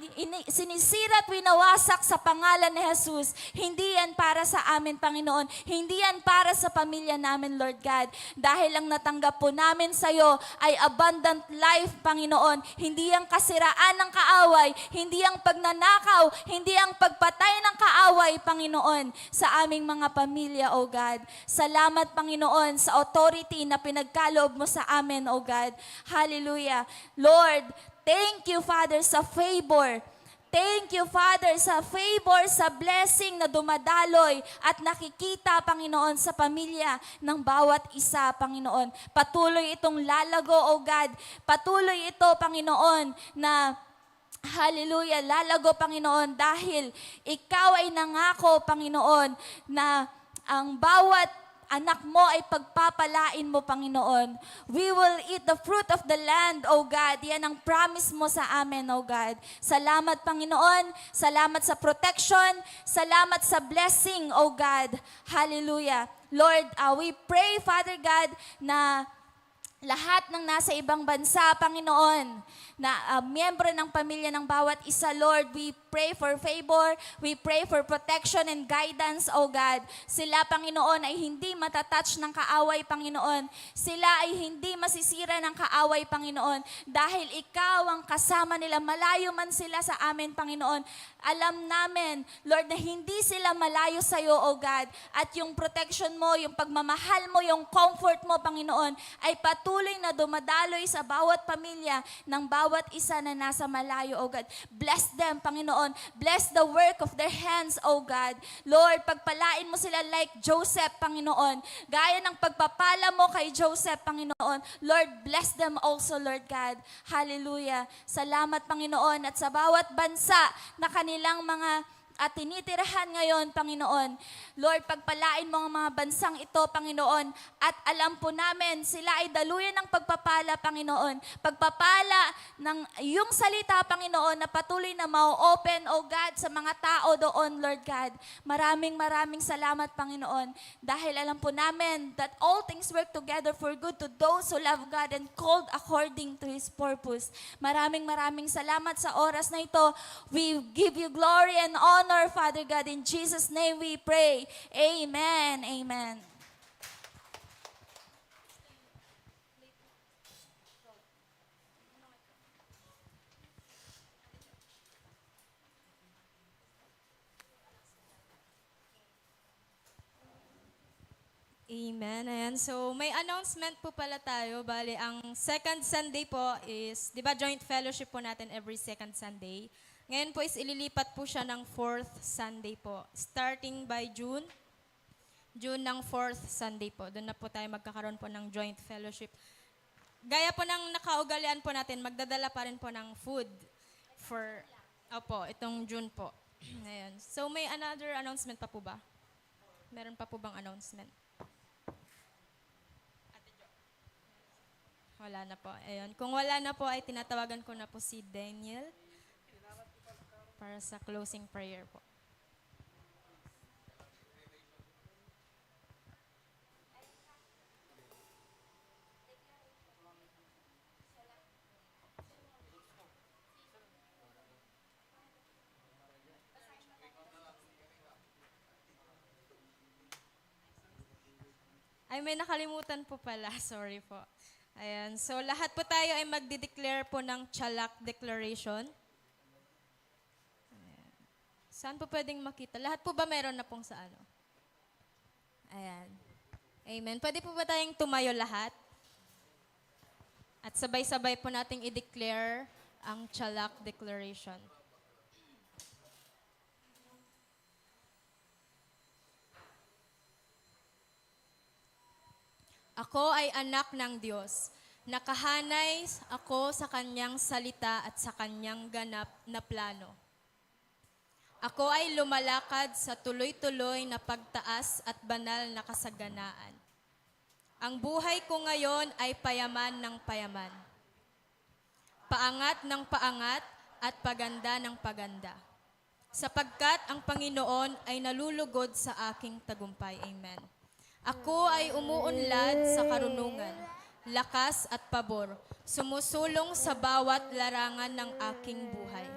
sinisira at winawasak sa pangalan ni Jesus. Hindi yan para sa amin, Panginoon. Hindi yan para sa pamilya namin, Lord God. Dahil ang natanggap po namin sa iyo ay abundant life, Panginoon. Hindi ang kasiraan ng kaaway, hindi ang pagnanakaw, hindi ang pagpatay ng kaaway, Panginoon, sa aming mga pamilya, O God. Salamat, Panginoon, sa authority na pinagkaloob mo sa amin, O God. Hallelujah. Lord, thank you, Father, sa favor. Thank you, Father, sa favor, sa blessing na dumadaloy at nakikita, Panginoon, sa pamilya ng bawat isa, Panginoon. Patuloy itong lalago, O God. Patuloy ito, Panginoon, na hallelujah, lalago, Panginoon, dahil ikaw ay nangako, Panginoon, na ang bawat anak mo ay pagpapalain mo, Panginoon. We will eat the fruit of the land, O God. Yan ang promise mo sa amin, O God. Salamat, Panginoon. Salamat sa protection. Salamat sa blessing, O God. Hallelujah. Lord, we pray, Father God, na lahat ng nasa ibang bansa, Panginoon, na miyembro ng pamilya ng bawat isa, Lord, we pray for favor, we pray for protection and guidance, O God. Sila, Panginoon, ay hindi matatouch ng kaaway, Panginoon. Sila ay hindi masisira ng kaaway, Panginoon, dahil ikaw ang kasama nila. Malayo man sila sa amin, Panginoon. Alam namin, Lord, na hindi sila malayo sa iyo, O God. At yung protection mo, yung pagmamahal mo, yung comfort mo, Panginoon, ay patuloy na dumadaloy sa bawat pamilya ng bawat isa na nasa malayo, O God. Bless them, Panginoon. Bless the work of their hands, O God. Lord, pagpalain mo sila like Joseph, Panginoon. Gaya ng pagpapala mo kay Joseph, Panginoon. Lord, bless them also, Lord God. Hallelujah. Salamat, Panginoon. At sa bawat bansa na kanilang mga at tinitirahan ngayon, Panginoon. Lord, pagpalain mo ang mga bansang ito, Panginoon. At alam po namin, sila ay daluyan ng pagpapala, Panginoon. Pagpapala ng iyong salita, Panginoon, na patuloy na ma-open, O God, sa mga tao doon, Lord God. Maraming salamat, Panginoon. Dahil alam po namin that all things work together for good to those who love God and called according to His purpose. Maraming salamat sa oras na ito. We give you glory and honor, Father God. In Jesus' name we pray. Amen. Amen. Amen. Ayan. So, may announcement po pala tayo. Bali, ang second Sunday po is, di ba, joint fellowship po natin every second Sunday. Ngayon po is ililipat po siya ng fourth Sunday po. Starting by June ng fourth Sunday po. Doon na po tayo magkakaroon po ng joint fellowship. Gaya po ng nakaugalian po natin, magdadala pa rin po ng food for, itong June po. Ayan. So, may another announcement pa po ba? Meron pa po bang announcement? Wala na po. Ayun. Kung wala na po, ay tinatawagan ko na po si Daniel para sa closing prayer po. Ay, may nakalimutan po pala. Sorry po. Ayan. So, lahat po tayo ay magdi-declare po ng Chalak Declaration. Ayan. Saan po pwedeng makita? Lahat po ba meron na pong sa ano? Ayan. Amen. Pwede po ba tayong tumayo lahat? At sabay-sabay po nating i-declare ang Chalak Declaration. Ako ay anak ng Diyos. Nakahanay ako sa kanyang salita at sa kanyang ganap na plano. Ako ay lumalakad sa tuloy-tuloy na pagtaas at banal na kasaganaan. Ang buhay ko ngayon ay payaman ng payaman. Paangat ng paangat at paganda ng paganda. Sapagkat ang Panginoon ay nalulugod sa aking tagumpay. Amen. Ako ay umuunlad sa karunungan, lakas at pabor, sumusulong sa bawat larangan ng aking buhay.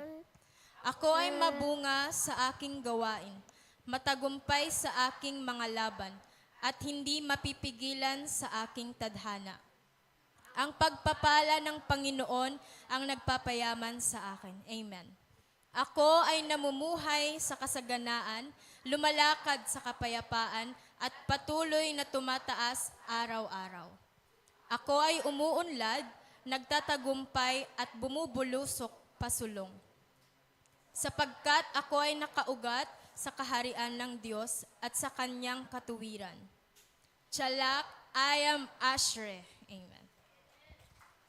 Ako ay mabunga sa aking gawain, matagumpay sa aking mga laban, at hindi mapipigilan sa aking tadhana. Ang pagpapala ng Panginoon ang nagpapayaman sa akin. Amen. Ako ay namumuhay sa kasaganaan, lumalakad sa kapayapaan, at patuloy na tumataas araw-araw. Ako ay umuunlad, nagtatagumpay at bumubulusok pasulong. Sapagkat ako ay nakaugat sa kaharian ng Diyos at sa kanyang katuwiran. Chalak, I am Ashre. Amen.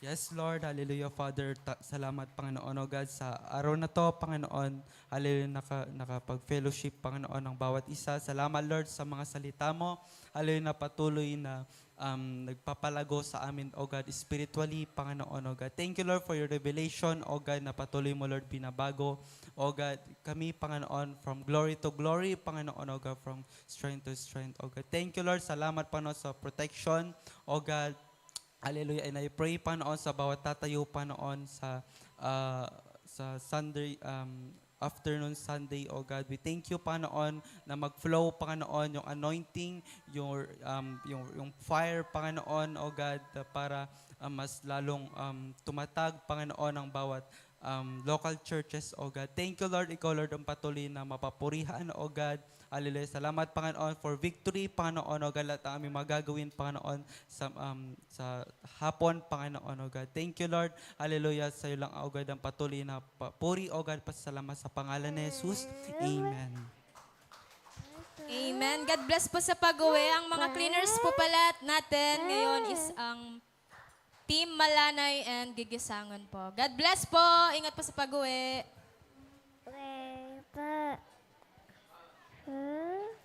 Yes, Lord. Hallelujah, Father. Salamat, Panginoon, O God, sa araw na to, Panginoon. Hallelujah, nakapag-fellowship, Panginoon, ng bawat isa. Salamat, Lord, sa mga salita mo. Hallelujah, na patuloy na nagpapalago sa amin, O God, spiritually, Panginoon, O God. Thank you, Lord, for your revelation, O God, na patuloy mo, Lord, binabago. O God, kami, Panginoon, from glory to glory, Panginoon, O God, from strength to strength, O God. Thank you, Lord. Salamat, Panginoon, sa protection, O God. Hallelujah. And I pray, Panginoon, sa bawat tatayo, Panginoon, sa Sunday, afternoon Sunday, O God. We thank you, Panginoon, na mag-flow, Panginoon, yung anointing, yung fire, Panginoon, O God, para mas lalong tumatag, Panginoon, ang bawat local churches, O God. Thank you, Lord. Ikaw, Lord, ang patuloy na mapapurihan, O God. Hallelujah. Salamat, Panginoon, for victory, Panginoon, O God, at ang aming magagawin, Panginoon, sa hapon, Panginoon, O God. Thank you, Lord. Hallelujah. Sa iyo lang, O God, ang patuloy na puri, O God, pasalamat sa pangalan ni Jesus. Amen. Amen. God bless po sa pag-uwi. Ang mga cleaners po pala natin ngayon is ang Team Malanay and Gigisangan po. God bless po. Ingat po sa pag-uwi. Wait, but... Huh?